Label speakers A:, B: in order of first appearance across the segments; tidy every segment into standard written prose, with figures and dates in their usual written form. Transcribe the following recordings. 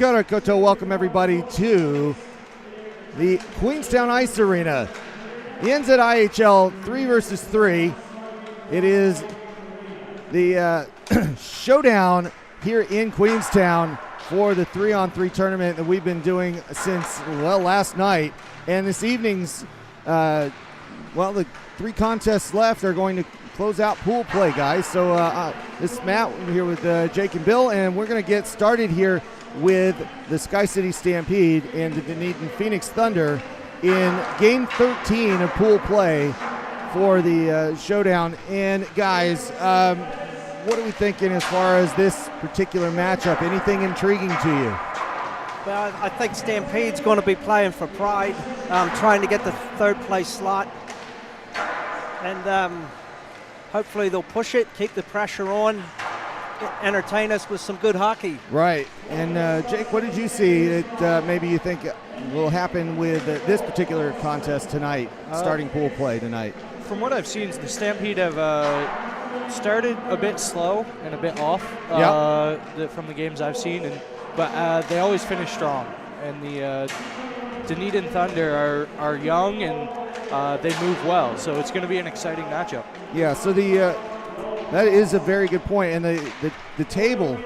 A: Kia ora koutou. Welcome everybody to the Queenstown Ice Arena. The NZIHL 3v3. It is the Showdown here in Queenstown for the 3-on-3 tournament that we've been doing since, well, last night. And this evening's, the 3 contests left are going to close out pool play, guys. So this is Matt. We're here with Jake and Bill, and we're going to get started here with the Sky City Stampede and the Dunedin Phoenix Thunder in Game 13 of pool play for the Showdown. And guys, what are we thinking as far as this particular matchup? Anything intriguing to you?
B: Well, I think Stampede's going to be playing for pride, trying to get the 3rd place slot. And hopefully they'll push it, keep the pressure on, entertain us with some good hockey.
A: Right. And Jake, what did you see that maybe you think will happen with this particular contest tonight, starting pool play tonight?
C: From what I've seen, the Stampede have started a bit slow and a bit off from the games I've seen, but they always finish strong. And the Dunedin Thunder are young and they move well, so it's going to be an exciting matchup. Yeah, so that is a very good point. And the table,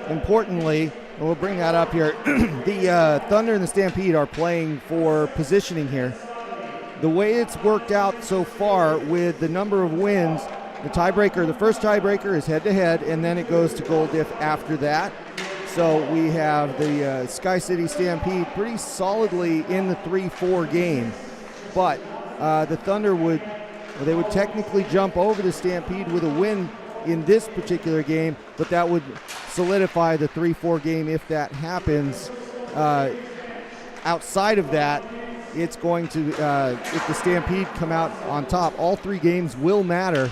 C: importantly, and we'll bring that up here, the Thunder and the Stampede are playing for positioning here. The way it's worked out so far with the number of wins, the first tiebreaker is head-to-head, and then it goes to goal diff after that. So we have the Sky City Stampede pretty solidly in the 3-4 game. But the Thunder would technically jump over the Stampede with a win in this particular game, but that would solidify the 3-4 game if that happens. Outside of that, it's going to, if the Stampede come out on top, all 3 games will matter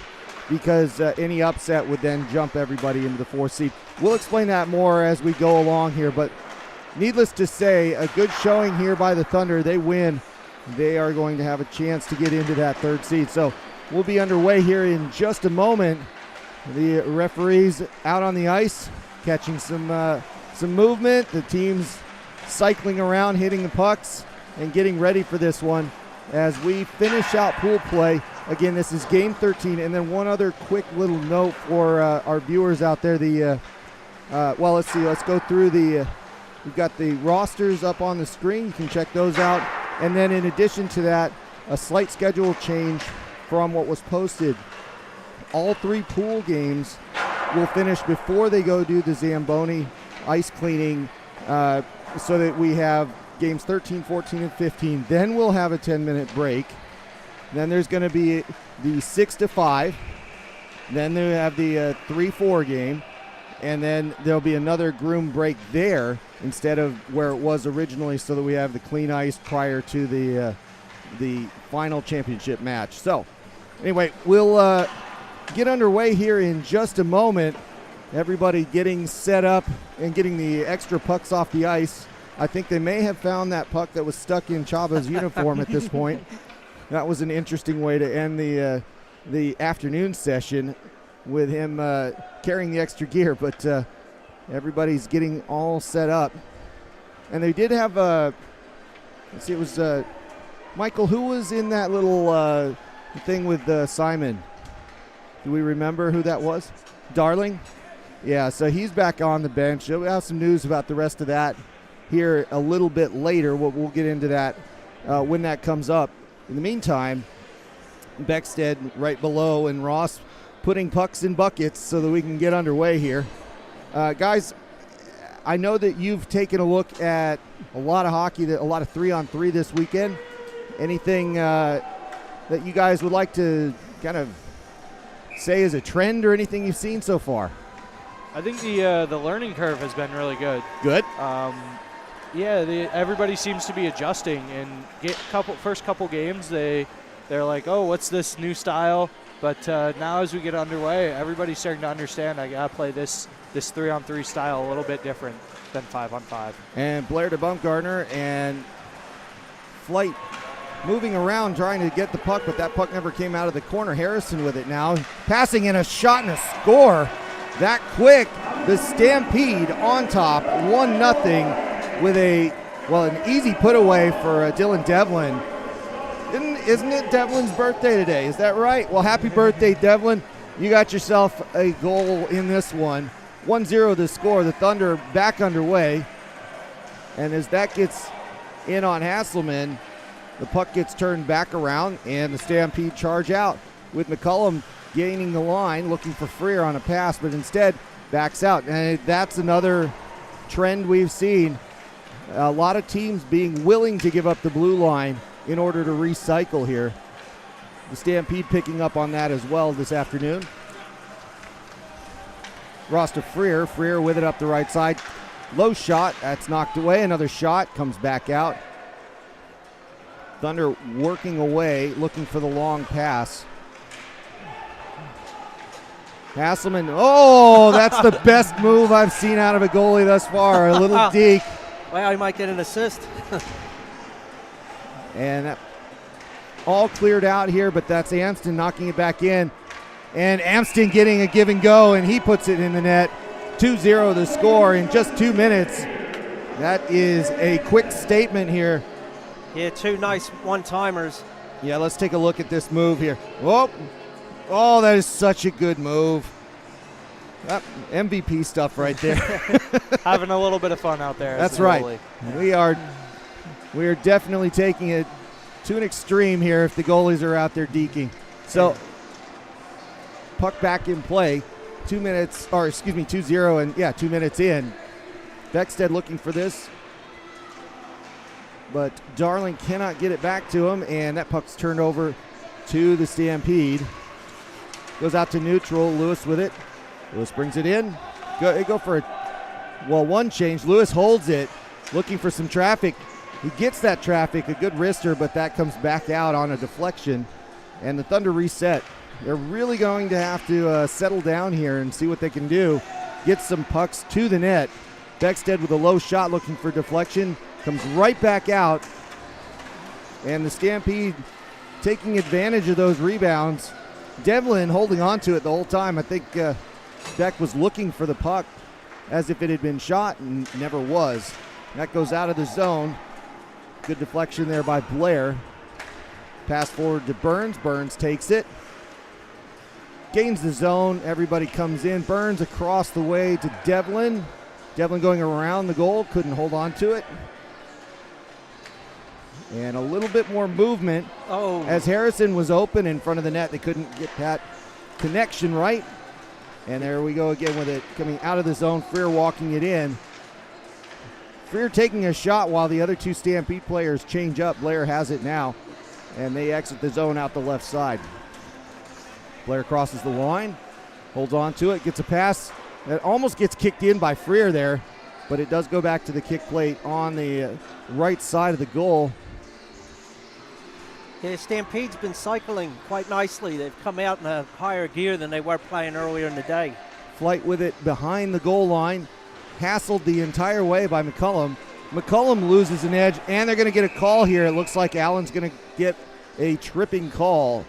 C: because any upset would then jump everybody into the 4th seed. We'll explain that more as we go along here, but needless to say, a good showing here by the Thunder. They win. They are going to have a chance to get into that 3rd seed. So we'll be underway here in just a moment. The referees out on the ice, catching some movement. The teams cycling around, hitting the pucks, and getting ready for this one as we finish out pool play. Again, this is Game 13. And then one other quick little note for our viewers out there. Let's see. Let's go through we've got the rosters up on the screen. You can check those out. And then in addition to that, a slight schedule change from what was posted. All 3 pool games will finish before they go do the Zamboni ice cleaning so that we have games 13, 14, and 15. Then we'll have a 10-minute break. Then there's going to be the 6-5. Then they have the 3-4 game. And then there'll be another groom break there instead of where it was originally, so that we have the clean ice prior to the final championship match. So anyway, we'll get underway here in just a moment. Everybody getting set up and getting the extra pucks off the ice. I think they may have found that puck that was stuck in Chaba's uniform at this point. That was an interesting way to end the afternoon session with him carrying the extra gear, but everybody's getting all set up. And they did have let's see, it was Michael, who was in that little thing with Simon? Do we remember who that was? Darling? Yeah, so he's back on the bench. We'll have some news about the rest of that here a little bit later. We'll get into that when that comes up. In the meantime, Beckstead right below and Ross putting pucks in buckets so that we can get underway here. Guys, I know that you've taken a look at a lot of hockey, a lot of 3-on-3 this weekend. Anything that you guys would like to kind of say is a trend or anything you've seen so far? I think the learning curve has been really good.
A: Good.
C: Everybody seems to be adjusting, and first couple games they're like, oh, what's this new style? But now as we get underway, everybody's starting to understand I gotta play this 3-on-3 style a little bit different than 5-on-5. And
A: Blair to Bumgarner and Flight moving around trying to get the puck, but that puck never came out of the corner. Harrison with it now, passing in a shot and a score. That quick, the Stampede on top, 1-0
C: with an easy put away for Dylan Devlin. Isn't it Devlin's birthday today? Is that right? Well, happy birthday, Devlin. You got yourself a goal in this one. 1-0 the score. The Thunder back underway. And as that gets in on Hasselman, the puck gets turned back around, and the Stampede charge out with McCullum gaining the line, looking for Freer on a pass, but instead backs out. And that's another trend we've seen. A lot of teams being willing to give up the blue line in order to recycle here. The Stampede picking up on that as well this afternoon. Ross to Freer. Freer with it up the right side. Low shot. That's knocked away. Another shot comes back out. Thunder working away, looking for the long pass. Hasselman. Oh, that's the best move I've seen out of a goalie thus far. A little deke.
B: Well, he might get an assist.
C: And that all cleared out here, but that's Amston knocking it back in. And Amston getting a give and go, and he puts it in the net. 2-0 the score in just 2 minutes. That is a quick statement here.
B: Yeah, 2 nice one-timers.
C: Yeah, let's take a look at this move here. Oh, that is such a good move. MVP stuff right there.
D: Having a little bit of fun out there.
C: That's right. We are definitely taking it to an extreme here if the goalies are out there deking. So, puck back in play. 2 minutes, or excuse me, 2-0, and 2 minutes in. Beckstead looking for this, but Darling cannot get it back to him, and that puck's turned over to the Stampede. Goes out to neutral. Lewis with it. Lewis brings it in. Go for one change. Lewis holds it, looking for some traffic. He gets that traffic, a good wrister, but that comes back out on a deflection, and the Thunder reset. They're really going to have to settle down here and see what they can do. Get some pucks to the net. Beckstead with a low shot looking for deflection. Comes right back out. And the Stampede taking advantage of those rebounds. Devlin holding on to it the whole time. I think Beck was looking for the puck as if it had been shot and never was. That goes out of the zone. Good deflection there by Blair. Pass forward to Burns. Burns takes it. Gains the zone. Everybody comes in. Burns across the way to Devlin. Devlin going around the goal. Couldn't hold on to it. And a little bit more movement.
B: Oh.
C: As Harrison was open in front of the net. They couldn't get that connection right. And there we go again with it coming out of the zone. Freer walking it in. Freer taking a shot while the other two Stampede players change up. Blair has it now. And they exit the zone out the left side. Blair crosses the line, holds on to it, gets a pass that almost gets kicked in by Freer there, but it does go back to the kick plate on the right side of the goal.
B: Yeah, Stampede's been cycling quite nicely. They've come out in a higher gear than they were playing earlier in the day.
C: Flight with it behind the goal line, hassled the entire way by McCullum. McCullum loses an edge, and they're going to get a call here. It looks like Allen's going to get a tripping call.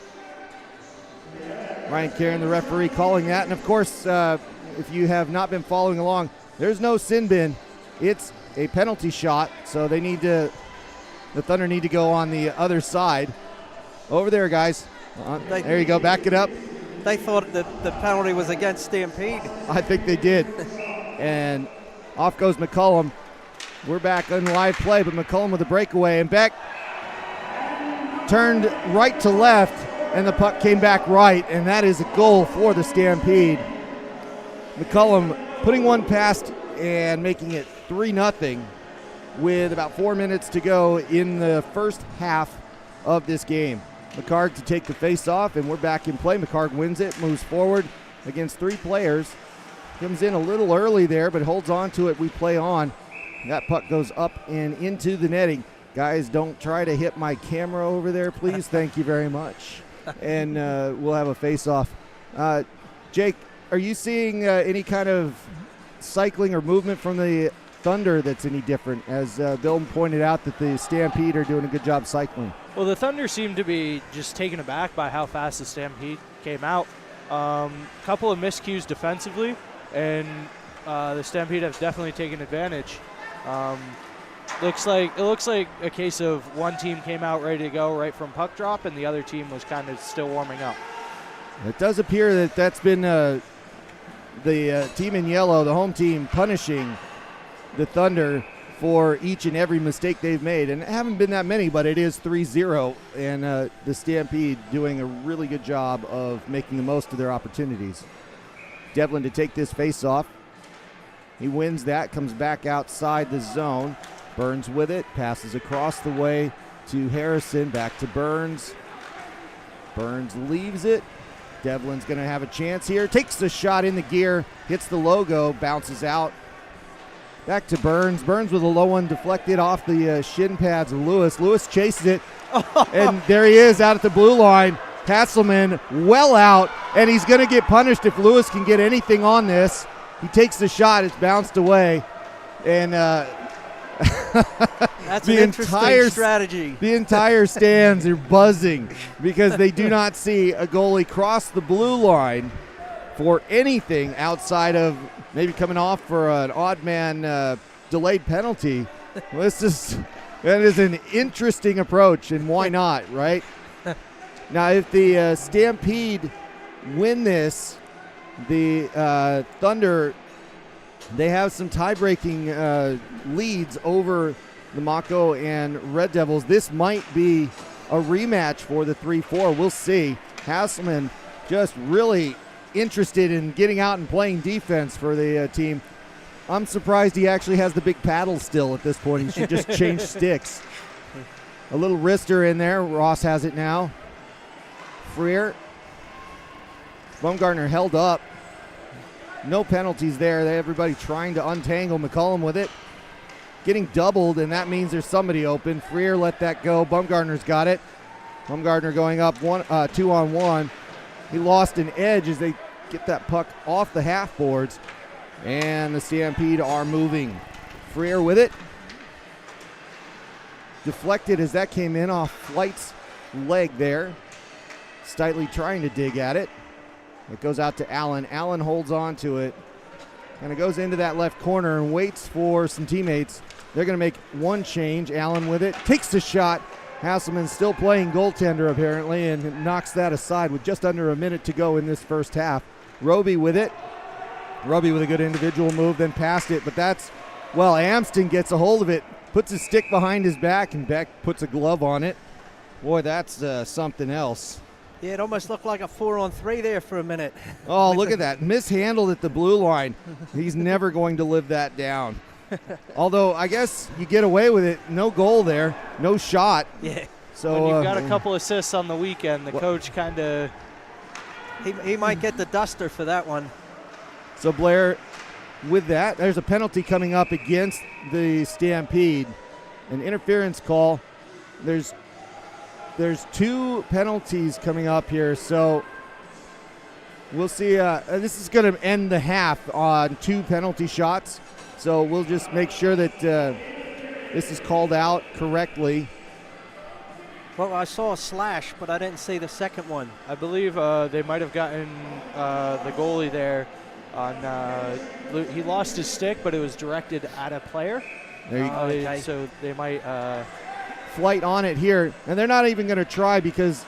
C: Ryan Caron, the referee, calling that. And, of course, if you have not been following along, there's no sin bin. It's a penalty shot, so the Thunder need to go on the other side. Over there, guys. There you go. Back it up.
B: They thought that the penalty was against Stampede.
C: I think they did. And off goes McCullum. We're back on live play, but McCullum with a breakaway. And Beck turned right to left, and the puck came back right, and that is a goal for the Stampede. McCullum putting one past and making it 3-0 with about 4 minutes to go in the first half of this game. McCarg to take the face-off, and we're back in play. McCarg wins it, moves forward against 3 players. Comes in a little early there, but holds on to it. We play on. That puck goes up and into the netting. Guys, don't try to hit my camera over there, please. Thank you very much. And we'll have a face-off. Jake, are you seeing any kind of cycling or movement from the Thunder that's any different? As Bill pointed out that the Stampede are doing a good job cycling.
D: Well, the Thunder seem to be just taken aback by how fast the Stampede came out. Couple of miscues defensively, and the Stampede have definitely taken advantage. Looks like a case of one team came out ready to go right from puck drop, and the other team was kind of still warming up.
A: It does appear that that's been the team in yellow, the home team, punishing the Thunder for each and every mistake they've made. And it haven't been that many, but it is 3-0, and the Stampede doing a really good job of making the most of their opportunities. Devlin to take this face-off. He wins that, comes back outside the zone. Burns with it, passes across the way to Harrison, back to Burns. Burns leaves it. Devlin's going to have a chance here. Takes the shot in the gear, hits the logo, bounces out. Back to Burns. Burns with a low one deflected off the shin pads of Lewis. Lewis chases it, and there he is out at the blue line. Hasselman well out, and he's going to get punished if Lewis can get anything on this. He takes the shot. It's bounced away, and
B: that's an interesting strategy.
A: The entire stands are buzzing because they do not see a goalie cross the blue line for anything outside of maybe coming off for an odd man delayed penalty. Well, that is an interesting approach, and why not, right? Now, if the Stampede win this, the Thunder, they have some tie-breaking leads over the Mako and Red Devils. This might be a rematch for the 3-4. We'll see. Hasselman just really interested in getting out and playing defense for the team. I'm surprised he actually has the big paddle still at this point. He should just change sticks. A little wrister in there. Ross has it now. Freer. Baumgartner held up. No penalties there. Everybody trying to untangle McCullum with it. Getting doubled, and that means there's somebody open. Freer let that go. Baumgartner's got it. Baumgartner going up 2-on-1. He lost an edge as they get that puck off the half boards. And the Stampede are moving. Freer with it. Deflected as that came in off Flight's leg there. Steitley trying to dig at it. It goes out to Allen. Allen holds on to it. And it goes into that left corner and waits for some teammates. They're going to make one change. Allen with it. Takes the shot. Hasselman still playing goaltender apparently and knocks that aside with just under a minute to go in this first half. Roby with it. Roby with a good individual move, then passed it. But that's, well, Amston gets a hold of it, puts his stick behind his back, and Beck puts a glove on it. Boy, that's something else.
B: Yeah, it almost looked like a 4-on-3 there for a minute.
A: Oh, look at that. Mishandled at the blue line. He's never going to live that down. Although, I guess you get away with it. No goal there. No shot.
B: Yeah.
A: So
D: when you've got a couple assists on the weekend, the coach kind of...
B: He might get the duster for that one.
A: So Blair with that. There's a penalty coming up against the Stampede. An interference call. There's two penalties coming up here, so we'll see. This is going to end the half on 2 penalty shots, so we'll just make sure that this is called out correctly.
B: Well, I saw a slash, but I didn't see the second one.
D: I believe they might have gotten the goalie there on he lost his stick, but it was directed at a player.
A: There you go.
B: Okay.
D: So they might...
A: Flight on it here, and they're not even going to try because,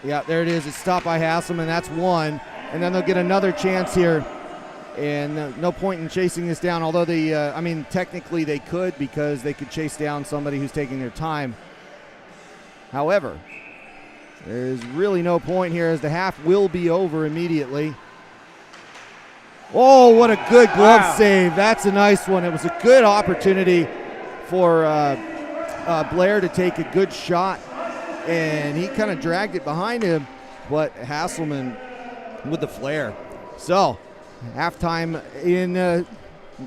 A: yeah, there it is. It's stopped by Hasselman. That's one, and then they'll get another chance here, and no point in chasing this down, although technically they could because they could chase down somebody who's taking their time. However, there's really no point here as the half will be over immediately. Oh, what a good glove save. That's a nice one. It was a good opportunity for Blair to take a good shot, and he kind of dragged it behind him, but Hasselman with the flair. So, halftime in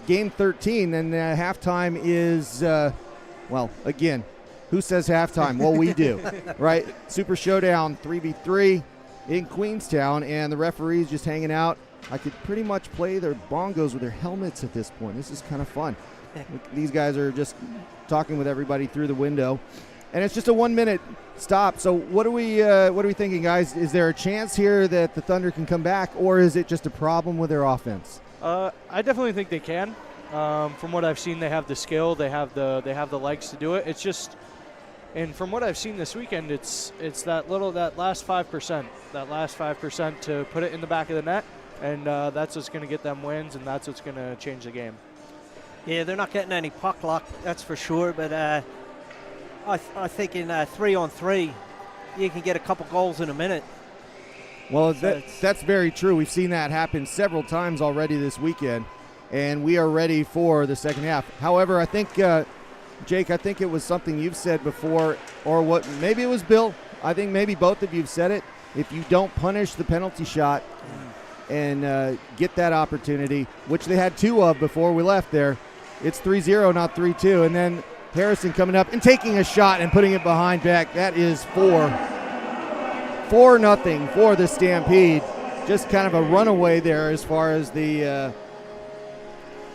A: game 13, and halftime is, again, who says halftime? Well, we do, right? Super Showdown 3v3 in Queenstown, and the referees just hanging out. I could pretty much play their bongos with their helmets at this point. This is kind of fun. These guys are just talking with everybody through the window, and it's just a 1-minute stop. So what are we thinking, guys? Is there a chance here that the Thunder can come back, or is it just a problem with their offense?
D: I definitely think they can. From what I've seen, they have the skill, they have the legs to do it. It's just, and from what I've seen this weekend, it's that last 5% to put it in the back of the net, and that's what's going to get them wins, and that's what's going to change the game.
B: Yeah, they're not getting any puck luck, that's for sure. But I think in 3-on-3, you can get a couple goals in a minute.
C: Well,
B: So
C: that's very true. We've seen that happen several times already this weekend, and we are ready for the second half. However, I think, Jake, I think it was something you've said before, or what? Maybe it was Bill. I think maybe both of you have said it. If you don't punish the penalty shot and get that opportunity, which they had 2 of before we left there, it's 3-0, not 3-2. And then Harrison coming up and taking a shot and putting it behind Beck. That is 4-0 for the Stampede. Just kind of a runaway there as far as the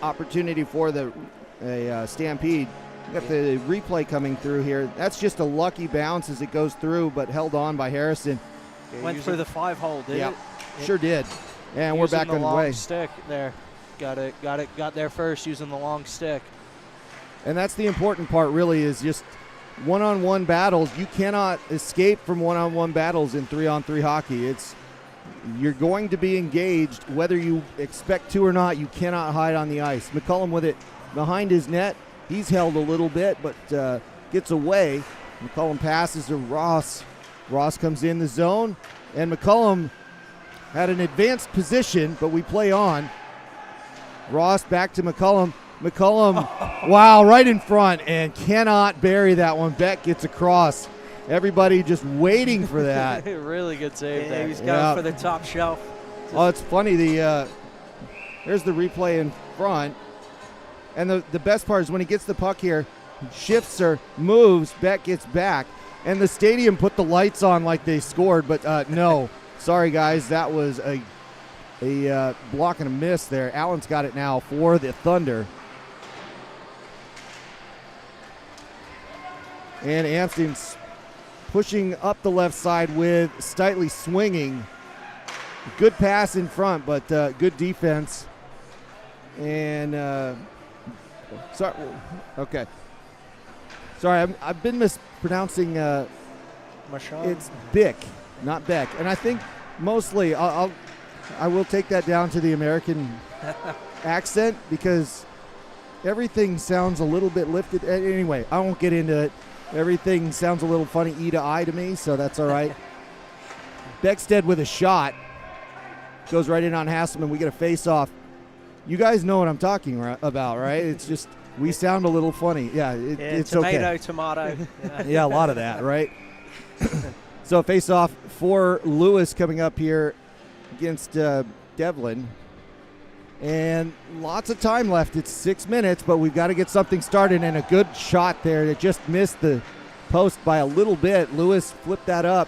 C: opportunity for the Stampede. We got the replay coming through here. That's just a lucky bounce as it goes through, but held on by Harrison.
B: Went through the 5-hole, did it?
C: Sure did. And we're back
D: Using the
C: underway.
D: long stick there. Got there first using the long stick.
C: And that's the important part, really, is just one-on-one battles. You cannot escape from one-on-one battles in 3-on-3 hockey. You're going to be engaged whether you expect to or not. You cannot hide on the ice. McCullum with it behind his net. He's held a little bit, but gets away. McCullum passes to Ross. Ross comes in the zone, and McCullum had an advanced position, but we play on. Ross back to McCullum. McCullum, wow, right in front, and cannot bury that one. Beck gets across. Everybody just waiting for that.
D: Really good save there.
B: He's going for the top shelf.
C: Oh, it's funny. There's the replay in front. And the best part is when he gets the puck here, shifts her, moves, Beck gets back. And the stadium put the lights on like they scored, but no. Sorry, guys. That was a block and a miss there. Allen's got it now for the Thunder. And Amston's pushing up the left side with Steitley swinging. Good pass in front, but good defense. And sorry, okay. Sorry, I've been mispronouncing. It's Bick, not Beck. And I think mostly I will take that down to the American accent because everything sounds a little bit lifted. Anyway, I won't get into it. Everything sounds a little funny E to I to me, so that's all right. Beckstead with a shot. Goes right in on Hasselman. We get a face-off. You guys know what I'm talking about, right? It's just we sound a little funny. Yeah, it's
B: tomato,
C: okay.
B: Tomato.
C: Yeah, a lot of that, right? So face-off for Lewis coming up here against Devlin. And lots of time left. It's 6 minutes, but we've got to get something started. And a good shot there that just missed the post by a little bit. Lewis flipped that up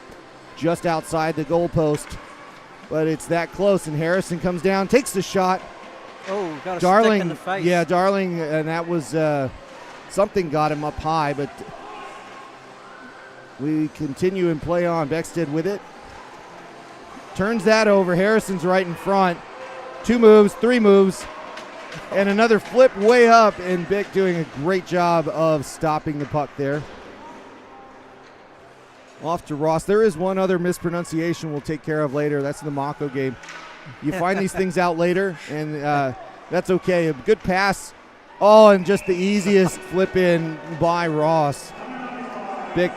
C: just outside the goal post. But it's that close, and Harrison comes down, takes the shot.
B: Oh, got a
C: Darling,
B: stick in the face.
C: Yeah, Darling, and that was something got him up high, but we continue and play on. Beckstead with it. Turns that over. Harrison's right in front. 2 moves, 3 moves, and another flip way up, and Bick doing a great job of stopping the puck there. Off to Ross. There is one other mispronunciation we'll take care of later. That's in the Mako game. You find these things out later, and that's okay. A good pass. Oh, and just the easiest flip in by Ross. Bick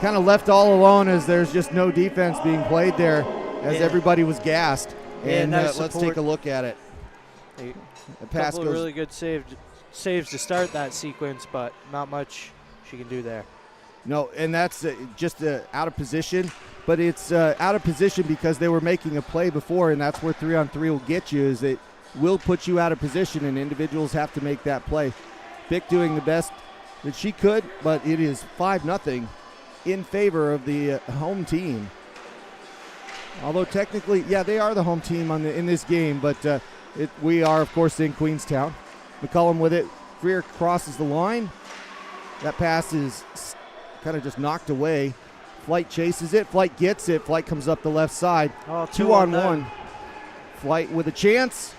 C: kind of left all alone as there's just no defense being played there as everybody was gassed. And let's take a look at it.
D: A
C: pass
D: couple
C: goes.
D: of really good saves to start that sequence, but not much she can do there.
C: No, and that's just out of position. But it's out of position because they were making a play before, and that's where 3-on-3 will get you, is it will put you out of position, and individuals have to make that play. Bick doing the best that she could, but it is 5-0 in favor of the home team. Although technically, yeah, they are the home team in this game, but we are, of course, in Queenstown. McCullum with it. Freer crosses the line. That pass is kind of just knocked away. Flight chases it. Flight gets it. Flight comes up the left side.
B: Oh,
C: 2-on-1. Flight with a chance.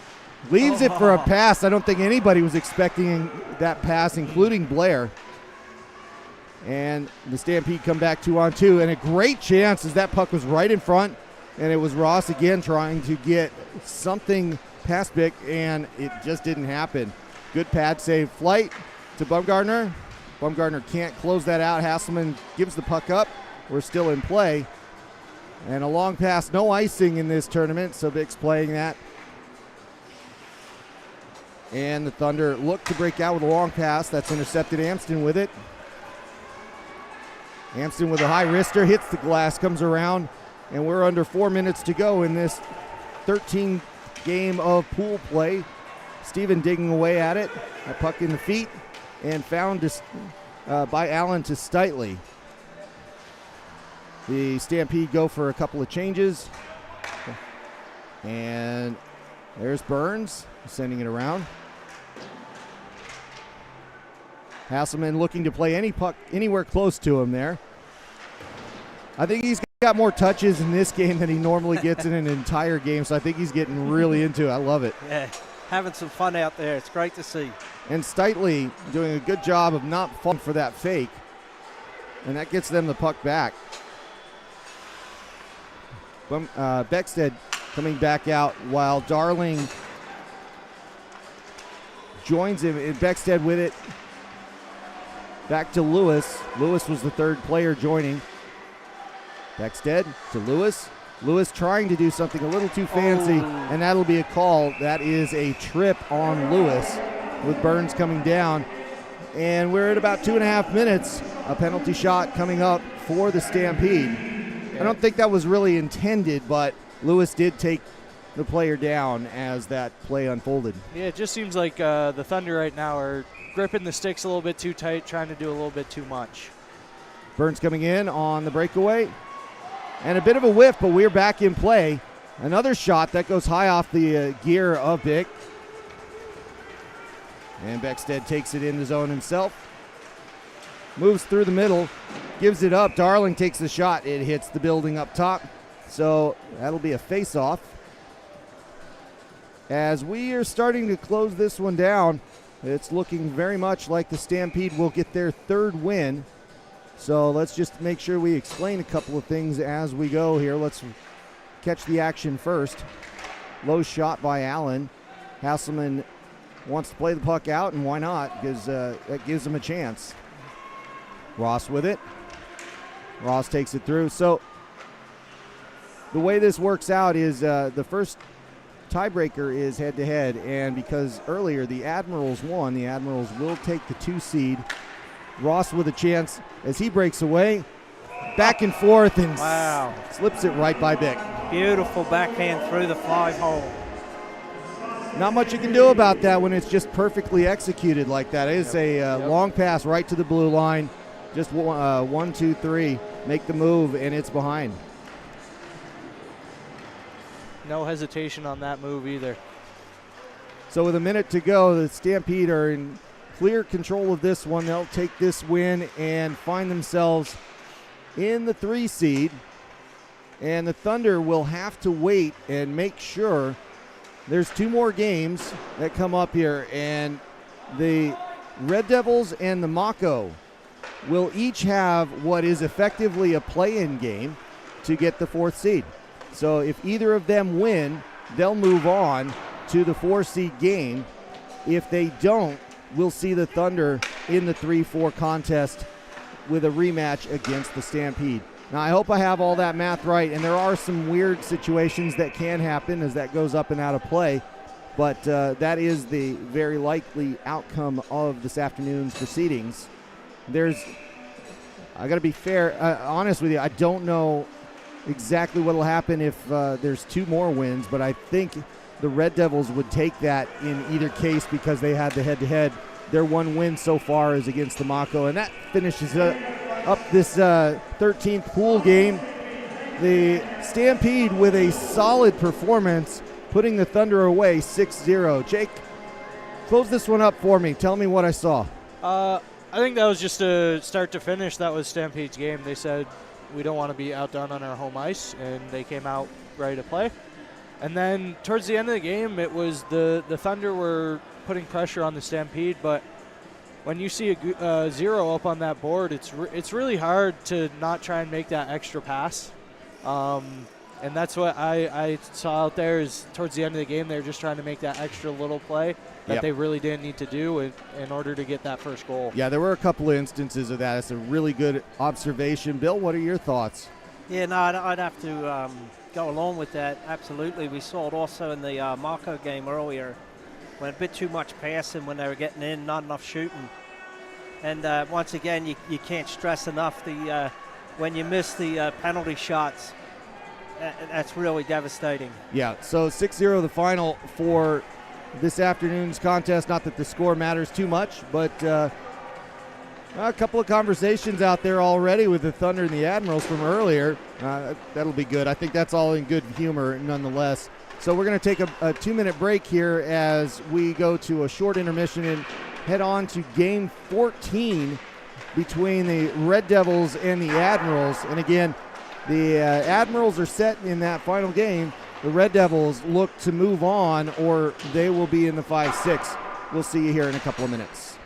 A: Leaves it for a pass. I don't think anybody was expecting that pass, including Blair. And the Stampede come back 2-on-2, and a great chance as that puck was right in front, and it was Ross again trying to get something past Bick, and it just didn't happen. Good pad save flight to Bumgardner. Bumgardner can't close that out. Hasselman gives the puck up. We're still in play. And a long pass, no icing in this tournament, so Bick's playing that. And the Thunder look to break out with a long pass. That's intercepted. Amston with it. Amston with a high wrister, hits the glass, comes around, and we're under 4 minutes to go in this 13 game of pool play. Steven digging away at it. A puck in the feet, and found by Allen to Steitley. The Stampede go for a couple of changes. And there's Burns sending it around. Hasselman looking to play any puck anywhere close to him there. I think he's got more touches in this game than he normally gets in an entire game, so I think he's getting really into it. I love it.
B: Yeah, having some fun out there. It's great to see.
A: And Steitley doing a good job of not falling for that fake, and that gets them the puck back. Beckstead coming back out while Darling joins him, and Beckstead with it. Back to Lewis. Lewis was the third player joining. Beckstead to Lewis. Lewis trying to do something a little too fancy, and that'll be a call. That is a trip on Lewis with Burns coming down. And we're at about 2.5 minutes. A penalty shot coming up for the Stampede. I don't think that was really intended, but Lewis did take the player down as that play unfolded.
D: Yeah, it just seems like the Thunder right now are gripping the sticks a little bit too tight, trying to do a little bit too much.
A: Burns coming in on the breakaway. And a bit of a whiff, but we're back in play. Another shot that goes high off the gear of Bick. And Beckstead takes it in the zone himself. Moves through the middle, gives it up. Darling takes the shot. It hits the building up top. So that'll be a face-off. As we are starting to close this one down, it's looking very much like the Stampede will get their third win. So let's just make sure we explain a couple of things as we go here. Let's catch the action first. Low shot by Allen. Hasselman wants to play the puck out, and why not? Because that gives him a chance. Ross with it. Ross takes it through. So the way this works out is the first tiebreaker is head-to-head, and because earlier the Admirals won, the Admirals will take the 2 seed. Ross with a chance as he breaks away. Back and forth, and slips it right by Bick.
B: Beautiful backhand through the 5-hole.
A: Not much you can do about that when it's just perfectly executed like that. It is a long pass right to the blue line. Just 1, 2, 3. Make the move, and it's behind.
D: No hesitation on that move either.
A: So with a minute to go, the Stampede are in clear control of this one. They'll take this win and find themselves in the 3 seed. And the Thunder will have to wait and make sure. There's 2 more games that come up here, and the Red Devils and the Mako will each have what is effectively a play-in game to get the 4th seed. So if either of them win, they'll move on to the 4-seed game. If they don't, we'll see the Thunder in the 3-4 contest with a rematch against the Stampede. Now, I hope I have all that math right, and there are some weird situations that can happen as that goes up and out of play, but that is the very likely outcome of this afternoon's proceedings. I got to be fair, honest with you, I don't know exactly what will happen if there's 2 more wins, but I think the Red Devils would take that in either case because they had the head-to-head. Their 1 win so far is against the Mako, and that finishes up this 13th pool game. The Stampede with a solid performance, putting the Thunder away 6-0. Jake, close this one up for me. Tell me what I saw.
D: I think that was just a start to finish. That was Stampede's game. They said, we don't want to be outdone on our home ice, and they came out ready to play. And then towards the end of the game, it was the Thunder were putting pressure on the Stampede, but when you see a 0 up on that board, it's really hard to not try and make that extra pass. And that's what I saw out there is towards the end of the game, they were just trying to make that extra little play that they really didn't need to do in order to get that first goal.
C: Yeah, there were a couple of instances of that. It's a really good observation. Bill, what are your thoughts?
B: Yeah, no, I'd have to go along with that. Absolutely. We saw it also in the Mako game earlier, when a bit too much passing when they were getting in, not enough shooting. And once again, you can't stress enough when you miss the penalty shots, that's really devastating.
C: Yeah, so 6-0 the final for this afternoon's contest. Not that the score matters too much, but a couple of conversations out there already with the Thunder and the Admirals from earlier. That'll be good. I think that's all in good humor nonetheless. So we're going to take a 2-minute break here as we go to a short intermission and head on to game 14 between the Red Devils and the Admirals. And again, the Admirals are set in that final game. The Red Devils look to move on, or they will be in the 5-6. We'll see you here in a couple of minutes.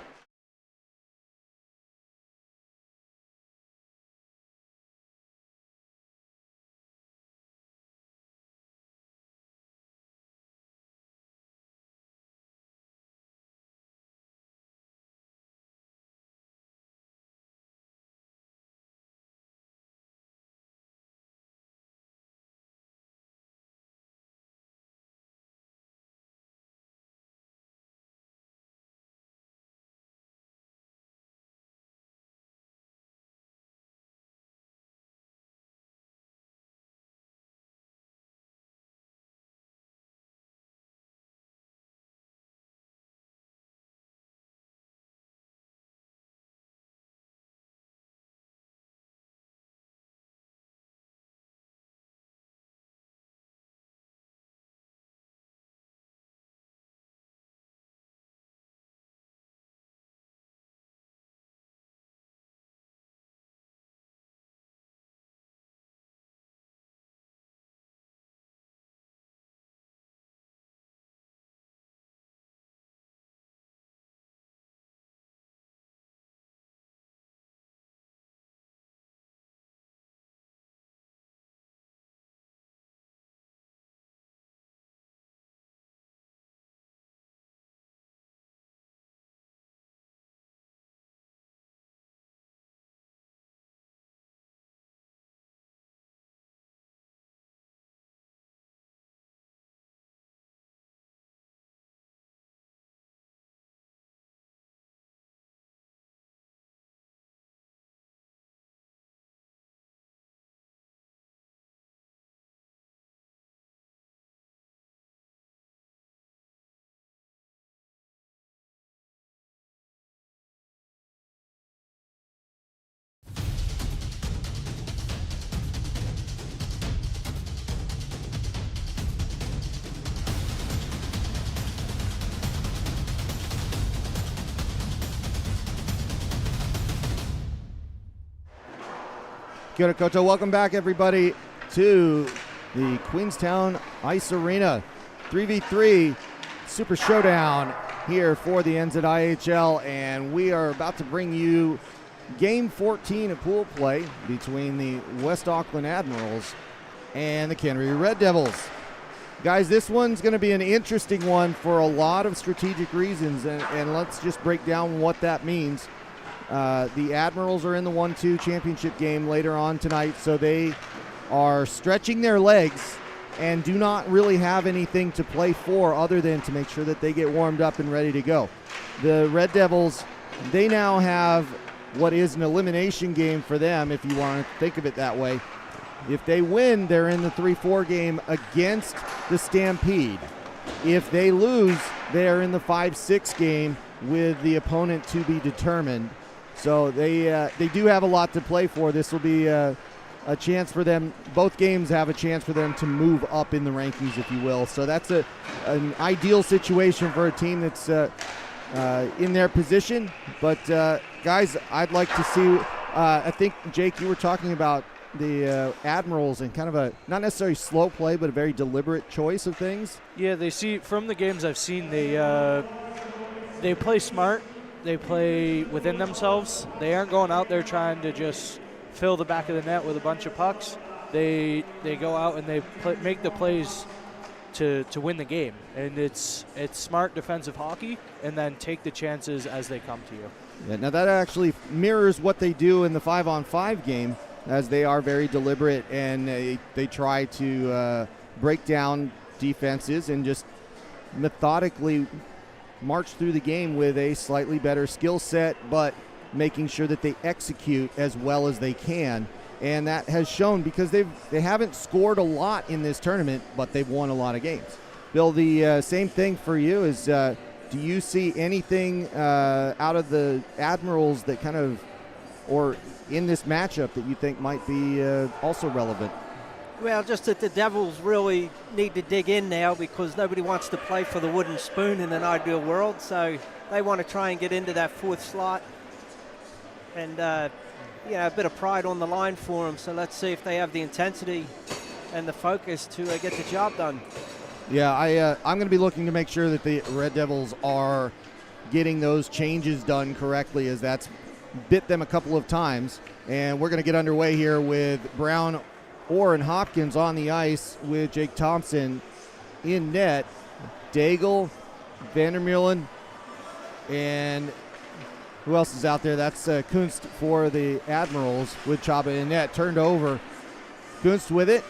C: Kia ora koutou. Welcome back, everybody, to the Queenstown Ice Arena 3v3 Super Showdown here for the NZIHL, and we are about to bring you Game 14 of pool play between the West Auckland Admirals and the Canterbury Red Devils. Guys, this one's going to be an interesting one for a lot of strategic reasons, and let's just break down what that means. The Admirals are in the 1-2 championship game later on tonight, so they are stretching their legs and do not really have anything to play for other than to make sure that they get warmed up and ready to go. The Red Devils, they now have what is an elimination game for them, if you want to think of it that way. If they win, they're in the 3-4 game against the Stampede. If they lose, they're in the 5-6 game with the opponent to be determined. So they do have a lot to play for. This will be a chance for them. Both games have a chance for them to move up in the rankings, if you will. So that's an ideal situation for a team that's in their position. But guys, I'd like to see. I think, Jake, you were talking about the Admirals in kind of a not necessarily slow play, but a very deliberate choice of things?
D: Yeah, they see from the games I've seen, they play smart. They play within themselves. They aren't going out there trying to just fill the back of the net with a bunch of pucks. They go out and they make the plays to win the game, and it's smart defensive hockey, and then take the chances as they come to you.
C: Yeah, now that actually mirrors what they do in the 5-on-5 game, as they are very deliberate and they try to break down defenses and just methodically march through the game with a slightly better skill set, but making sure that they execute as well as they can. And that has shown, because they haven't scored a lot in this tournament, but they've won a lot of games. Bill, the same thing for you is, do you see anything out of the Admirals that kind of, or in this matchup, that you think might be also relevant?
B: Well, just that the Devils really need to dig in now, because nobody wants to play for the wooden spoon in an ideal world. So they want to try and get into that fourth slot. And, a bit of pride on the line for them. So let's see if they have the intensity and the focus to get the job done.
C: Yeah, I'm going to be looking to make sure that the Red Devils are getting those changes done correctly, as that's bit them a couple of times. And we're going to get underway here with Brown, Orr, and Hopkins on the ice, with Jake Thompson in net. Daigle, Vandermeulen, and who else is out there? That's Kunst for the Admirals, with Chaba in net. Turned over. Kunst with it.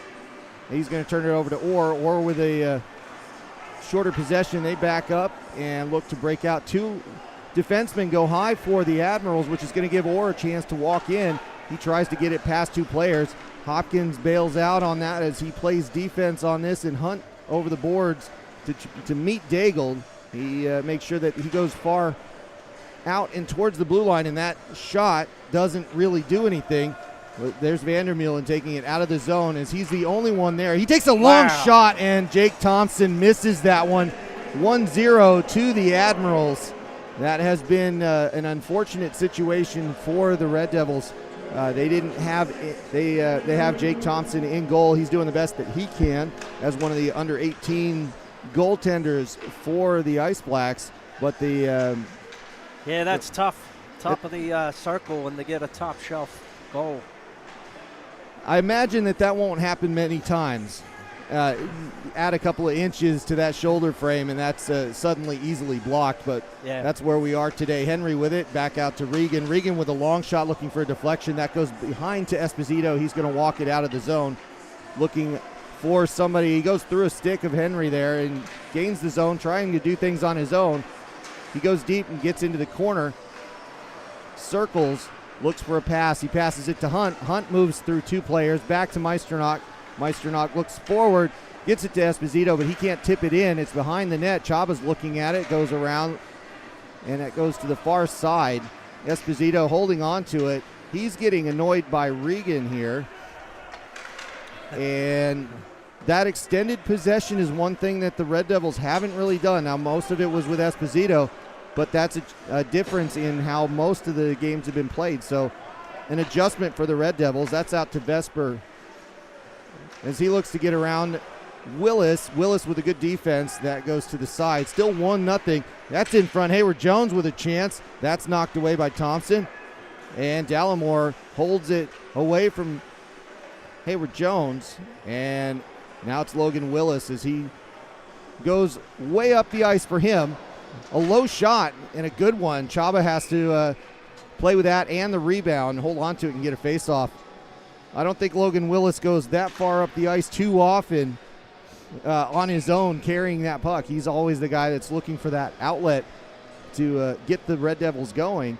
C: He's going to turn it over to Orr. Orr with a shorter possession. They back up and look to break out. Two defensemen go high for the Admirals, which is going to give Orr a chance to walk in. He tries to get it past two players. Hopkins bails out on that as he plays defense on this, and Hunt over the boards to meet Daigle. He makes sure that he goes far out and towards the blue line, and that shot doesn't really do anything. There's Vandermeulen taking it out of the zone, as he's the only one there. He takes a long shot, and Jake Thompson misses that one. 1-0 to the Admirals. That has been an unfortunate situation for the Red Devils. They have Jake Thompson in goal. He's doing the best that he can as one of the under 18 goaltenders for the Ice Blacks, but the
B: that's tough. Top of the circle, and to get a top shelf goal.
C: I imagine that won't happen many times. Add a couple of inches to that shoulder frame, and that's suddenly easily blocked, but that's where we are today. Henry with it, back out to Regan. Regan with a long shot looking for a deflection. That goes behind to Esposito. He's going to walk it out of the zone, looking for somebody. He goes through a stick of Henry there and gains the zone, trying to do things on his own. He goes deep and gets into the corner, circles, looks for a pass. He passes it to Hunt. Hunt moves through two players, back to Meisternock. Meisternock looks forward, gets it to Esposito, but he can't tip it in. It's behind the net. Chaba's looking at it, goes around, and it goes to the far side. Esposito holding on to it. He's getting annoyed by Regan here. And that extended possession is one thing that the Red Devils haven't really done. Now, most of it was with Esposito, but that's a difference in how most of the games have been played. So an adjustment for the Red Devils. That's out to Vesper as he looks to get around Willis. Willis with a good defense. That goes to the side. Still 1-0. That's in front. Hayward Jones with a chance. That's knocked away by Thompson. And Dallimore holds it away from Hayward Jones. And now it's Logan Willis as he goes way up the ice for him. A low shot and a good one. Chaba has to play with that and the rebound, hold on to it and get a face-off. I don't think Logan Willis goes that far up the ice too often on his own carrying that puck. He's always the guy that's looking for that outlet to get the Red Devils going.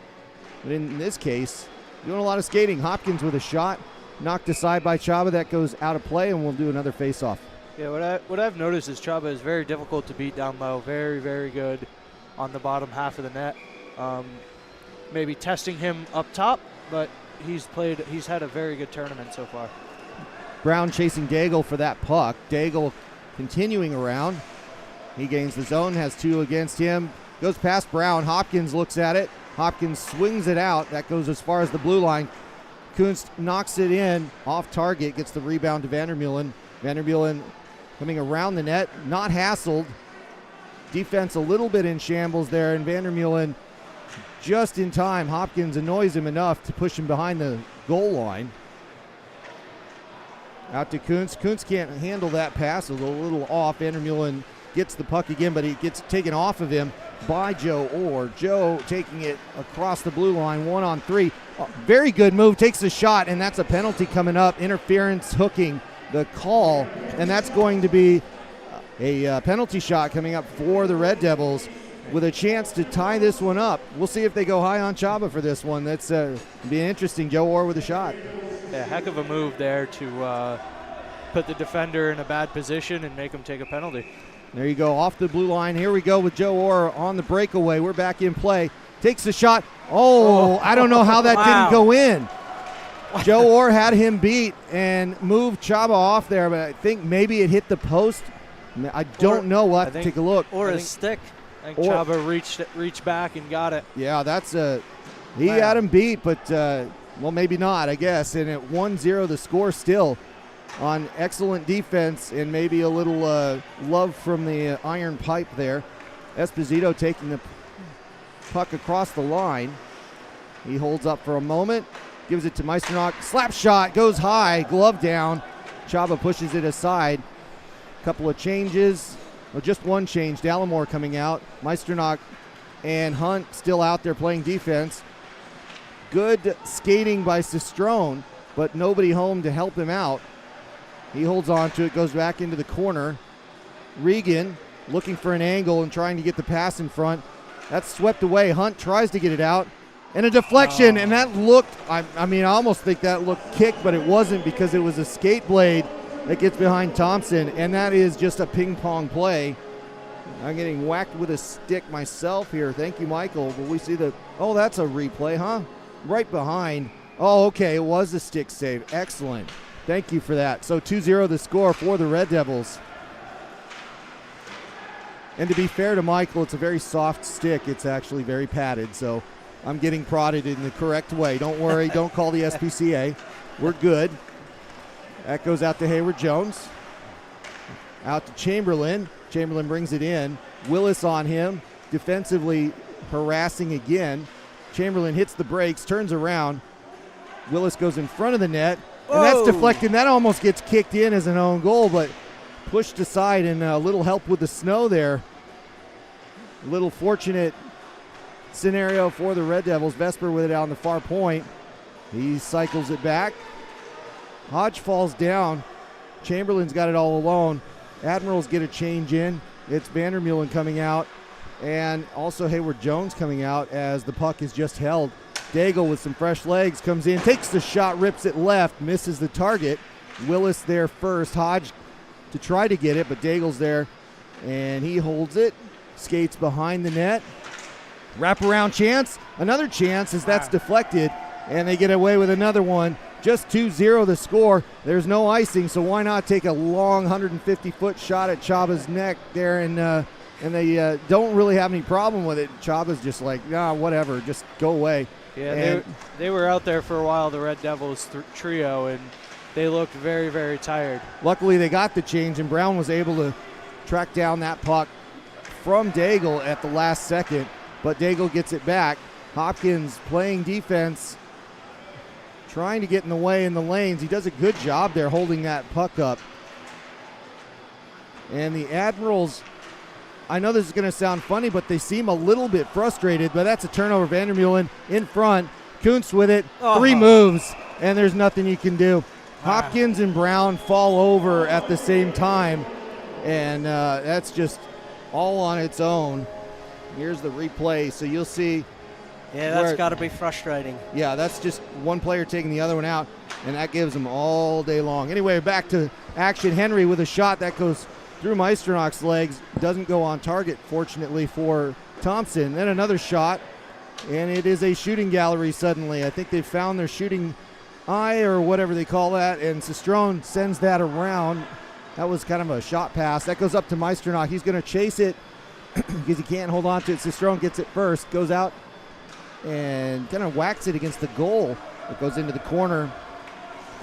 C: But in this case, doing a lot of skating. Hopkins with a shot, knocked aside by Chaba. That goes out of play, and we'll do another face-off.
D: Yeah, what I've noticed is Chaba is very difficult to beat down low. Very, very good on the bottom half of the net. Maybe testing him up top, but he's had a very good tournament so far.
C: Brown chasing Daigle for that puck. Daigle continuing around. He gains the zone, has two against him. Goes past Brown. Hopkins looks at it. Hopkins swings it out. That goes as far as the blue line.
A: Kunst knocks it in off target, gets the rebound to Vandermeulen. Vandermeulen coming around the net, not hassled. Defense a little bit in shambles there, and Vandermeulen just in time. Hopkins annoys him enough to push him behind the goal line. Out to Kunst. Kunst can't handle that pass. A little off. Vandermeulen gets the puck again, but he gets taken off of him by Joe Orr. Joe taking it across the blue line, 1-on-3. Very good move, takes a shot, and that's a penalty coming up. Interference hooking the call, and that's going to be a penalty shot coming up for the Red Devils with a chance to tie this one up. We'll see if they go high on Chaba for this one. That's be interesting. Joe Orr with a shot.
D: Yeah, heck of a move there to put the defender in a bad position and make him take a penalty.
A: There you go, off the blue line. Here we go with Joe Orr on the breakaway. We're back in play. Takes the shot. Oh, I don't know how that didn't go in. Joe Orr had him beat and moved Chaba off there, but I think maybe it hit the post. I don't know. We'll have to take a look.
B: Or his stick.
D: I think Chaba reached back and got it.
A: Yeah, that's he had him beat, but well, maybe not, I guess. And at 1-0 the score still on excellent defense and maybe a little love from the iron pipe there. Esposito taking the puck across the line. He holds up for a moment, gives it to Meisternock. Slap shot, goes high, glove down. Chaba pushes it aside. Couple of changes, or just one change. Dallimore coming out. Meisternock and Hunt still out there playing defense. Good skating by Sistrone, but nobody home to help him out. He holds on to it, goes back into the corner. Regan looking for an angle and trying to get the pass in front. That's swept away. Hunt tries to get it out. And a deflection, and that looked, I mean, I almost think that looked kicked, but it wasn't because it was a skate blade that gets behind Thompson, and that is just a ping pong play. I'm getting whacked with a stick myself here. Thank you, Michael. But we see oh, that's a replay, huh? Right behind. Oh, okay, it was a stick save. Excellent. Thank you for that. So 2-0 the score for the Red Devils. And to be fair to Michael, it's a very soft stick. It's actually very padded, so I'm getting prodded in the correct way. Don't worry, don't call the SPCA. We're good. That goes out to Hayward Jones. Out to Chamberlain. Chamberlain brings it in. Willis on him. Defensively harassing again. Chamberlain hits the brakes, turns around. Willis goes in front of the net. And that's deflected. That almost gets kicked in as an own goal, but pushed aside, and a little help with the snow there. A little fortunate scenario for the Red Devils. Vesper with it out on the far point. He cycles it back. Hodge falls down. Chamberlain's got it all alone. Admirals get a change in. It's Vandermeulen coming out, and also Hayward Jones coming out as the puck is just held. Daigle with some fresh legs comes in, takes the shot, rips it left, misses the target. Willis there first. Hodge to try to get it, but Daigle's there, and he holds it. Skates behind the net. Wraparound chance. Another chance as that's deflected, and they get away with another one. Just 2-0 the score. There's no icing, so why not take a long 150-foot shot at Chaba's neck there, and they don't really have any problem with it. Chaba's just like, nah, whatever, just go away.
D: Yeah, they were out there for a while, the Red Devils trio, and they looked very, very tired.
A: Luckily, they got the change, and Brown was able to track down that puck from Daigle at the last second, but Daigle gets it back. Hopkins playing defense, trying to get in the way in the lanes. He does a good job there holding that puck up. And the Admirals, I know this is going to sound funny, but they seem a little bit frustrated, but that's a turnover. Vandermeulen in front. Kunst with it. 3 moves, and there's nothing you can do. Hopkins and Brown fall over at the same time, and that's just all on its own. Here's the replay, so you'll see.
B: Yeah, that's got to be frustrating.
A: Yeah, that's just one player taking the other one out, and that gives them all day long. Anyway, back to action. Henry with a shot that goes through Meisternock's legs. Doesn't go on target, fortunately, for Thompson. Then another shot, and it is a shooting gallery suddenly. I think they've found their shooting eye or whatever they call that, and Sistrone sends that around. That was kind of a shot pass. That goes up to Meisternock. He's going to chase it because he can't hold on to it. Sistrone gets it first, goes out and kind of whacks it against the goal. It goes into the corner,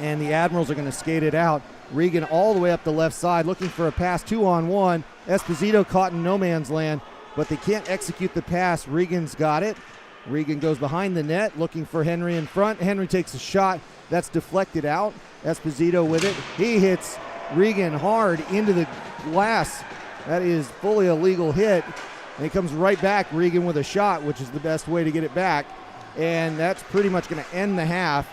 A: and the Admirals are going to skate it out. Regan all the way up the left side looking for a pass, 2-on-1. Esposito caught in no man's land, but they can't execute the pass. Regan's got it. Regan goes behind the net looking for Henry in front. Henry takes a shot. That's deflected out. Esposito with it. He hits Regan hard into the glass. That is fully a legal hit. And he comes right back, Regan with a shot, which is the best way to get it back. And that's pretty much going to end the half.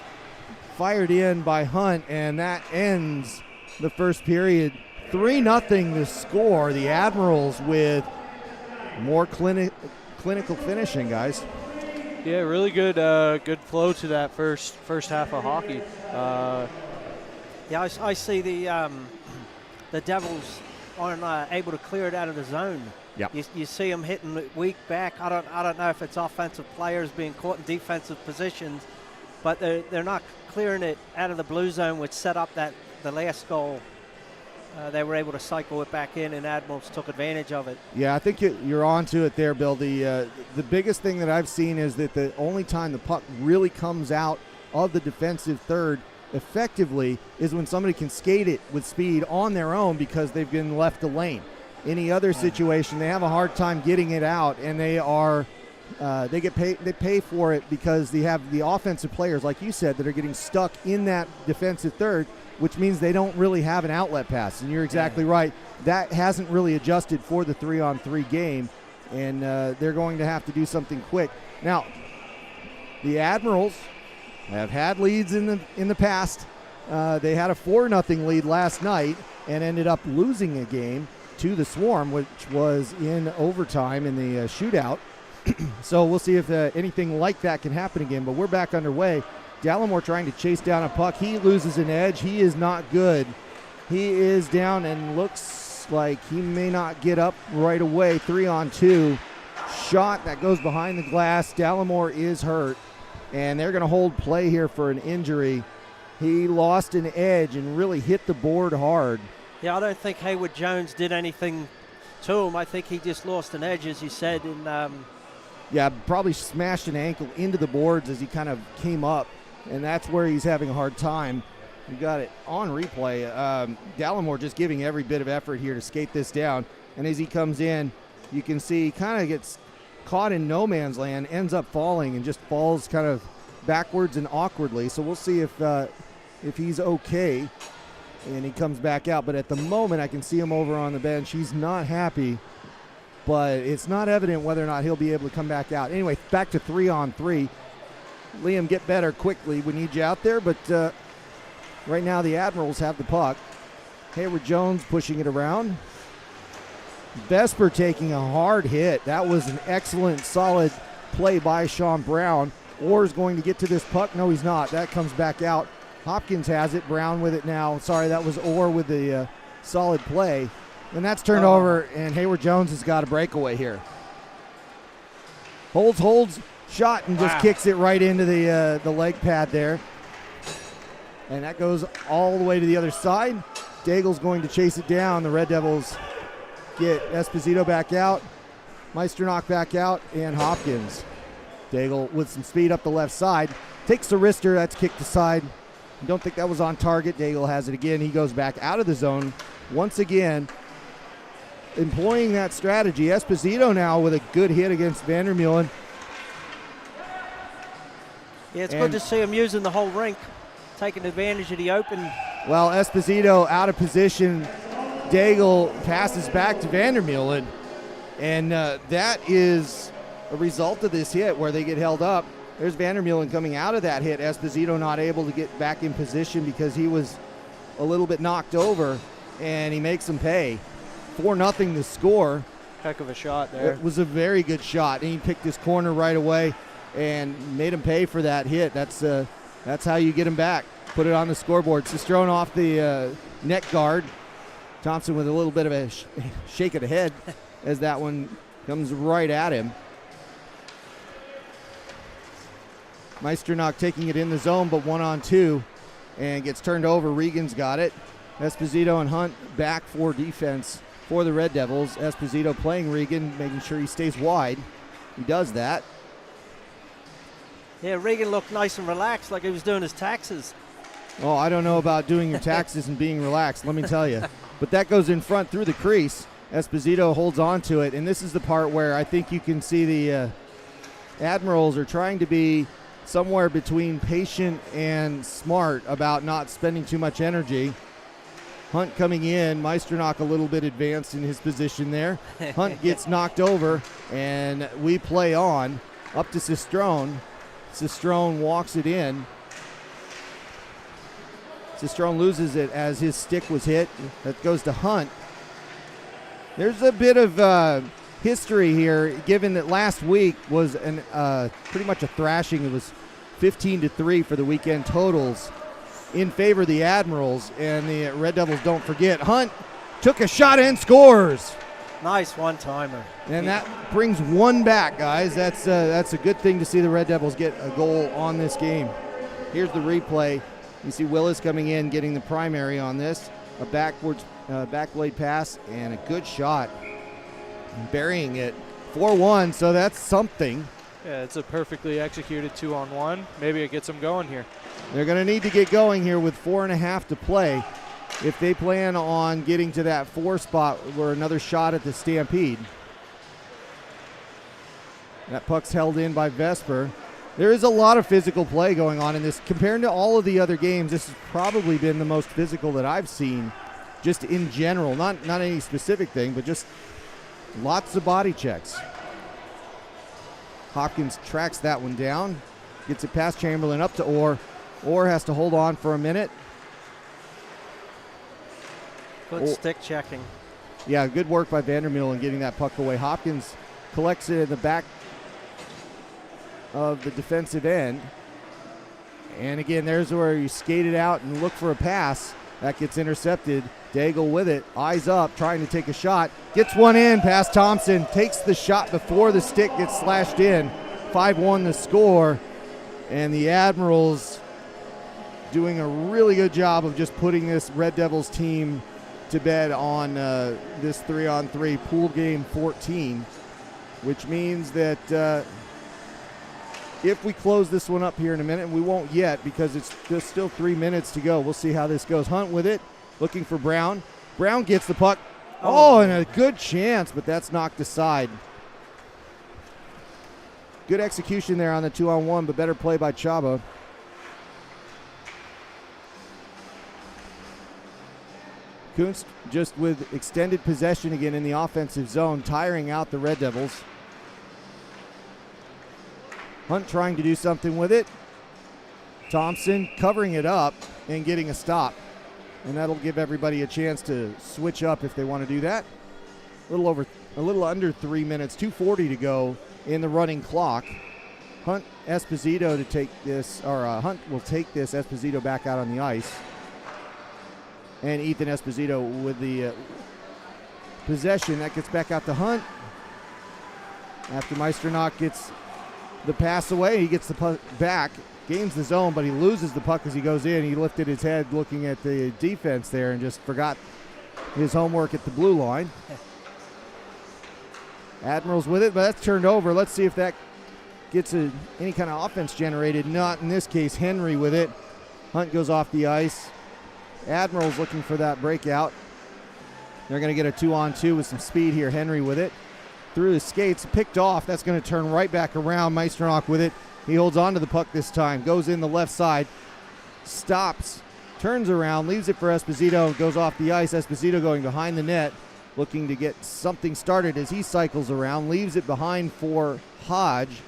A: Fired in by Hunt, and that ends the first period. 3-0 the score. The Admirals with more clinical finishing, guys.
D: Yeah, really good good flow to that first half of hockey.
B: Yeah, I see the Devils aren't able to clear it out of the zone.
A: Yep.
B: You see them hitting it weak back. I don't know if it's offensive players being caught in defensive positions, but they're not clearing it out of the blue zone, which set up the last goal. They were able to cycle it back in, and Admirals took advantage of it.
A: Yeah, I think you're onto it there, Bill. The biggest thing that I've seen is that the only time the puck really comes out of the defensive third effectively is when somebody can skate it with speed on their own because they've been left the lane. Any other situation, they have a hard time getting it out, and they pay for it because they have the offensive players, like you said, that are getting stuck in that defensive third, which means they don't really have an outlet pass. And you're exactly right. That hasn't really adjusted for the 3-on-3 game, and they're going to have to do something quick. Now, the Admirals have had leads in the past. They had a 4-0 lead last night and ended up losing a game to the Swarm, which was in overtime in the shootout. So we'll see if anything like that can happen again, but we're back underway. Dallimore trying to chase down a puck. He loses an edge. He is not good. He is down and looks like he may not get up right away. 3-on-2. Shot that goes behind the glass. Dallimore is hurt, and they're going to hold play here for an injury. He lost an edge and really hit the board hard.
B: Yeah, I don't think Hayward Jones did anything to him. I think he just lost an edge, as you said. And
A: yeah, probably smashed an ankle into the boards as he kind of came up, and that's where he's having a hard time. We got it on replay. Dallimore just giving every bit of effort here to skate this down, and as he comes in, you can see he kind of gets caught in no man's land, ends up falling, and just falls kind of backwards and awkwardly. So we'll see if he's okay. And he comes back out, but at the moment I can see him over on the bench. He's not happy, but it's not evident whether or not he'll be able to come back out. Anyway, back to 3-on-3. Liam, get better quickly. We need you out there, but right now the Admirals have the puck. Hayward Jones pushing it around. Vesper taking a hard hit. That was an excellent, solid play by Sean Brown. Orr's going to get to this puck. No, he's not. That comes back out. Hopkins has it. Brown with it now. Sorry, that was Orr with the solid play. And that's turned over, and Hayward Jones has got a breakaway here. Holds, shot, and just kicks it right into the leg pad there. And that goes all the way to the other side. Daigle's going to chase it down. The Red Devils get Esposito back out, Meisternock back out, and Hopkins. Daigle with some speed up the left side. Takes the wrister. That's kicked aside. Don't think that was on target. Daigle has it again. He goes back out of the zone once again, employing that strategy. Esposito now with a good hit against Vandermeulen.
B: Yeah, it's good to see him using the whole rink, taking advantage of the open.
A: Well, Esposito out of position. Daigle passes back to Vandermeulen, and that is a result of this hit where they get held up. There's Vandermeulen coming out of that hit. Esposito not able to get back in position because he was a little bit knocked over, and he makes them pay. 4-0 the score.
D: Heck of a shot there.
A: It was a very good shot, and he picked his corner right away and made him pay for that hit. That's how you get him back. Put it on the scoreboard. Cistrone off the net guard. Thompson with a little bit of a shake of the head as that one comes right at him. Meisternock taking it in the zone, but 1-on-2, and gets turned over. Regan's got it. Esposito and Hunt back for defense for the Red Devils. Esposito playing Regan, making sure he stays wide. He does that.
B: Yeah, Regan looked nice and relaxed, like he was doing his taxes.
C: Oh, I don't know about doing your taxes and being relaxed, let me tell you. But that goes in front through the crease. Esposito holds on to it, and this is the part where I think you can see the Admirals are trying to be somewhere between patient and smart about not spending too much energy. Hunt coming in, Meisternock a little bit advanced in his position there. Hunt gets knocked over, and we play on up to Sistrone. Sistrone walks it in. Sistrone loses it as his stick was hit. That goes to Hunt. There's a bit of history here, given that last week was pretty much a thrashing. It was 15-3 for the weekend totals in favor of the Admirals, and the Red Devils, don't forget, Hunt took a shot and scores.
B: Nice one-timer.
C: And that brings one back, guys. That's a good thing to see the Red Devils get a goal on this game. Here's the replay. You see Willis coming in, getting the primary on this. A backwards backblade pass and a good shot. Burying it. 4-1, so that's something.
D: Yeah, it's a perfectly executed 2-on-1. Maybe it gets them going here.
C: They're going to need to get going here with 4.5 to play if they plan on getting to that 4 spot or another shot at the Stampede. That puck's held in by Vesper. There is a lot of physical play going on in this. Compared to all of the other games, this has probably been the most physical that I've seen, just in general. Not any specific thing, but just lots of body checks. Hopkins tracks that one down, gets it past Chamberlain up to Orr. Orr has to hold on for a minute.
B: Good stick checking.
C: Yeah, good work by Vandermeul in getting that puck away. Hopkins collects it in the back of the defensive end. And again, there's where you skate it out and look for a pass. That gets intercepted. Daigle with it, eyes up, trying to take a shot. Gets one in past Thompson. Takes the shot before the stick gets slashed in. 5-1 the score. And the Admirals doing a really good job of just putting this Red Devils team to bed on this 3-on-3 pool game 14, which means that if we close this one up here in a minute, and we won't yet because there's still 3 minutes to go. We'll see how this goes. Hunt with it, looking for Brown. Brown gets the puck. Oh, and a good chance, but that's knocked aside. Good execution there on the 2-on-1, but better play by Chaba. Kunst just with extended possession again in the offensive zone, tiring out the Red Devils. Hunt trying to do something with it. Thompson covering it up and getting a stop. And that'll give everybody a chance to switch up if they want to do that. A little under 3 minutes, 2:40 to go in the running clock. Hunt Esposito to take this, or Hunt will take this Esposito back out on the ice. And Ethan Esposito with the possession. That gets back out to Hunt. After Meisternock gets the pass away, he gets the puck back, gains the zone, but he loses the puck as he goes in. He lifted his head looking at the defense there and just forgot his homework at the blue line. Admirals with it, but that's turned over. Let's see if that gets any kind of offense generated. Not in this case. Henry with it. Hunt goes off the ice. Admirals looking for that breakout. They're going to get a 2-on-2 with some speed here. Henry with it. Through his skates, picked off. That's going to turn right back around. Meisternock with it. He holds on to the puck this time. Goes in the left side. Stops. Turns around. Leaves it for Esposito. Goes off the ice. Esposito going behind the net. Looking to get something started as he cycles around. Leaves it behind for Hodge.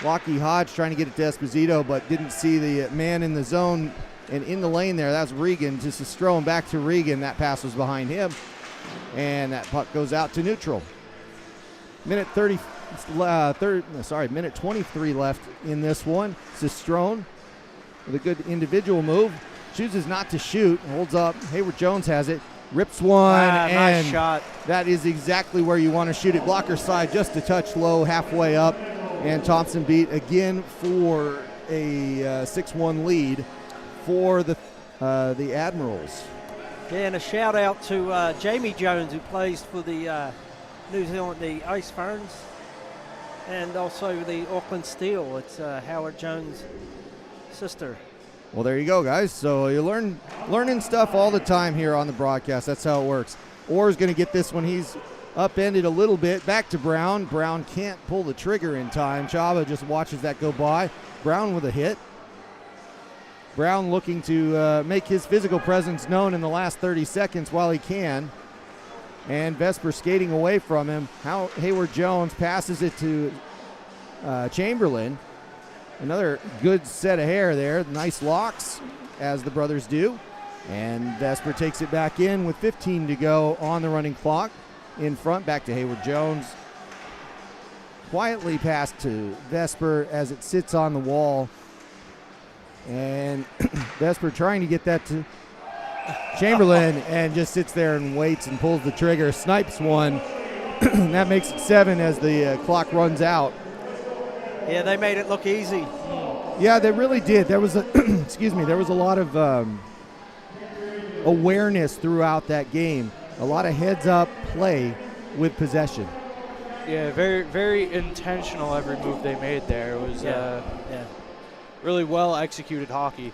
C: Lockie Hodge trying to get it to Esposito, but didn't see the man in the zone and in the lane there. That's Regan. Just a Strome back to Regan. That pass was behind him. And that puck goes out to neutral. Minute 23 left in this one. Sistrone with a good individual move. Chooses not to shoot. Holds up. Hayward Jones has it. Rips one. And
B: nice shot.
C: That is exactly where you want to shoot it. Blocker side just a touch low, halfway up. And Thompson beat again for a 6-1 lead for the Admirals.
B: Yeah, and a shout out to Jamie Jones, who plays for the New Zealand, the Ice Ferns. And also the Auckland Steel. It's Howard Jones' sister.
A: Well, there you go, guys. So you learning stuff all the time here on the broadcast. That's how it works. Orr's going to get this one. He's upended a little bit. Back to Brown. Brown can't pull the trigger in time. Chava just watches that go by. Brown with a hit. Brown looking to make his physical presence known in the last 30 seconds while he can. And Vesper skating away from him. Hayward Jones passes it to Chamberlain. Another good set of hair there. Nice locks, as the brothers do. And Vesper takes it back in with 15 to go on the running clock. In front, back to Hayward Jones. Quietly passed to Vesper as it sits on the wall. And Vesper trying to get that to Chamberlain and just sits there and waits and pulls the trigger. Snipes one. That makes it 7 as the clock runs out.
B: Yeah, they made it look easy.
A: Yeah, they really did. There was a there was a lot of awareness throughout that game. A lot of heads-up play with possession.
D: Yeah, very, very intentional every move they made there. It was really well executed hockey.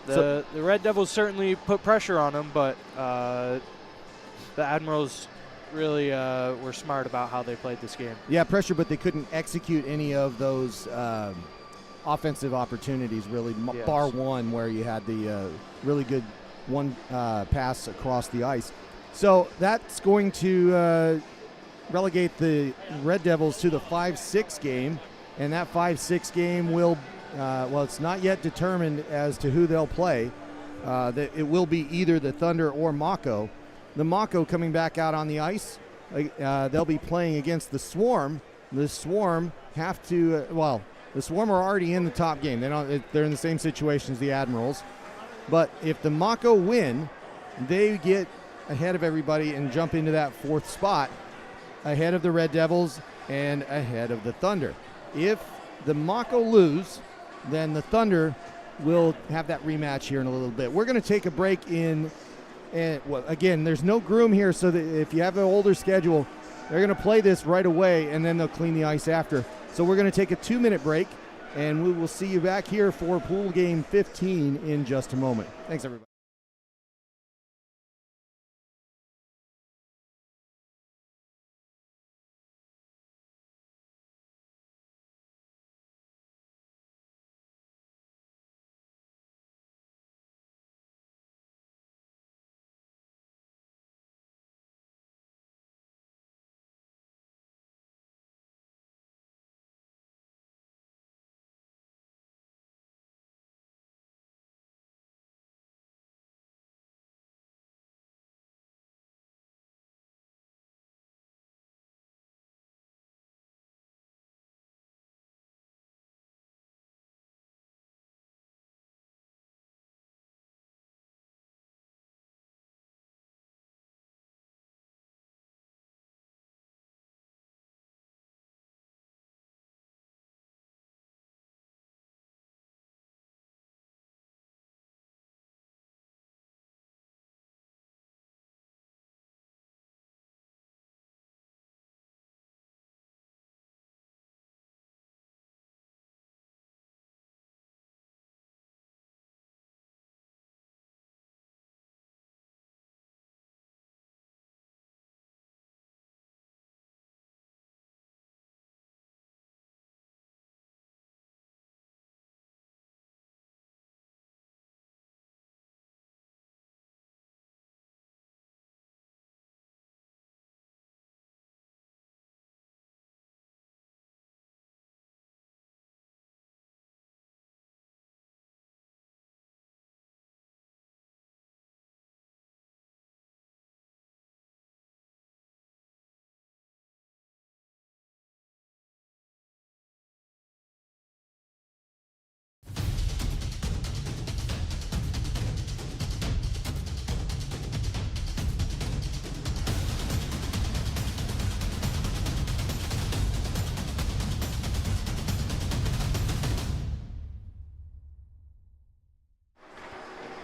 D: The Red Devils certainly put pressure on them, but the Admirals really were smart about how they played this game.
A: Yeah, pressure, but they couldn't execute any of those offensive opportunities, really,
D: Yes.
A: bar one where you had the really good one pass across the ice. So that's going to relegate the Red Devils to the 5-6 game, and that 5-6 game will, it's not yet determined as to who they'll play. It will be either the Thunder or Mako. The Mako coming back out on the ice. They'll be playing against the Swarm. The Swarm have to, the Swarm are already in the top game. They're in the same situation as the Admirals. But if the Mako win, they get ahead of everybody and jump into that 4th spot, ahead of the Red Devils and ahead of the Thunder. If the Mako lose, then the Thunder will have that rematch here in a little bit. We're going to take a break in. And again, there's no groom here, so that if you have an older schedule, they're going to play this right away, and then they'll clean the ice after. So we're going to take a 2-minute break, and we will see you back here for pool game 15 in just a moment. Thanks, everybody.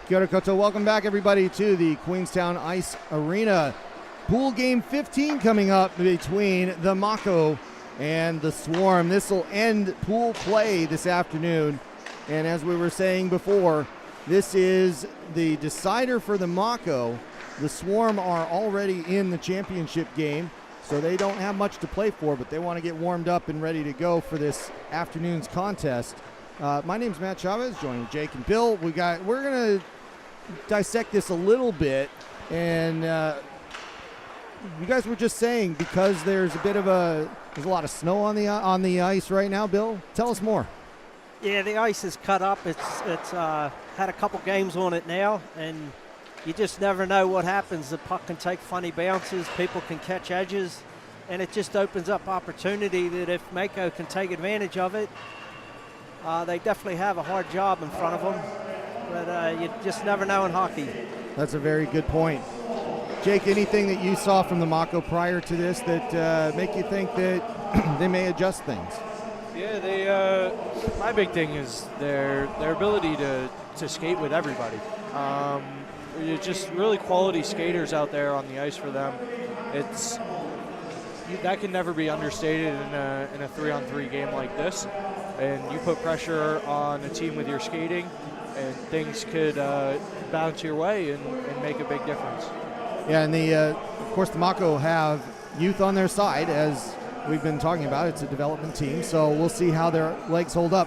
A: Kia ora koutou. Welcome back, everybody, to the Queenstown Ice Arena. Pool game 15 coming up between the Mako and the Swarm. This will end pool play this afternoon. And as we were saying before, this is the decider for the Mako. The Swarm are already in the championship game, so they don't have much to play for, but they want to get warmed up and ready to go for this afternoon's contest. My name's Matt Chavez, joining Jake and Bill. We're going to dissect this a little bit, and you guys were just saying because there's a lot of snow on the ice right now. Bill, tell us more.
B: Yeah, the ice is cut up. It's had a couple games on it now, and you just never know what happens. The puck can take funny bounces, people can catch edges, and it just opens up opportunity that if Mako can take advantage of it, they definitely have a hard job in front of them. But you just never know in hockey.
A: That's a very good point. Jake, anything that you saw from the Mako prior to this that make you think that they may adjust things?
D: Yeah, my big thing is their ability to skate with everybody. You're just really quality skaters out there on the ice for them. That can never be understated in a 3-on-3 game like this. And you put pressure on a team with your skating, and things could bounce your way and make a big difference.
A: Yeah, and of course the Mako have youth on their side, as we've been talking about. It's a development team, so we'll see how their legs hold up.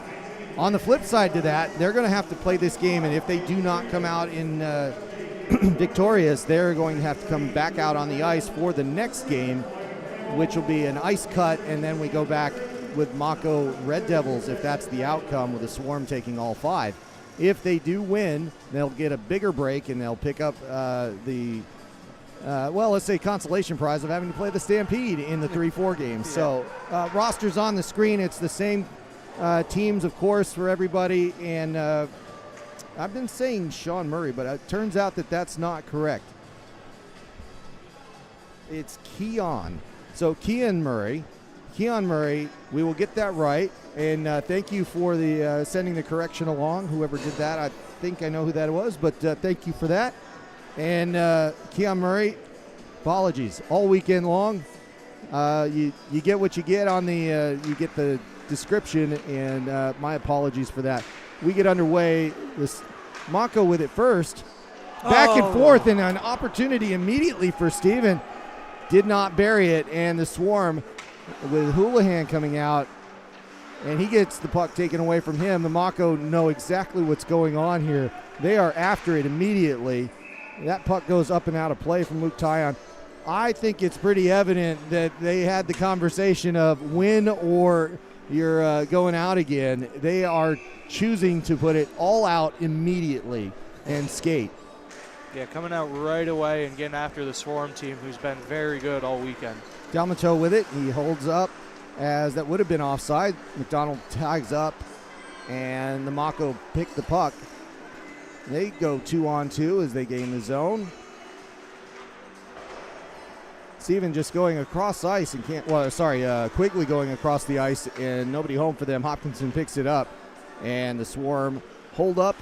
A: On the flip side to that, they're going to have to play this game, and if they do not come out in victorious, they're going to have to come back out on the ice for the next game, which will be an ice cut, and then we go back with Mako Red Devils if that's the outcome, with the Swarm taking all 5. If they do win, they'll get a bigger break, and they'll pick up let's say consolation prize of having to play the Stampede in the 3-4 games. Yeah. So rosters on the screen. It's the same teams, of course, for everybody. And I've been saying Sean Murray, but it turns out that that's not correct. It's Keon. So Keon Murray, we will get that right. And thank you for the sending the correction along, whoever did that. I think I know who that was, but thank you for that. And Keon Murray, apologies. All weekend long, you get what you get on the you get the description, and my apologies for that. We get underway. This Mako with it first, back and forth, and an opportunity immediately for Steven. Did not bury it, and the Swarm with Houlihan coming out, and he gets the puck taken away from him. The Mako know exactly what's going on here. They are after it immediately. That puck goes up and out of play from Luke Tyon. I think it's pretty evident that they had the conversation of win or you're going out again. They are choosing to put it all out immediately and skate.
D: Yeah, coming out right away and getting after the Swarm team, who's been very good all weekend.
A: Dalmato with it. He holds up as that would have been offside. McDonald tags up, and the Mako pick the puck. They go 2-on-2 as they gain the zone. Steven just going across ice and Quigley going across the ice, and nobody home for them. Hopkinson picks it up, and the Swarm hold up,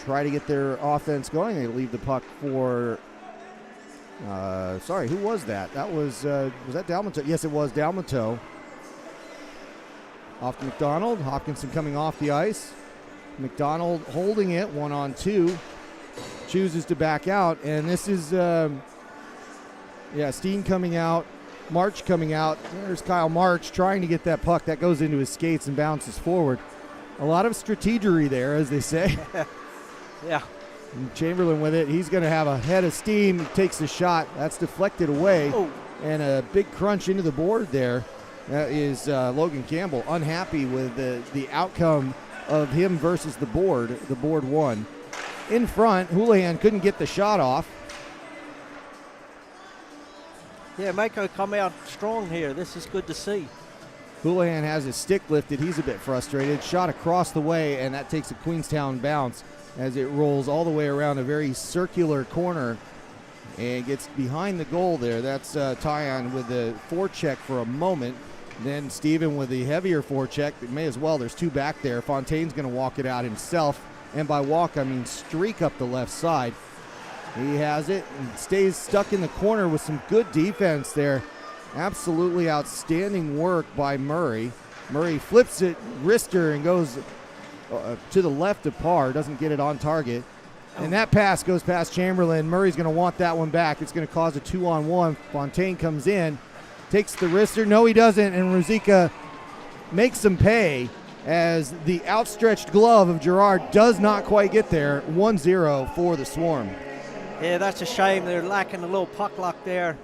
A: try to get their offense going. They leave the puck for, who was that? That was that Dalmato? Yes, it was Dalmato. Off to McDonald. Hopkinson coming off the ice. McDonald holding it 1-on-2, chooses to back out, and this is Steen coming out, March coming out. There's Kyle March trying to get that puck that goes into his skates and bounces forward. A lot of strategery there, as they say.
B: Yeah.
A: And Chamberlain with it. He's going to have a head of steam. He takes the shot. That's deflected away. Oh. And a big crunch into the board there. That is Logan Campbell, unhappy with the outcome of him versus the board. The board won. In front, Houlihan couldn't get the shot off.
B: Yeah, Mako come out strong here. This is good to see.
A: Houlihan has his stick lifted. He's a bit frustrated. Shot across the way, and that takes a Queenstown bounce as it rolls all the way around a very circular corner and gets behind the goal there. That's Tyon with the forecheck for a moment. Then Steven with the heavier forecheck. It may as well. There's two back there. Fontaine's going to walk it out himself. And by walk, I mean streak up the left side. He has it and stays stuck in the corner with some good defense there. Absolutely outstanding work by Murray. Murray flips it, wrister, and goes to the left of par. Doesn't get it on target. And that pass goes past Chamberlain. Murray's going to want that one back. It's going to cause a 2-on-1. Fontaine comes in, takes the wrister. No, he doesn't. And Ruzicka makes him pay as the outstretched glove of Gerard does not quite get there. 1-0 for the Swarm.
B: Yeah, that's a shame. They're lacking a little puck luck there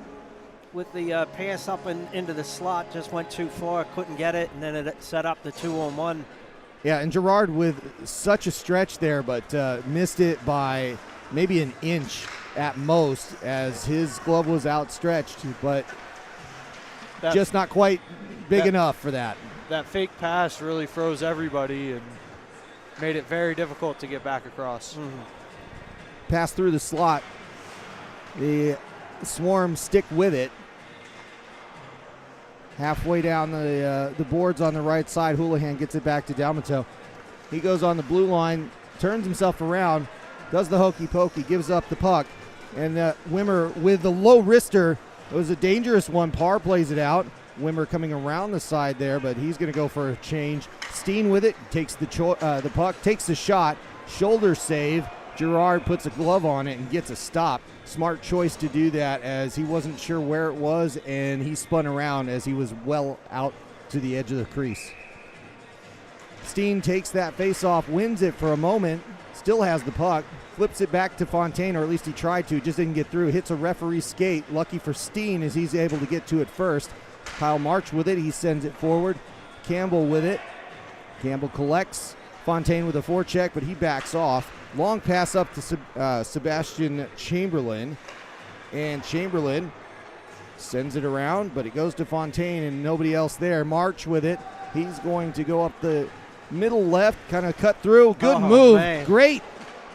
B: with the pass up into the slot. Just went too far, couldn't get it, and then it set up the 2-on-1.
A: Yeah, and Gerard with such a stretch there, but missed it by maybe an inch at most as his glove was outstretched, but just not quite big enough for that.
D: That fake pass really froze everybody and made it very difficult to get back across.
B: Mm-hmm.
A: Pass through the slot. The Swarm stick with it. Halfway down the boards on the right side, Houlihan gets it back to Dalmato. He goes on the blue line, turns himself around, does the hokey pokey, gives up the puck. And Wimmer with the low wrister, it was a dangerous one. Parr plays it out. Wimmer coming around the side there, but he's going to go for a change. Steen with it, takes the puck, takes the shot, shoulder save. Gerard puts a glove on it and gets a stop. Smart choice to do that as he wasn't sure where it was, and he spun around as he was well out to the edge of the crease. Steen takes that face-off, wins it for a moment, still has the puck, flips it back to Fontaine, or at least he tried to, just didn't get through. Hits a referee skate. Lucky for Steen as he's able to get to it first. Kyle March with it. He sends it forward. Campbell with it. Campbell collects. Fontaine with a forecheck, but he backs off. Long pass up to Sebastian Chamberlain. And Chamberlain sends it around, but it goes to Fontaine and nobody else there. March with it. He's going to go up the middle left, kind of cut through. Good move.
B: Man.
A: Great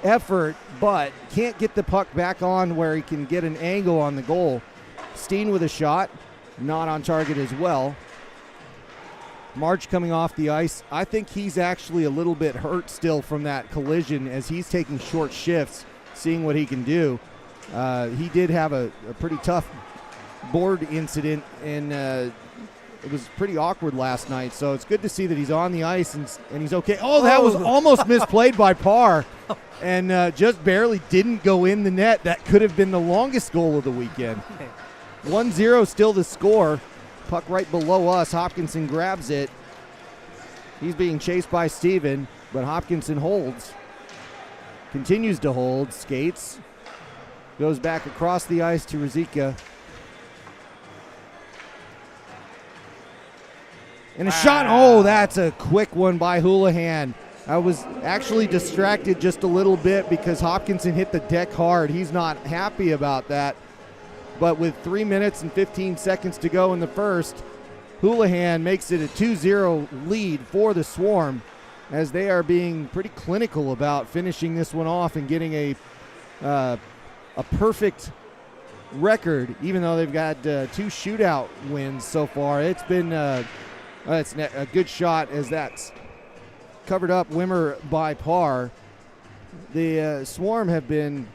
A: effort, but can't get the puck back on where he can get an angle on the goal. Steen with a shot. Not on target as well. March coming off the ice. I think he's actually a little bit hurt still from that collision as he's taking short shifts, seeing what he can do. He did have a pretty tough board incident, and it was pretty awkward last night. So it's good to see that he's on the ice and he's okay. Oh, that was almost misplayed by Parr and just barely didn't go in the net. That could have been the longest goal of the weekend. 1-0 still the score. Puck right below us. Hopkinson grabs it. He's being chased by Steven, but Hopkinson holds. Continues to hold. Skates. Goes back across the ice to Ruzicka. And a shot. Oh, that's a quick one by Houlihan. I was actually distracted just a little bit because Hopkinson hit the deck hard. He's not happy about that. But with 3 minutes and 15 seconds to go in the first, Houlihan makes it a 2-0 lead for the Swarm as they are being pretty clinical about finishing this one off and getting a perfect record, even though they've got 2 shootout wins so far. It's been it's a good shot as that's covered up Wimmer by Parr. The Swarm have been,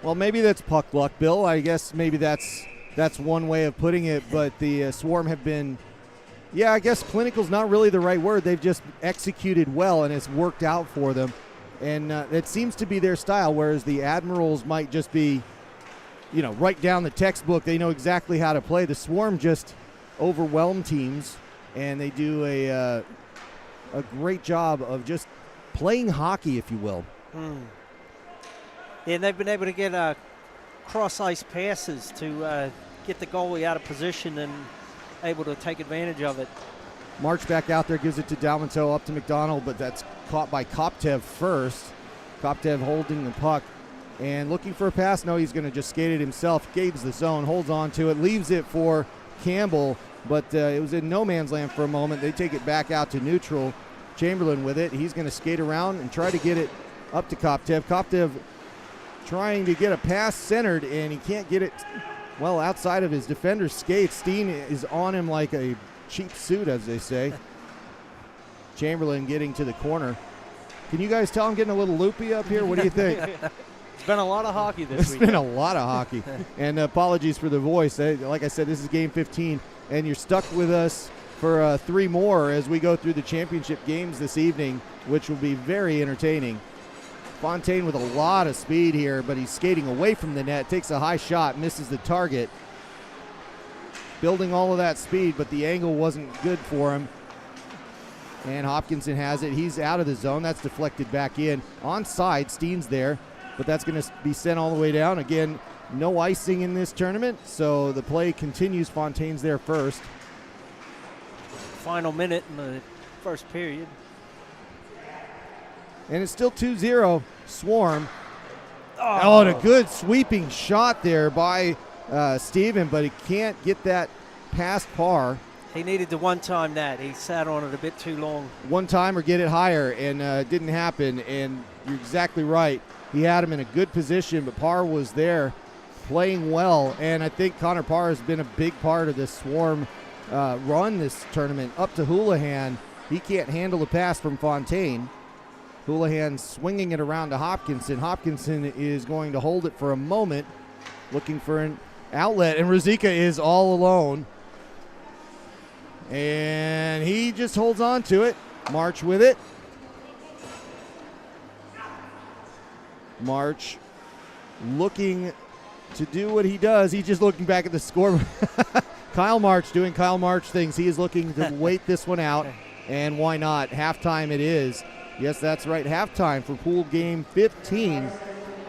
A: well, maybe that's puck luck, Bill. I guess maybe that's one way of putting it, but the Swarm have been, yeah, I guess clinical's not really the right word. They've just executed well, and it's worked out for them. And it seems to be their style, whereas the Admirals might just be, right down the textbook. They know exactly how to play. The Swarm just overwhelm teams, and they do a great job of just playing hockey, if you will.
B: Yeah, and they've been able to get cross-ice passes to get the goalie out of position and able to take advantage of it.
A: March back out there, gives it to Dalmato, up to McDonald, but that's caught by Koptev first. Koptev holding the puck and looking for a pass. No, he's going to just skate it himself. Gauges the zone, holds on to it, leaves it for Campbell, but it was in no man's land for a moment. They take it back out to neutral. Chamberlain with it. He's going to skate around and try to get it up to Koptev. Koptev trying to get a pass centered, and he can't get it well outside of his defender's skates. Steen is on him like a cheap suit, as they say. Chamberlain getting to the corner. Can you guys tell I'm getting a little loopy up here? What do you think?
D: It's been a lot of hockey this
C: It's
D: week.
C: been a lot of hockey. And apologies for the voice. Like I said, this is game 15, and you're stuck with us for 3 more as we go through the championship games this evening, which will be very entertaining. Fontaine with a lot of speed here, but he's skating away from the net, takes a high shot, misses the target. Building all of that speed, but the angle wasn't good for him. And Hopkinson has it. He's out of the zone. That's deflected back in. Onside, Steen's there, but that's going to be sent all the way down. Again, no icing in this tournament, so the play continues. Fontaine's there first.
B: Final minute in the first period.
C: And it's still 2-0 Swarm. Oh, and a good sweeping shot there by Steven, but he can't get that past par.
B: He needed to one-time that. He sat on it a bit too long.
C: One time or get it higher, and it didn't happen. And you're exactly right. He had him in a good position, but Parr was there playing well. And I think Connor Parr has been a big part of this Swarm run this tournament. Up to Houlihan. He can't handle the pass from Fontaine. Houlihan swinging it around to Hopkinson. Hopkinson is going to hold it for a moment, looking for an outlet, and Ruzicka is all alone. And he just holds on to it. March with it. March looking to do what he does. He's just looking back at the score. Kyle March doing Kyle March things. He is looking to wait this one out, and why not? Halftime it is. Yes, that's right, halftime for pool game 15.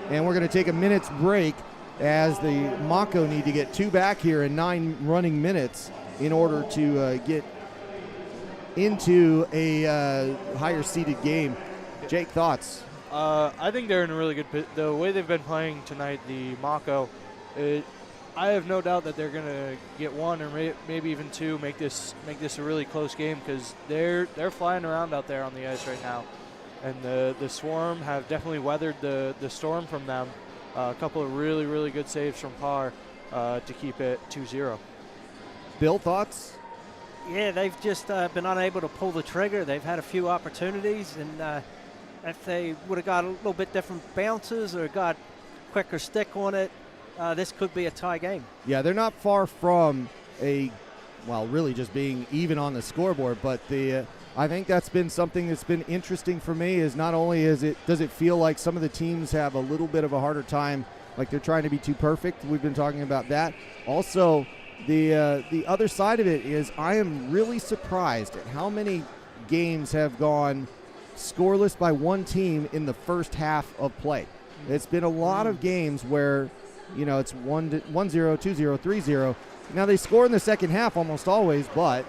C: And we're going to take a minute's break as the Mako need to get 2 back here in 9 running minutes in order to get into a higher seeded game. Jake, thoughts?
D: I think they're in a really good the way they've been playing tonight, the Mako, I have no doubt that they're going to get 1 or maybe even 2, make this a really close game, because they're flying around out there on the ice right now. And the Swarm have definitely weathered the storm from them. A couple of really, really good saves from Parr to keep it 2-0.
C: Bill, thoughts?
B: Yeah, they've just been unable to pull the trigger. They've had a few opportunities, and if they would have got a little bit different bounces or got quicker stick on it, this could be a tie game.
C: Yeah, they're not far from really just being even on the scoreboard, but I think that's been something that's been interesting for me, is not only does it feel like some of the teams have a little bit of a harder time, like they're trying to be too perfect. We've been talking about that. Also, the other side of it is I am really surprised at how many games have gone scoreless by one team in the first half of play. It's been a lot of games where, it's 1-0, 2-0, 3-0. Now they score in the second half almost always, but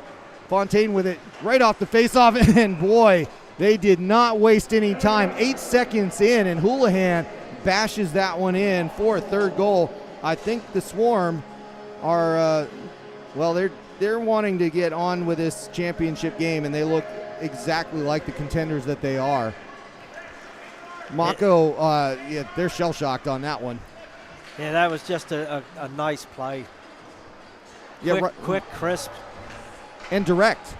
C: Fontaine with it right off the faceoff, and boy, they did not waste any time. 8 seconds in, and Houlihan bashes that one in for a third goal. I think the Swarm are, they're wanting to get on with this championship game, and they look exactly like the contenders that they are. Mako, they're shell-shocked on that one.
B: Yeah, that was just a nice play.
C: Yeah,
B: quick, crisp.
C: And direct.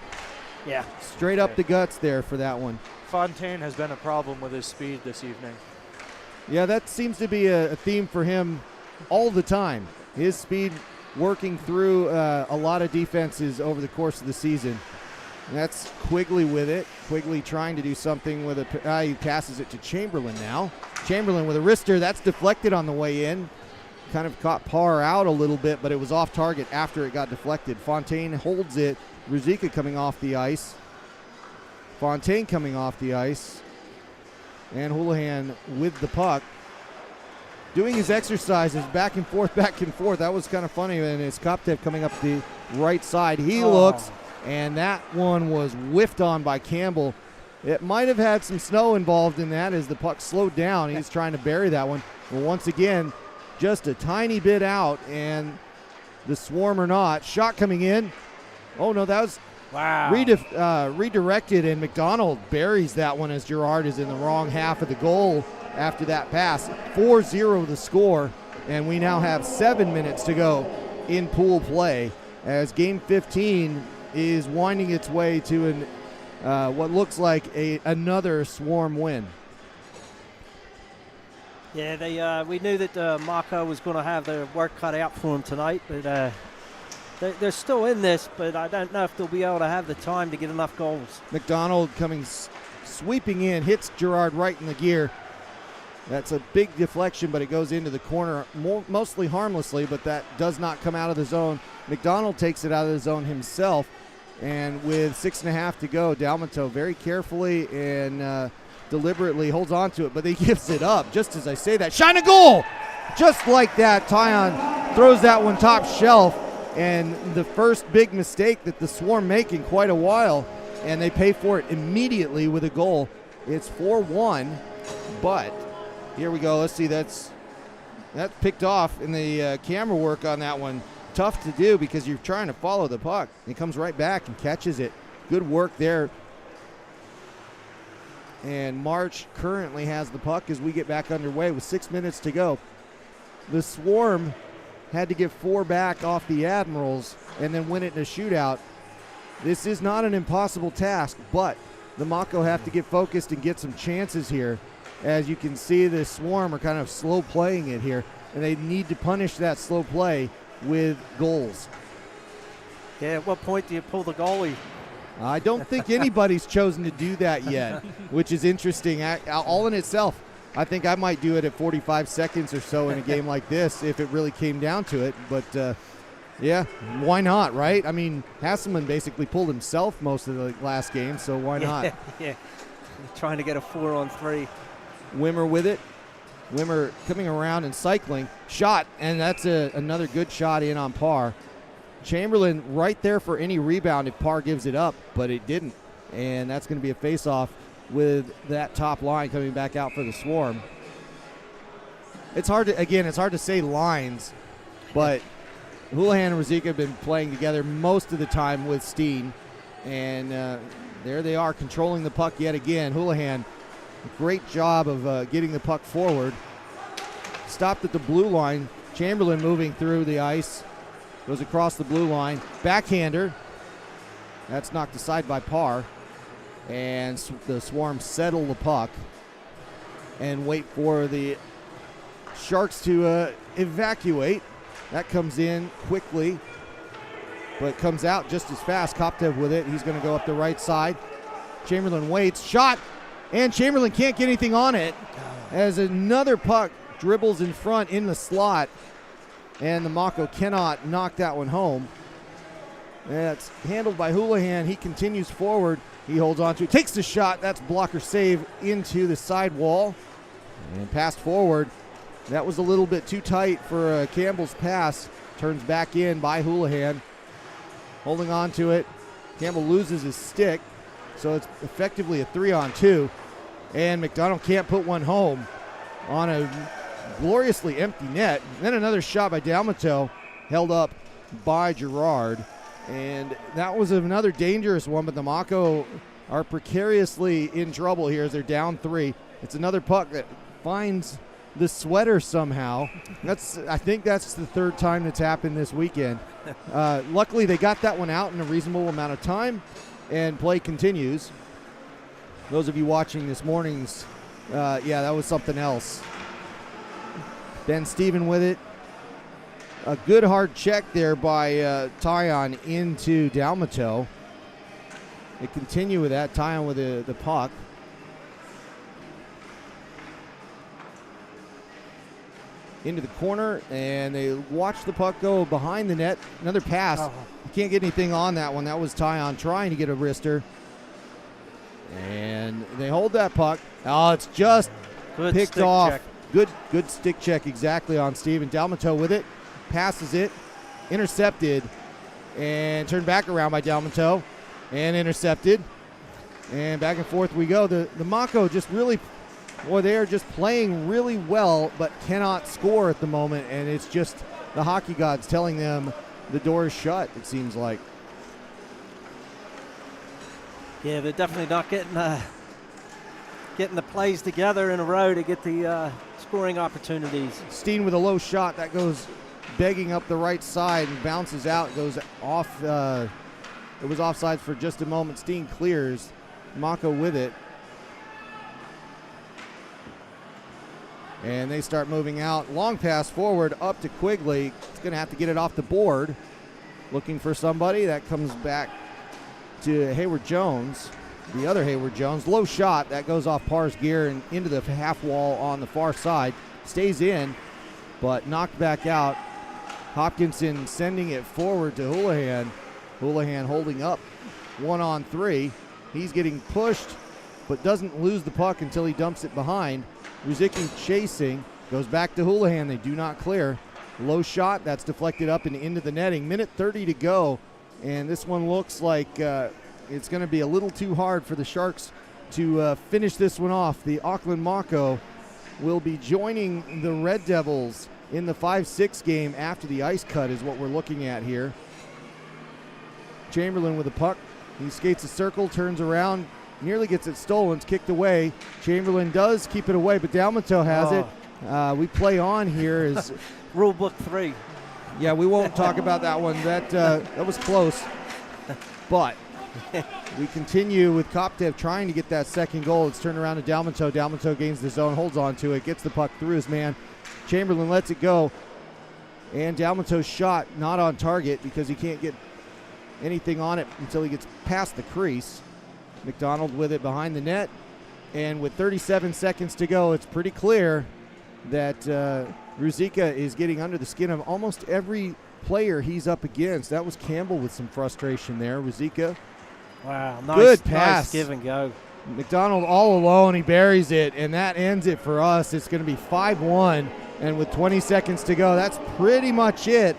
B: Yeah.
C: Straight up the guts there for that one.
D: Fontaine has been a problem with his speed this evening.
C: Yeah, that seems to be a theme for him all the time. His speed working through a lot of defenses over the course of the season. And that's Quigley with it. Quigley trying to do something with he passes it to Chamberlain now. Chamberlain with a wrister. That's deflected on the way in. Kind of caught Parr out a little bit, but it was off target after it got deflected. Fontaine holds it. Ruzicka coming off the ice. Fontaine coming off the ice. And Houlihan with the puck. Doing his exercises back and forth, back and forth. That was kind of funny. And it's Koptev coming up the right side. He looks, and that one was whiffed on by Campbell. It might have had some snow involved in that as the puck slowed down. He's trying to bury that one. But once again, just a tiny bit out, and the Swarm or not. Shot coming in. Oh, no, that was redirected, and McDonald buries that one as Girard is in the wrong half of the goal after that pass. 4-0 the score, and we now have 7 minutes to go in pool play as game 15 is winding its way to what looks like another Swarm win.
B: Yeah, we knew that Mako was going to have their work cut out for him tonight, but they're still in this, but I don't know if they'll be able to have the time to get enough goals.
A: McDonald coming sweeping in, hits Gerard right in the gear. That's a big deflection, but it goes into the corner, mostly harmlessly, but that does not come out of the zone. McDonald takes it out of the zone himself, and with 6.5 to go, Dalmato very carefully and deliberately holds on to it, but he gives it up just as I say that. Shine a goal! Just like that, Tyon throws that one top shelf, and the first big mistake that the Swarm make in quite a while, and they pay for it immediately with a goal. It's 4-1, but here we go. Let's see, that's picked off in the camera work on that one. Tough to do because you're trying to follow the puck. He comes right back and catches it. Good work there. And March currently has the puck as we get back underway with 6 minutes to go. The Swarm had to get 4 back off the Admirals and then win it in a shootout. This is not an impossible task, but the Mako have to get focused and get some chances here. As you can see, the Swarm are kind of slow playing it here, and they need to punish that slow play with goals.
B: Yeah, at what point do you pull the goalie?
A: I don't think anybody's chosen to do that yet, which is interesting. All in itself, I think I might do it at 45 seconds or so in a game like this if it really came down to it. But, yeah, why not, right? I mean, Hasselman basically pulled himself most of the last game, so why not?
B: Yeah, trying to get a 4-on-3.
A: Wimmer with it. Wimmer coming around and cycling. Shot, and that's another good shot in on Parr. Chamberlain right there for any rebound if Parr gives it up, but it didn't. And that's going to be a face-off with that top line coming back out for the Swarm. It's hard to say lines, but Houlihan and Ruzicka have been playing together most of the time with Steen. And there they are controlling the puck yet again. Houlihan, great job of getting the puck forward. Stopped at the blue line. Chamberlain moving through the ice. Goes across the blue line. Backhander. That's knocked aside by Parr. And the Swarm settle the puck and wait for the Sharks to evacuate. That comes in quickly, but comes out just as fast. Koptev with it. He's going to go up the right side. Chamberlain waits. Shot! And Chamberlain can't get anything on it as another puck dribbles in front in the slot. And the Mako cannot knock that one home. That's handled by Houlihan. He continues forward. He holds on to it. Takes the shot. That's blocker save into the side wall. And passed forward. That was a little bit too tight for Campbell's pass. Turns back in by Houlihan. Holding on to it. Campbell loses his stick. So it's effectively a 3-on-2. And McDonald can't put one home on a gloriously empty net. Then another shot by Dalmato, held up by Gerard. And that was another dangerous one, but the Mako are precariously in trouble here as they're down 3. It's another puck that finds the sweater somehow. I think that's the 3rd time that's happened this weekend. Luckily, they got that one out in a reasonable amount of time, and play continues. Those of you watching this morning's, yeah, that was something else. Ben Steven with it. A good hard check there by Tyon into Dalmato. They continue with that. Tyon with the puck. Into the corner, and they watch the puck go behind the net. Another pass. Oh. You can't get anything on that one. That was Tyon trying to get a wrister. And they hold that puck. Oh, it's just
B: good
A: picked off.
B: Check.
A: Good stick check exactly on Steven. Dalmato with it. Passes it. Intercepted. And turned back around by Dalmato. And intercepted. And back and forth we go. The Mako just really, boy, they are just playing really well, but cannot score at the moment. And it's just the hockey gods telling them the door is shut, it seems like.
B: Yeah, they're definitely not getting the plays together in a row to get the scoring opportunities.
A: Steen with a low shot that goes begging up the right side and bounces out, goes off. It was offsides for just a moment. Steen clears. Mako with it. And they start moving out. Long pass forward up to Quigley. It's going to have to get it off the board. Looking for somebody. That comes back to Hayward Jones. The other Hayward Jones. Low shot. That goes off Parr's gear and into the half wall on the far side. Stays in, but knocked back out. Hopkinson sending it forward to Houlihan. Houlihan holding up 1-on-3. He's getting pushed, but doesn't lose the puck until he dumps it behind. Ruzicki chasing, goes back to Houlihan. They do not clear. Low shot, that's deflected up and into the netting. Minute 30 to go, and this one looks like it's going to be a little too hard for the Sharks to finish this one off. The Auckland Mako will be joining the Red Devils in the 5-6 game after the ice cut is what we're looking at here. Chamberlain with the puck. He skates a circle, turns around, nearly gets it stolen. It's kicked away. Chamberlain does keep it away, but Dalmato has it. We play on here. Is
B: Rule book 3.
A: Yeah, we won't talk about that one. That was close. But we continue with Koptev trying to get that second goal. It's turned around to Dalmato. Dalmato gains the zone, holds on to it, gets the puck through his man. Chamberlain lets it go. And Dalmato's shot not on target because he can't get anything on it until he gets past the crease. McDonald with it behind the net. And with 37 seconds to go, it's pretty clear that Ruzicka is getting under the skin of almost every player he's up against. That was Campbell with some frustration there. Ruzicka.
B: Wow, nice,
A: good pass.
B: Nice give and go.
A: McDonald all alone. He buries it, and that ends it for us. It's going to be 5-1, and with 20 seconds to go, that's pretty much it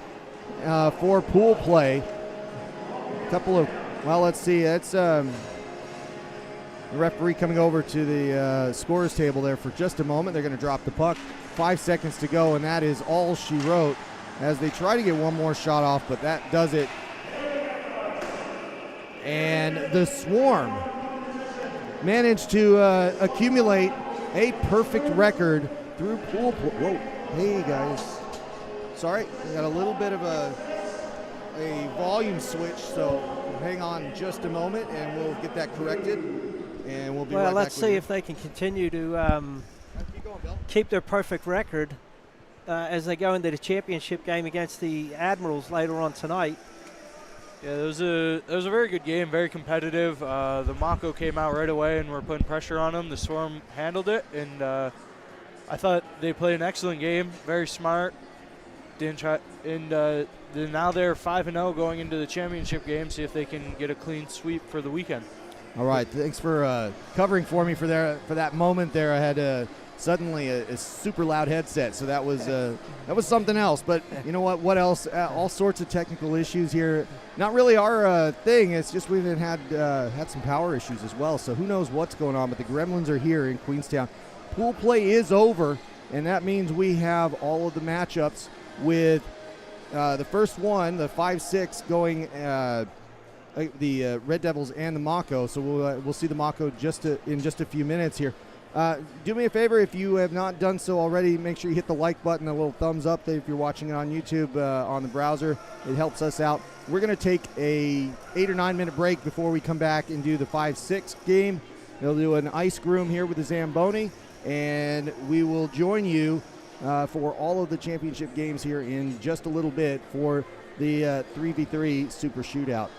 A: for pool play. A couple of, well, let's see. That's the referee coming over to the scorer's table there for just a moment. They're going to drop the puck. 5 seconds to go, and that is all she wrote as they try to get one more shot off, but that does it. And the Swarm managed to accumulate a perfect record through pool play. Whoa, hey guys. Sorry, we got a little bit of a volume switch, so hang on just a moment and we'll get that corrected. And we'll be right back.
B: Well, let's see if they can continue to keep their perfect record as they go into the championship game against the Admirals later on tonight.
D: Yeah, it was a very good game, very competitive. The Mako came out right away and were putting pressure on them. The Swarm handled it, and I thought they played an excellent game, very smart. Didn't try, and now they're 5-0 going into the championship game. See if they can get a clean sweep for the weekend.
A: All right, thanks for covering for me for that moment there. I had suddenly a super loud headset, so that was something else. But you know what? What else? All sorts of technical issues here. Not really our thing. It's just we've had some power issues as well. So who knows what's going on? But the Gremlins are here in Queenstown. Pool play is over, and that means we have all of the matchups with the first one, the 5-6, going. The Red Devils and the Mako. So we'll see the Mako in just a few minutes here. Do me a favor, if you have not done so already, make sure you hit the like button, a little thumbs up if you're watching it on YouTube on the browser. It helps us out. We're going to take a 8 or 9 minute break before we come back and do the 5-6 game. They'll do an ice groom here with the Zamboni, and we will join you for all of the championship games here in just a little bit for the 3v3 Super Shootout.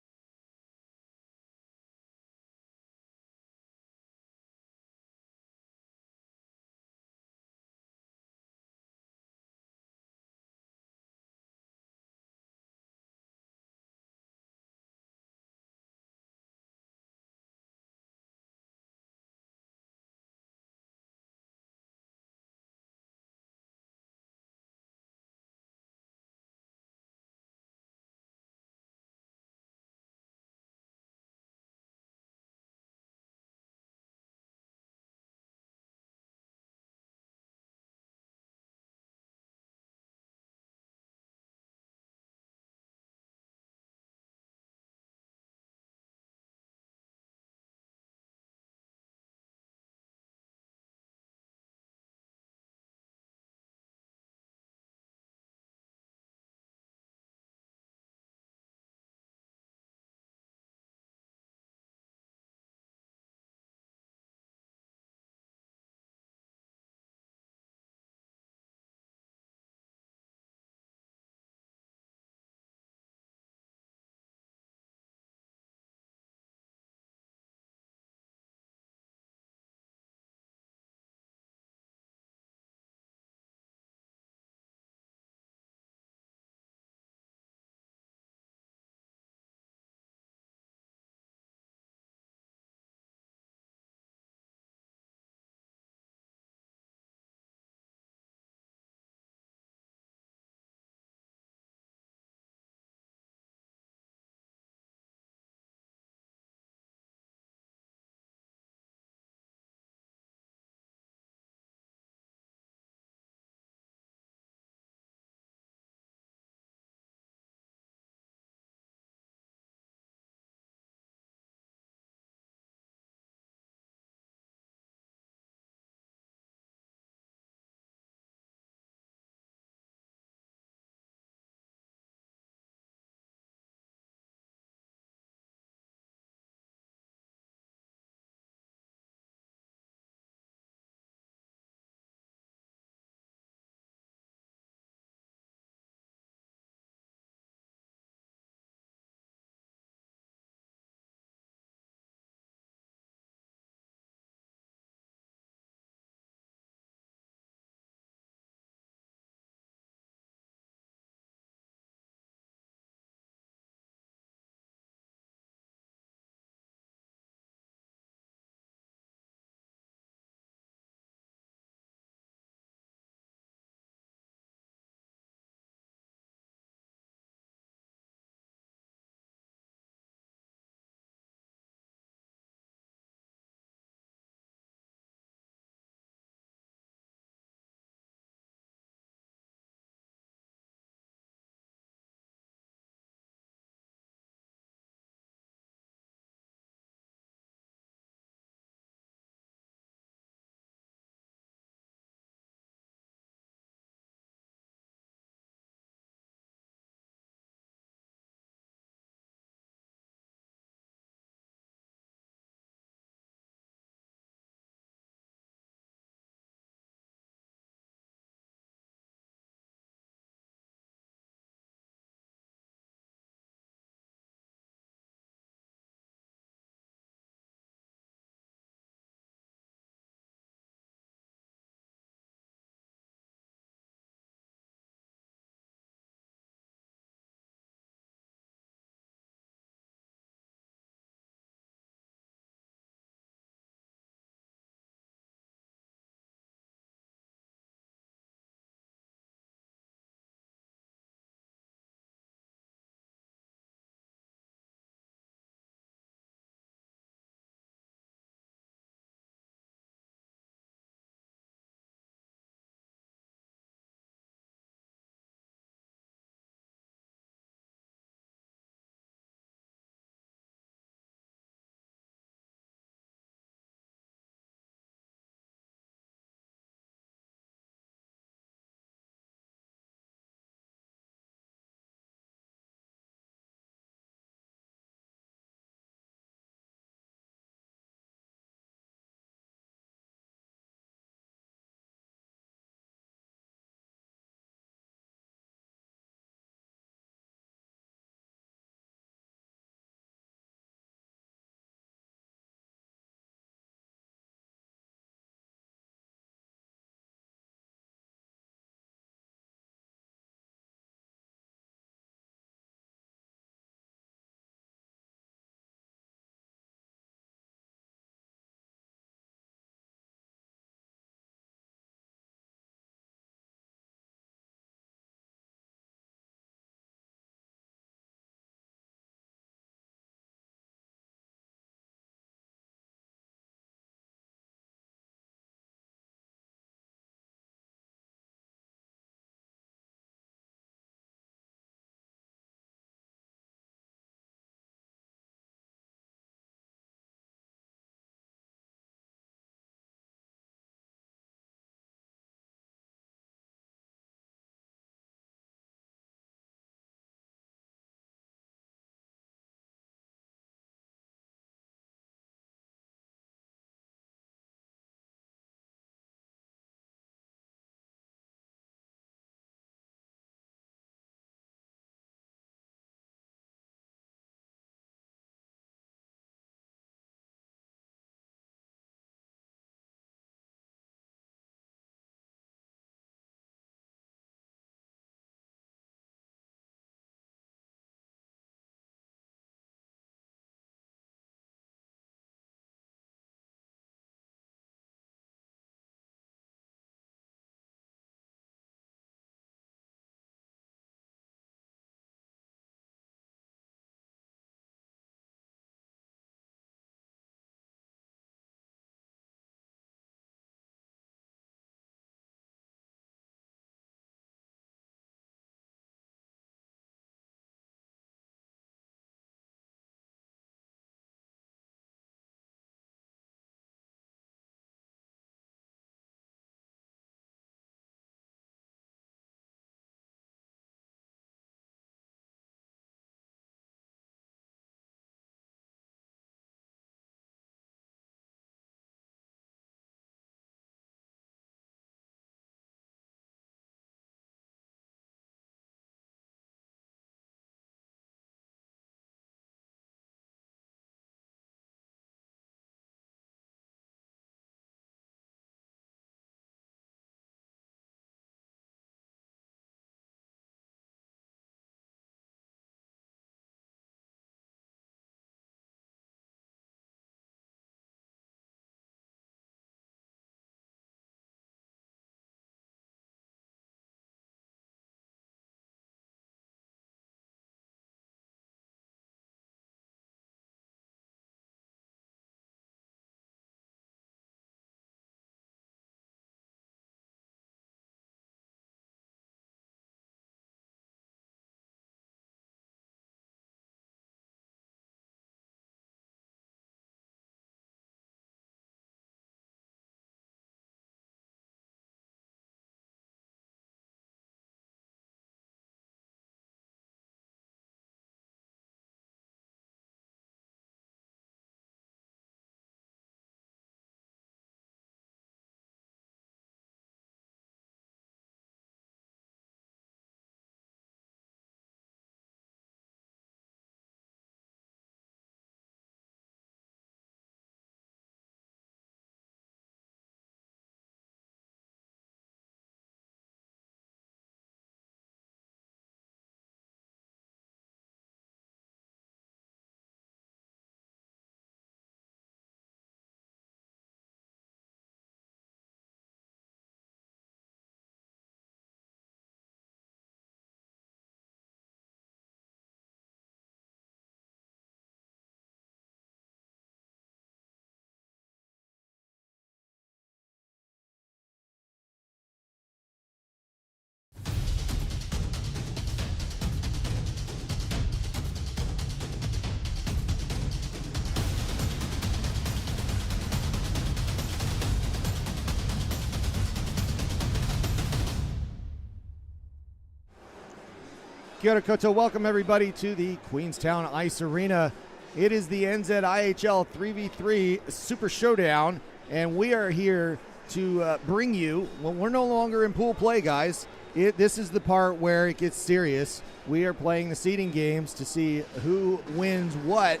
A: Kia ora koutou. Welcome everybody to the Queenstown Ice Arena. It is the NZIHL 3v3 Super Showdown, and we are here to bring you, well, we're no longer in pool play, guys. This is the part where it gets serious. We are playing the seeding games to see who wins what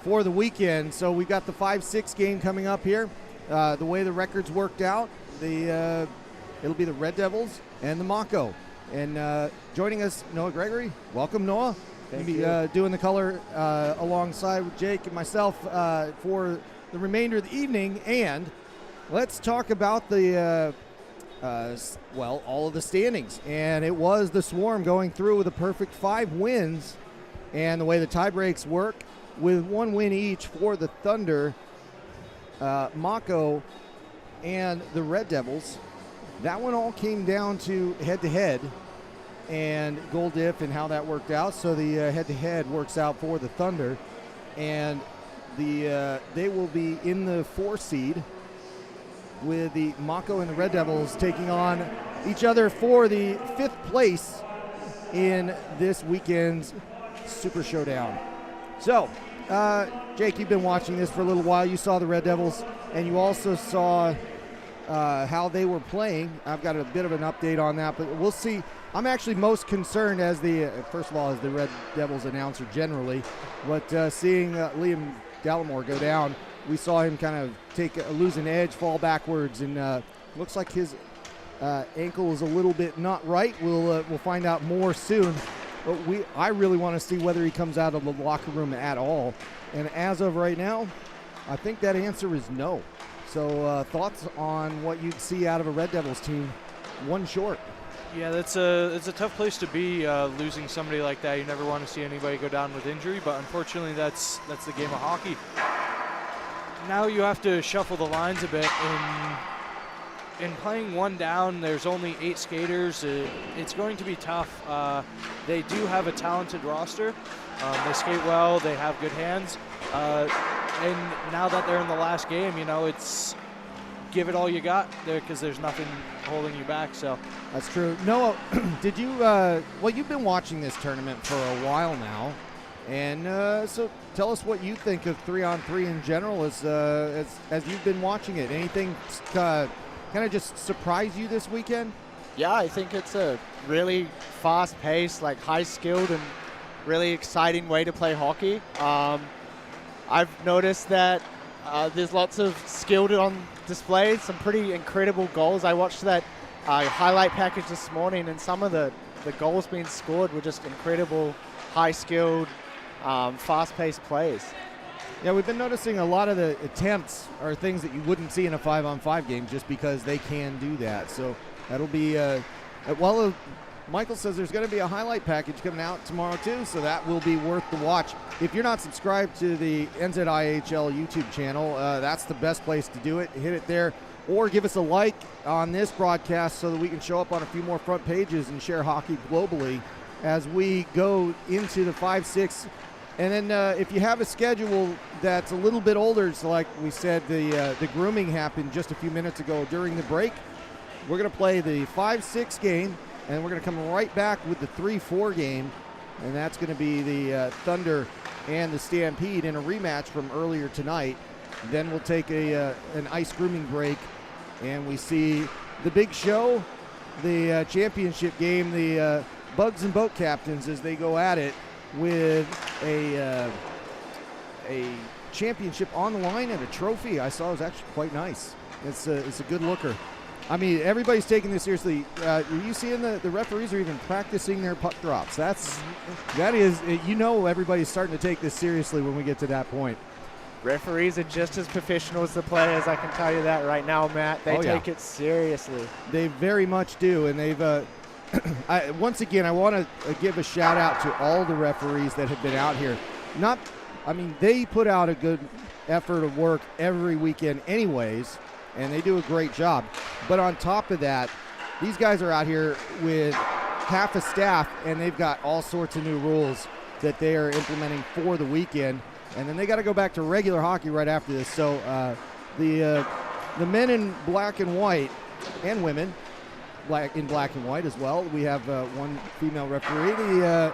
A: for the weekend. So we've got the 5-6 game coming up here. The way the records worked out, it'll be the Red Devils and the Mako. And joining us, Noah Gregory. Welcome, Noah.
C: Thank
A: you. Doing the color alongside with Jake and myself for the remainder of the evening. And let's talk about the, all of the standings. And it was the Swarm going through with a perfect 5 wins. And the way the tie breaks work, with 1 win each for the Thunder, Mako, and the Red Devils. That one all came down to head-to-head and goal diff and how that worked out. So the head-to-head works out for the Thunder, and they will be in the 4 seed with the Mako and the Red Devils taking on each other for the 5th place in this weekend's Super Showdown. So, Jake, you've been watching this for a little while. You saw the Red Devils, and you also saw how they were playing. I've got a bit of an update on that, but we'll see. I'm actually most concerned as first of all, as the Red Devils announcer generally, but seeing Liam Gallimore go down, we saw him kind of lose an edge, fall backwards, and looks like his ankle is a little bit not right. We'll find out more soon. But I really want to see whether he comes out of the locker room at all. And as of right now, I think that answer is no. So thoughts on what you'd see out of a Red Devils team, 1 short?
D: Yeah, it's a tough place to be, losing somebody like that. You never want to see anybody go down with injury, but unfortunately that's the game of hockey. Now you have to shuffle the lines a bit. In playing 1 down, there's only 8 skaters. It's going to be tough. They do have a talented roster. They skate well. They have good hands. And now that they're in the last game, it's give it all you got there, because there's nothing holding you back. So
A: that's true. Noah, did you? You've been watching this tournament for a while now, and so tell us what you think of 3-on-3 in general as you've been watching it. Anything kind of just surprise you this weekend?
E: Yeah, I think it's a really fast-paced, high-skilled and really exciting way to play hockey. I've noticed that there's lots of skill on display, some pretty incredible goals. I watched that highlight package this morning, and some of the goals being scored were just incredible, high-skilled, fast-paced plays.
A: Yeah, we've been noticing a lot of the attempts are things that you wouldn't see in a 5-on-5 game just because they can do that. So that'll be, Michael says there's going to be a highlight package coming out tomorrow too, so that will be worth the watch. If you're not subscribed to the NZIHL YouTube channel, that's the best place to do it. Hit it there, or give us a like on this broadcast so that we can show up on a few more front pages and share hockey globally as we go into the 5-6. And then if you have a schedule that's a little bit older, so like we said, the grooming happened just a few minutes ago during the break. We're going to play the 5-6 game, and we're going to come right back with the 3-4 game, and that's going to be the Thunder and the Stampede in a rematch from earlier tonight. Then we'll take an ice grooming break, and we see the big show, the championship game, the Bugs and Boat Captains as they go at it with a championship on the line and a trophy. I saw it was actually quite nice. It's a good looker. I mean, everybody's taking this seriously. Are you seeing the referees are even practicing their puck drops? That is, everybody's starting to take this seriously when we get to that point.
E: Referees are just as professional as the players, I can tell you that right now, Matt. They take it seriously.
A: They very much do, and they've once again, I want to give a shout out to all the referees that have been out here. They put out a good effort of work every weekend anyways, and they do a great job. But on top of that, these guys are out here with half a staff, and they've got all sorts of new rules that they are implementing for the weekend. And then they got to go back to regular hockey right after this. So the men in black and white, and women,
C: in black and white as well. We have one female referee.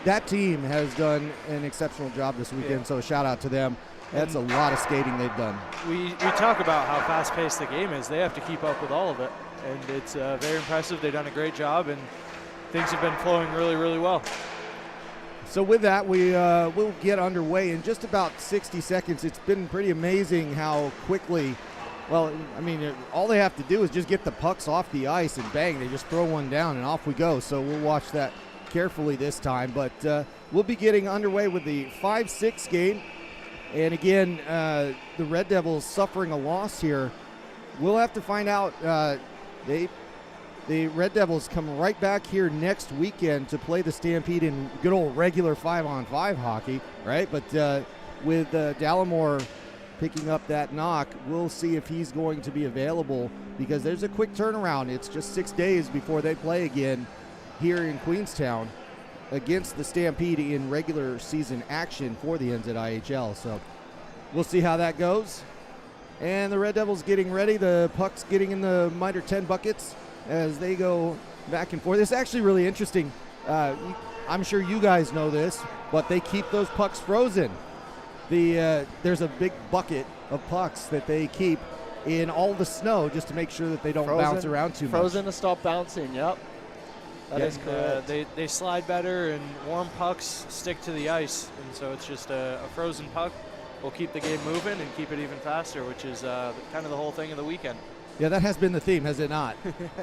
C: That team has done an exceptional job this weekend, so a shout out to them. That's a lot of skating they've done.
D: We talk about how fast-paced the game is. They have to keep up with all of it, and it's very impressive. They've done a great job, and things have been flowing really, really well.
C: So with that, we'll get underway in just about 60 seconds. It's been pretty amazing how quickly, well, I mean, all they have to do is just get the pucks off the ice and bang, they just throw one down and off we go. So we'll watch that carefully this time. But we'll be getting underway with the 5-6 game. And again, the Red Devils suffering a loss here. We'll have to find out. The Red Devils come right back here next weekend to play the Stampede in good old regular 5-on-5 hockey, right? But with Dallimore picking up that knock, we'll see if he's going to be available, because there's a quick turnaround. It's just 6 days before they play again here in Queenstown against the Stampede in regular season action for the NZIHL. So we'll see how that goes. And the Red Devils getting ready. The puck's getting in the Mitre 10 buckets as they go back and forth. It's actually really interesting. I'm sure you guys know this, but they keep those pucks frozen. There's a big bucket of pucks that they keep in all the snow just to make sure that they don't bounce around too much.
E: Frozen to stop bouncing, yep. That is correct.
D: They slide better, and warm pucks stick to the ice, and so it's just a frozen puck will keep the game moving and keep it even faster, which is kind of the whole thing of the weekend.
C: Yeah, that has been the theme, has it not?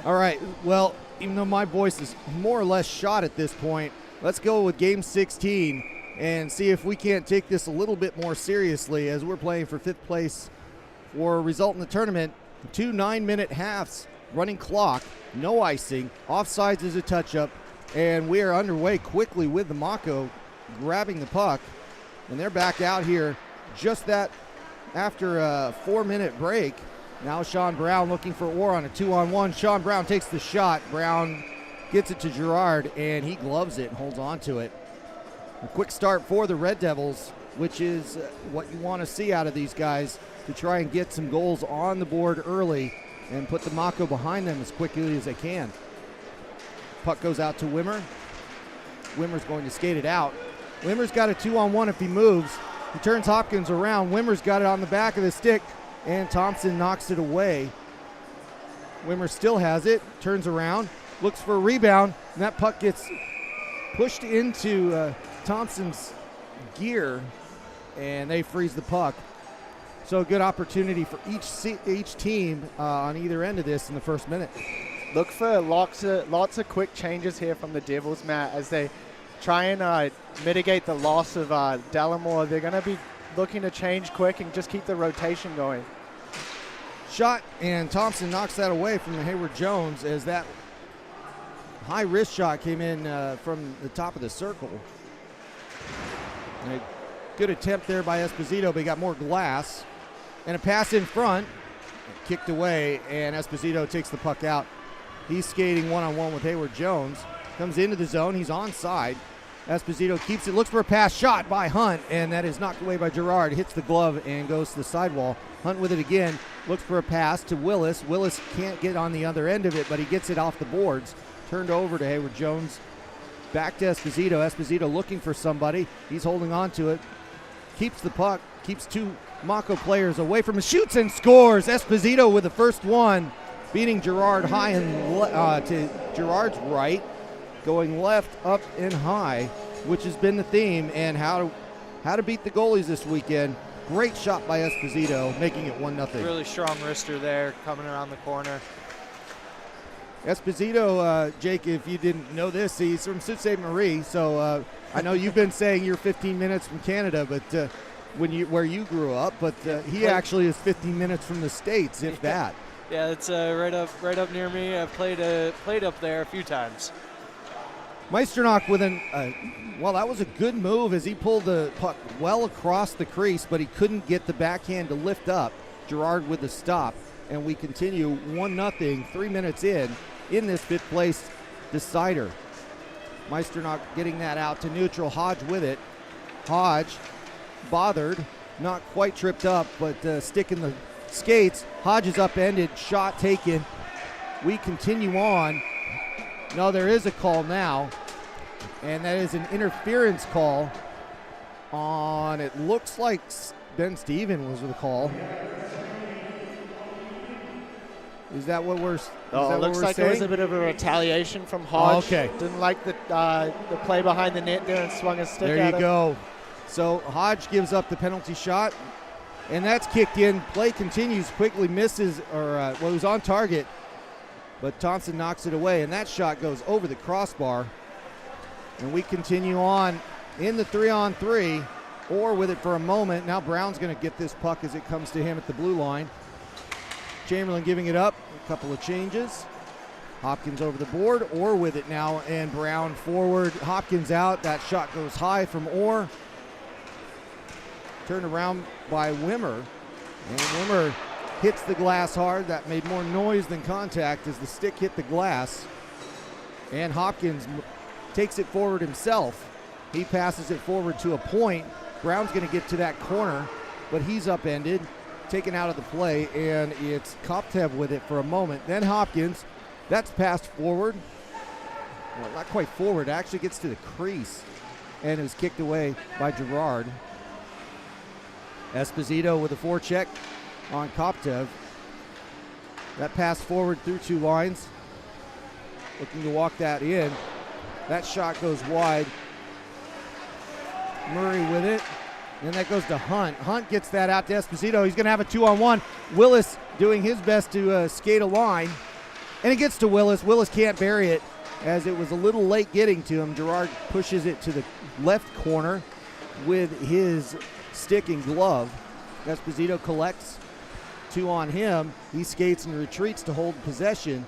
C: All right, well, even though my voice is more or less shot at this point, let's go with Game 16 and see if we can't take this a little bit more seriously, as we're playing for 5th place for a result in the tournament. 2 9-minute halves, running clock, no icing, offsides is a touch-up, and we are underway quickly with the Mako grabbing the puck, and they're back out here just that after a 4-minute break. Now Sean Brown looking for Orr on a 2-on-1. Sean Brown takes the shot. Brown gets it to Gerard, and he gloves it and holds on to it. A quick start for the Red Devils, which is what you want to see out of these guys, to try and get some goals on the board early and put the Mako behind them as quickly as they can. Puck goes out to Wimmer. Wimmer's going to skate it out. Wimmer's got a 2-on-1 if he moves. He turns Hopkins around. Wimmer's got it on the back of the stick, and Thompson knocks it away. Wimmer still has it, turns around, looks for a rebound, and that puck gets pushed into Thompson's gear, and they freeze the puck. So a good opportunity for each team on either end of this in the first minute.
E: Look for lots of quick changes here from the Devils, Matt, as they try and mitigate the loss of Dallimore. They're going to be looking to change quick and just keep the rotation going.
C: Shot, and Thompson knocks that away from Hayward Jones, as that high wrist shot came in from the top of the circle. And a good attempt there by Esposito, but he got more glass. And a pass in front, kicked away, and Esposito takes the puck out. He's skating one-on-one with Hayward Jones. Comes into the zone, he's onside. Esposito keeps it, looks for a pass, shot by Hunt, and that is knocked away by Gerard. Hits the glove and goes to the sidewall. Hunt with it again, looks for a pass to Willis. Willis can't get on the other end of it, but he gets it off the boards. Turned over to Hayward Jones. Back to Esposito. Esposito looking for somebody. He's holding on to it. Keeps the puck, keeps 2 Mako players away from him, shoots and scores. Esposito with the first one, beating Gerard high and to Gerard's right, going left, up, and high, which has been the theme, and how to beat the goalies this weekend. Great shot by Esposito, making it 1-0.
D: Really strong wrister there, coming around the corner.
C: Esposito, Jake, if you didn't know this, he's from Sault Ste. Marie, so I know you've been saying you're 15 minutes from Canada, but where you grew up, but he actually is 15 minutes from the States, if that.
D: Yeah, it's right up near me. I've played up there a few times.
C: Meisternock with well, that was a good move as he pulled the puck well across the crease, but he couldn't get the backhand to lift up. Gerard with the stop, and we continue 1-0, 3 minutes in this 5th place decider. Meisternock getting that out to neutral. Hodge with it. Hodge bothered, not quite tripped up, but stick in the skates. Hodge is upended, shot taken,
A: we continue on. No, there is a call now, and that is an interference call on, it looks like Ben Steven was the call. Is that what we're saying?
E: Oh, it looks like it was a bit of a retaliation from Hodge.
A: Oh, okay.
E: Didn't like the play behind the net there and swung his stick at
A: There
E: him.
A: you go. So Hodge gives up the penalty shot, and that's kicked in. Play continues, quickly misses, well, it was on target, but Thompson knocks it away, and that shot goes over the crossbar. And we continue on in the 3-on-3, or with it for a moment. Now Brown's going to get this puck as it comes to him at the blue line. Chamberlain giving it up, a couple of changes. Hopkins over the board, Orr with it now, and Brown forward, Hopkins out. That shot goes high from Orr. Turned around by Wimmer, and Wimmer hits the glass hard. That made more noise than contact as the stick hit the glass. And Hopkins takes it forward himself. He passes it forward to a point. Brown's going to get to that corner, but he's upended, taken out of the play, and it's Koptev with it for a moment. Then Hopkins, that's passed forward. Well, not quite forward, it actually gets to the crease and is kicked away by Gerard. Esposito with a forecheck on Koptev. That pass forward through two lines. Looking to walk that in. That shot goes wide. Murray with it. And that goes to Hunt. Hunt gets that out to Esposito. He's going to have a 2-on-1. Willis doing his best to skate a line. And it gets to Willis. Willis can't bury it as it was a little late getting to him. Gerard pushes it to the left corner with his stick and glove. Esposito collects, 2 on him. He skates and retreats to hold possession.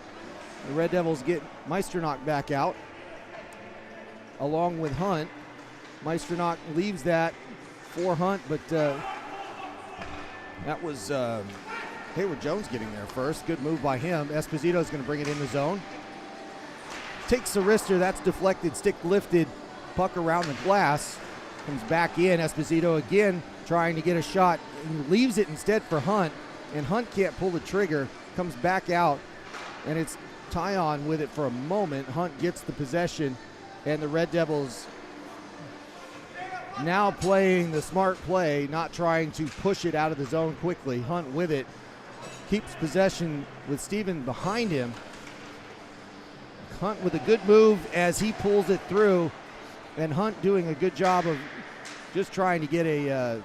A: The Red Devils get Meisternock back out along with Hunt. Meisternock leaves that for Hunt, but that was Hayward Jones getting there first. Good move by him. Esposito's going to bring it in the zone. Takes the wrister, that's deflected, stick lifted, puck around the glass. Comes back in. Esposito again trying to get a shot and leaves it instead for Hunt, and Hunt can't pull the trigger. Comes back out, and it's Tyon with it for a moment. Hunt gets the possession, and the Red Devils now playing the smart play, not trying to push it out of the zone quickly. Hunt with it, keeps possession with Steven behind him. Hunt with a good move as he pulls it through, and Hunt doing a good job of just trying to get a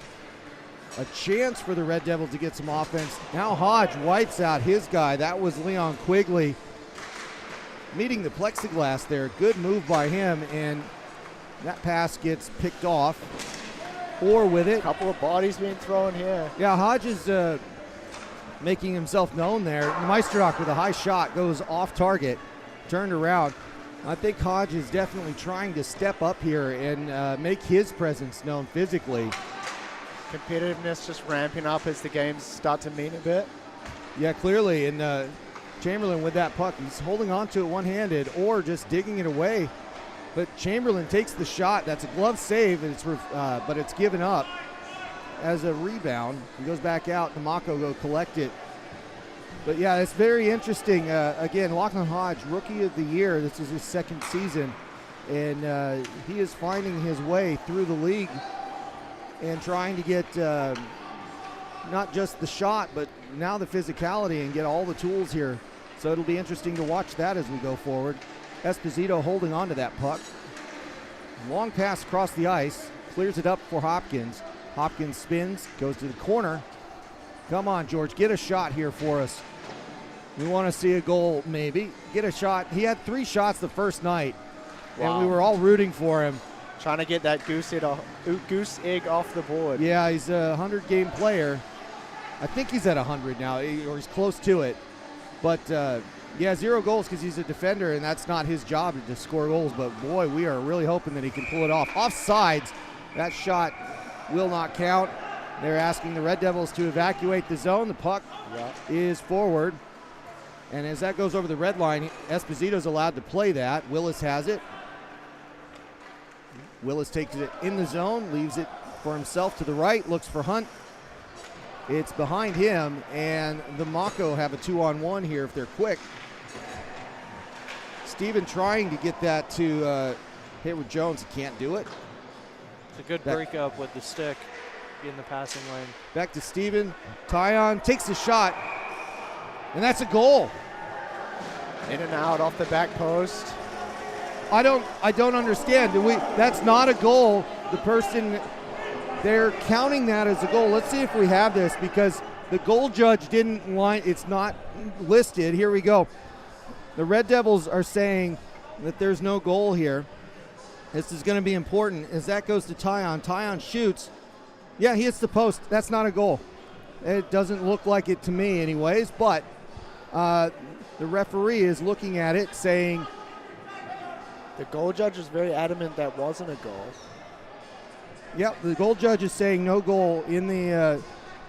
A: chance for the Red Devils to get some offense. Now Hodge wipes out his guy. That was Leon Quigley meeting the plexiglass there. Good move by him, and that pass gets picked off. Orr with it.
E: Couple of bodies being thrown here.
A: Yeah, Hodge is making himself known there. Meisterlock with a high shot goes off target, turned around. I think Hodge is definitely trying to step up here and make his presence known physically.
E: Competitiveness just ramping up as the games start to mean a bit.
A: Yeah, clearly. And Chamberlain with that puck, he's holding on to it one-handed or just digging it away. But Chamberlain takes the shot. That's a glove save, and but it's given up as a rebound. He goes back out. The Mako go collect it. But yeah, it's very interesting. Again, Lachlan Hodge, Rookie of the Year. This is his second season, and he is finding his way through the league and trying to get not just the shot, but now the physicality and get all the tools here. So it'll be interesting to watch that as we go forward. Esposito holding on to that puck. Long pass across the ice, clears it up for Hopkins. Hopkins spins, goes to the corner. Come on, George, get a shot here for us. We want to see a goal, maybe. Get a shot. He had 3 shots the first night, and we were all rooting for him.
E: Trying to get that goose egg off the board.
A: Yeah, he's a 100-game player. I think he's at 100 now, or he's close to it. But, yeah, 0 goals because he's a defender, and that's not his job to score goals. But, boy, we are really hoping that he can pull it off. Offsides, that shot will not count. They're asking the Red Devils to evacuate the zone. The puck is forward. And as that goes over the red line, Esposito's allowed to play that. Willis has it. Willis takes it in the zone, leaves it for himself to the right, looks for Hunt. It's behind him, and the Mako have a 2-on-1 here if they're quick. Steven trying to get that to Hayward Jones. He can't do it.
D: It's a good breakup with the stick in the passing lane.
A: Back to Steven. Tyon takes a shot, and that's a goal.
E: In and out off the back post.
A: I don't understand. That's not a goal. The person, they're counting that as a goal. Let's see if we have this, because the goal judge didn't line. It's not listed. Here we go. The Red Devils are saying that there's no goal here. This is going to be important as that goes to Tyon. Tyon shoots. Yeah, he hits the post. That's not a goal. It doesn't look like it to me anyways, but the referee is looking at it saying,
E: the goal judge is very adamant that wasn't a goal.
A: Yep, the goal judge is saying no goal in the,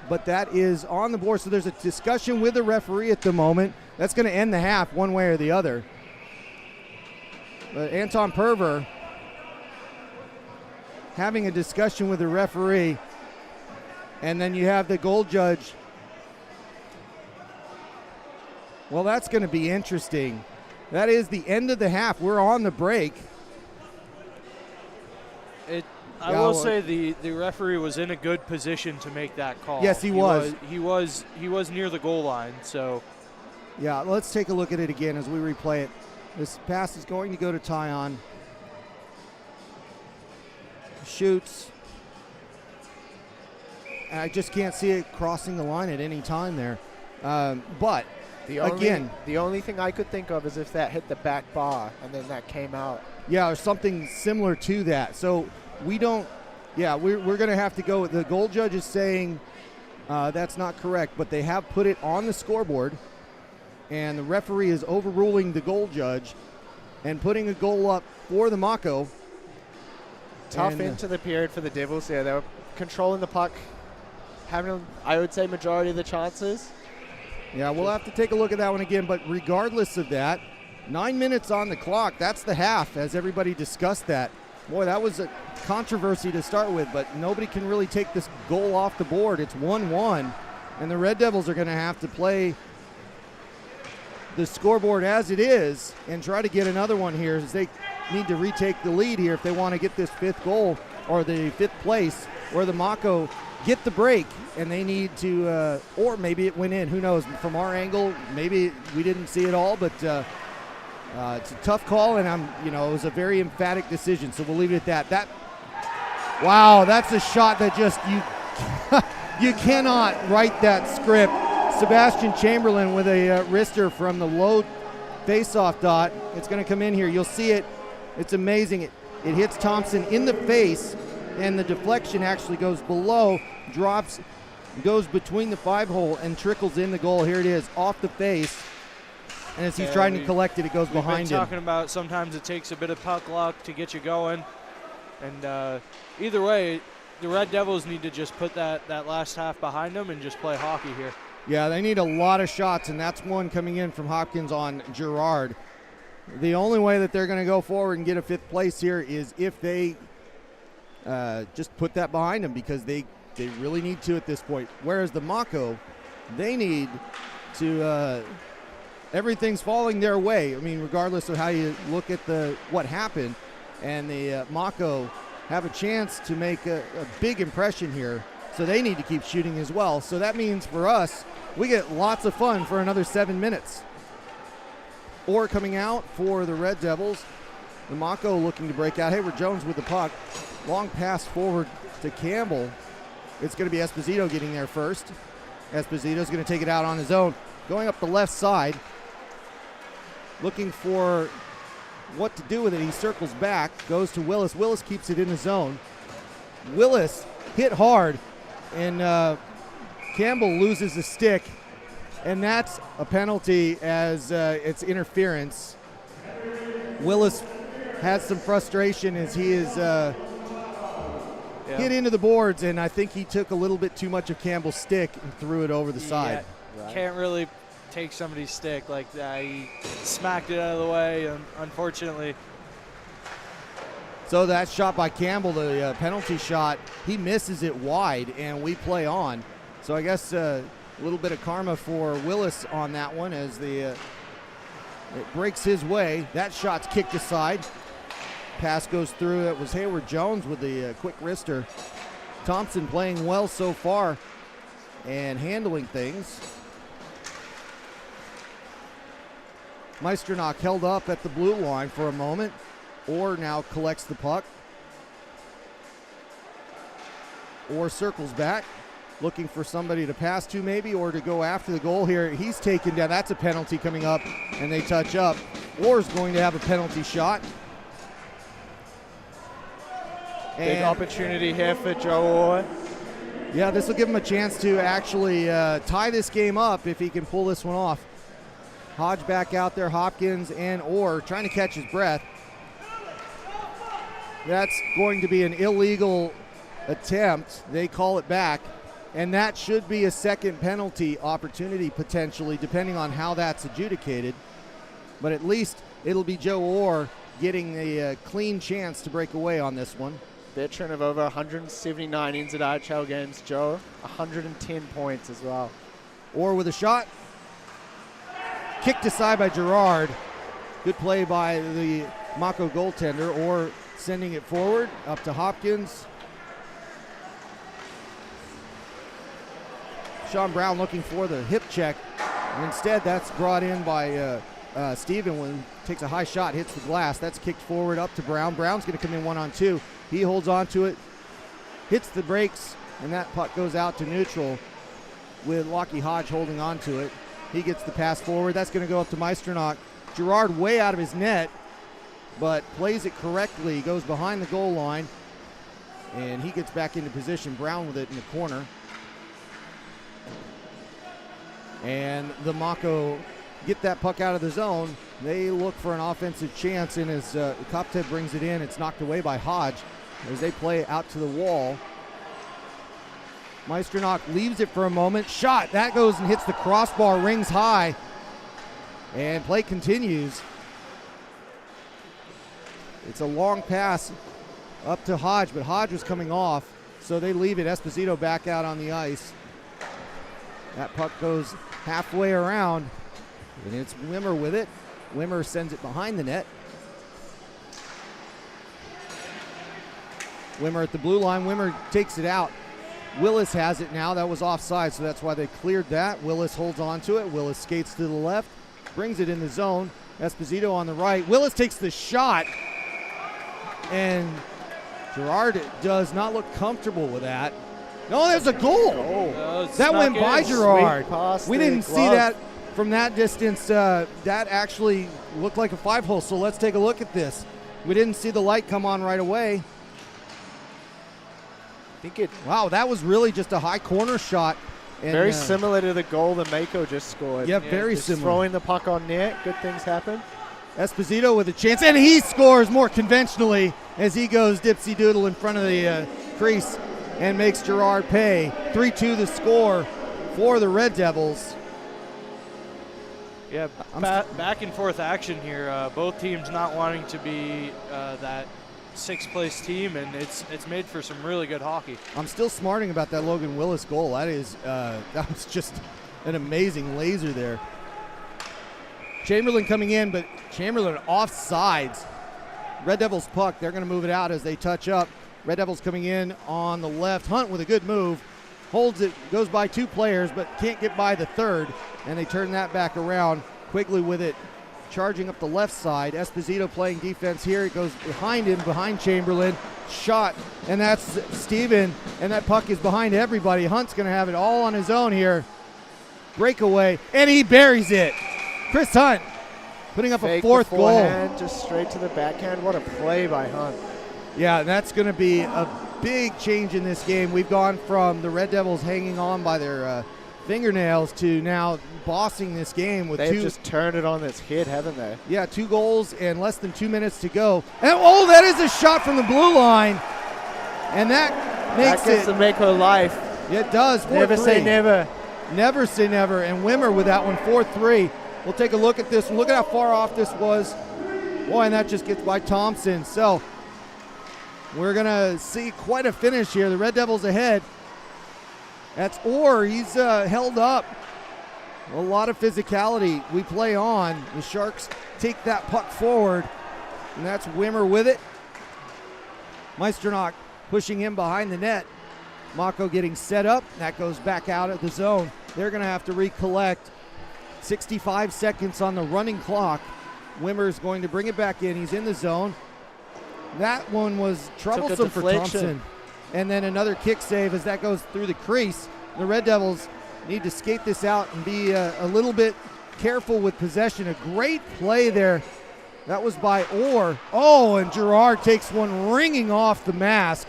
A: but that is on the board. So there's a discussion with the referee at the moment. That's going to end the half one way or the other. But Anton Perver having a discussion with the referee, and then you have the goal judge. Well, that's going to be interesting. That is the end of the half. We're on the break.
D: I will say the referee was in a good position to make that call.
A: Yes, he was.
D: He was near the goal line. So,
A: yeah, let's take a look at it again as we replay it. This pass is going to go to Tyon. Shoots. I just can't see it crossing the line at any time there. But the
E: only thing I could think of is if that hit the back bar and then that came out.
A: Yeah, or something similar to that. So we don't. Yeah, we're going to have to go. The goal judge is saying that's not correct, but they have put it on the scoreboard, and the referee is overruling the goal judge and putting a goal up for the Mako.
E: Tough into the period for the Devils. Yeah, they were controlling the puck, having, I would say, majority of the chances.
A: Yeah, we'll have to take a look at that one again, but regardless of that, 9 minutes on the clock. That's the half, as everybody discussed that. Boy, that was a controversy to start with, but nobody can really take this goal off the board. It's 1-1, and the Red Devils are going to have to play the scoreboard as it is and try to get another one here, as they need to retake the lead here if they want to get this fifth goal, or the fifth place, where the Mako get the break, and they need to, or maybe it went in. Who knows? From our angle, maybe we didn't see it all, but it's a tough call, and it was a very emphatic decision. So we'll leave it at that. Wow, that's a shot that just you cannot write that script. Sebastian Chamberlain with a wrister from the low face-off dot. It's going to come in here. You'll see it. It's amazing. It hits Thompson in the face, and the deflection actually goes below, drops, goes between the 5-hole, and trickles in the goal. Here it is, off the face. And as he's trying to collect it, it goes behind him.
D: We've been talking about sometimes it takes a bit of puck luck to get you going. And either way, the Red Devils need to just put that last half behind them and just play hockey here.
A: Yeah, they need a lot of shots, and that's one coming in from Hopkins on Girard. The only way that they're going to go forward and get a fifth place here is if they just put that behind them, because they really need to at this point. Whereas the Mako, they need to everything's falling their way. I mean, regardless of how you look at what happened, and the Mako have a chance to make a big impression here. So they need to keep shooting as well. So that means for us, we get lots of fun for another 7 minutes. Or coming out for the Red Devils, the Mako looking to break out. Hayward Jones with the puck. Long pass forward to Campbell. It's going to be Esposito getting there first. Esposito's going to take it out on his own. Going up the left side. Looking for what to do with it. He circles back, goes to Willis. Willis keeps it in the zone. Willis hit hard, and Campbell loses a stick, and that's a penalty as it's interference. Willis has some frustration as he is hit into the boards, and I think he took a little bit too much of Campbell's stick and threw it over the side.
D: Right. Can't really take somebody's stick like that. He smacked it out of the way, unfortunately.
A: So that shot by Campbell, the penalty shot, he misses it wide, and we play on. So I guess a little bit of karma for Willis on that one, as the It breaks his way. That shot's kicked aside. Pass goes through. That was Hayward Jones with the quick wrister. Thompson playing well so far and handling things. Meisternock held up at the blue line for a moment. Orr now collects the puck. Orr circles back, looking for somebody to pass to maybe, or to go after the goal here. He's taken down. That's a penalty coming up, and they touch up. Orr's going to have a penalty shot.
E: Big opportunity here for Joe Orr.
A: Yeah, this will give him a chance to actually tie this game up if he can pull this one off. Hodge back out there, Hopkins and Orr trying to catch his breath. That's going to be an illegal attempt. They call it back, and that should be a second penalty opportunity potentially, depending on how that's adjudicated. But at least it'll be Joe Orr getting a clean chance to break away on this one.
E: Veteran of over 179 NZIHL games, Joe. 110 points as well.
A: Orr with a shot. Kicked aside by Gerard. Good play by the Mako goaltender. Orr sending it forward up to Hopkins. Sean Brown looking for the hip check. And instead, that's brought in by Steven when he takes a high shot, hits the glass. That's kicked forward up to Brown. Brown's going to come in 1-on-2. He holds on to it, hits the brakes, and that puck goes out to neutral with Lockie Hodge holding on to it. He gets the pass forward. That's going to go up to Meisternock. Gerard way out of his net, but plays it correctly. Goes behind the goal line, and he gets back into position. Brown with it in the corner. And the Mako get that puck out of the zone. They look for an offensive chance, and as Koptev brings it in, it's knocked away by Hodge as they play out to the wall. Meisternock leaves it for a moment. Shot. That goes and hits the crossbar, rings high, and play continues. It's a long pass up to Hodge, but Hodge was coming off, so they leave it. Esposito back out on the ice. That puck goes halfway around, and it's Wimmer with it. Wimmer sends it behind the net. Wimmer at the blue line. Wimmer takes it out. Willis has it now. That was offside, so that's why they cleared that. Willis holds on to it. Willis skates to the left, brings it in the zone. Esposito on the right. Willis takes the shot, and Gerard does not look comfortable with that. No, there's a goal. That went by Gerard. We didn't see that from that distance. That actually looked like a 5-hole, so let's take a look at this. We didn't see the light come on right away. Wow, that was really just a high corner shot. And,
E: very similar to the goal that Mako just scored.
A: Yeah, very similar.
E: Throwing the puck on net, good things happen.
A: Esposito with a chance, and he scores more conventionally as he goes dipsy-doodle in front of the crease and makes Gerard pay. 3-2 the score for the Red Devils.
D: Yeah, back and forth action here. Both teams not wanting to be that sixth-place team, and it's made for some really good hockey.
A: I'm still smarting about that Logan Willis goal. That was just an amazing laser there. Chamberlain coming in, but Chamberlain offsides. Red Devils puck. They're going to move it out as they touch up. Red Devils coming in on the left. Hunt with a good move. Holds it, goes by 2 players, but can't get by the third, and they turn that back around. Quigley with it, charging up the left side. Esposito playing defense here. It goes behind him, behind Chamberlain. Shot, and that's Steven, and that puck is behind everybody. Hunt's going to have it all on his own here. Breakaway, and he buries it. Chris Hunt putting up a 4th goal.
E: Just straight to the backhand. What a play by Hunt.
A: Yeah, that's going to be a big change in this game. We've gone from the Red Devils hanging on by their fingernails to now bossing this game with
E: They've just turned it on its head, haven't they?
A: Yeah, 2 goals and less than 2 minutes to go. And oh, that is a shot from the blue line. And that makes
E: that gets
A: it.
E: the Mako life.
A: It does. 4-3.
E: Never say never.
A: Never say never. And Wimmer with that one, 4-3. We'll take a look at this. Look at how far off this was. Boy, and that just gets by Thompson. So we're going to see quite a finish here. The Red Devils ahead. That's Orr. He's held up A lot of physicality. We play on. The Sharks take that puck forward, and that's Wimmer with it. Meisternock pushing him behind the net. Mako getting set up. That goes back out of the zone. They're going to have to recollect. 65 seconds on the running clock. Wimmer's going to bring it back in. He's in the zone. That one was troublesome for Thompson. And then another kick save as that goes through the crease. The Red Devils need to skate this out and be a little bit careful with possession. A great play there. That was by Orr. Oh, and Girard takes one ringing off the mask.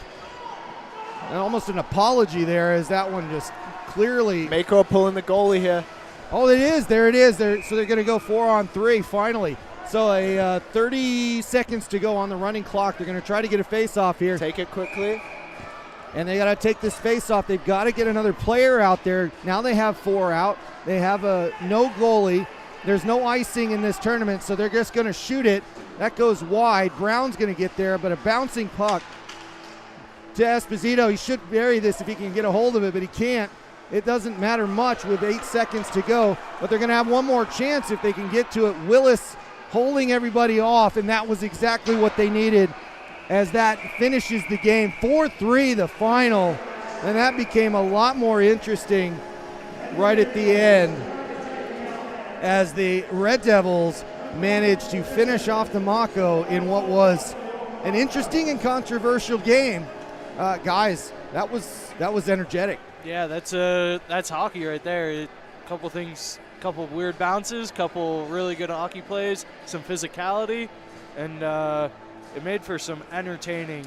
A: And almost an apology there as that one just clearly.
E: Mako pulling the goalie here.
A: Oh, it is. There it is. So they're going to go 4-on-3 finally. So 30 seconds to go on the running clock. They're going to try to get a face-off here.
E: Take it quickly.
A: And they got to take this face-off. They've got to get another player out there. Now they have 4 out. They have no goalie. There's no icing in this tournament, so they're just going to shoot it. That goes wide. Brown's going to get there, but a bouncing puck to Esposito. He should bury this if he can get a hold of it, but he can't. It doesn't matter much with 8 seconds to go, but they're going to have one more chance if they can get to it. Willis holding everybody off, and that was exactly what they needed as that finishes the game. 4-3 the final, and that became a lot more interesting right at the end as the Red Devils managed to finish off the Mako in what was an interesting and controversial game. Guys, that was energetic.
D: Yeah, that's hockey right there. A couple things, couple weird bounces, couple really good hockey plays, some physicality, and it made for some entertaining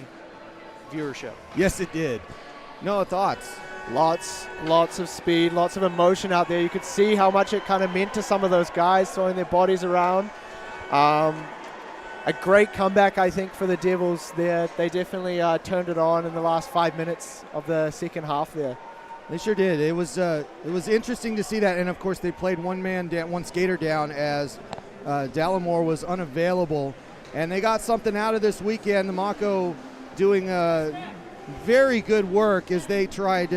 D: viewership.
A: Yes, it did. Noah, thoughts?
E: Lots of speed, lots of emotion out there. You could see how much it kind of meant to some of those guys throwing their bodies around. A great comeback, I think, for the Devils there. They definitely turned it on in the last 5 minutes of the second half there.
A: They sure did. It was interesting to see that, and of course they played one skater down as Dallimore was unavailable, and they got something out of this weekend. The Mako doing very good work as they tried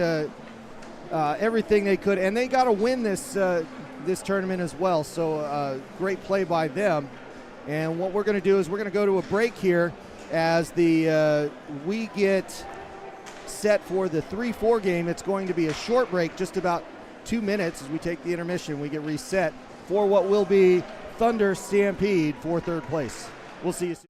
A: everything they could, and they got to win this tournament as well. So great play by them. And what we're going to do is we're going to go to a break here as we get set for the 3-4 game. It's going to be a short break, just about 2 minutes as we take the intermission. We get reset for what will be Thunder Stampede for third place. We'll see you soon.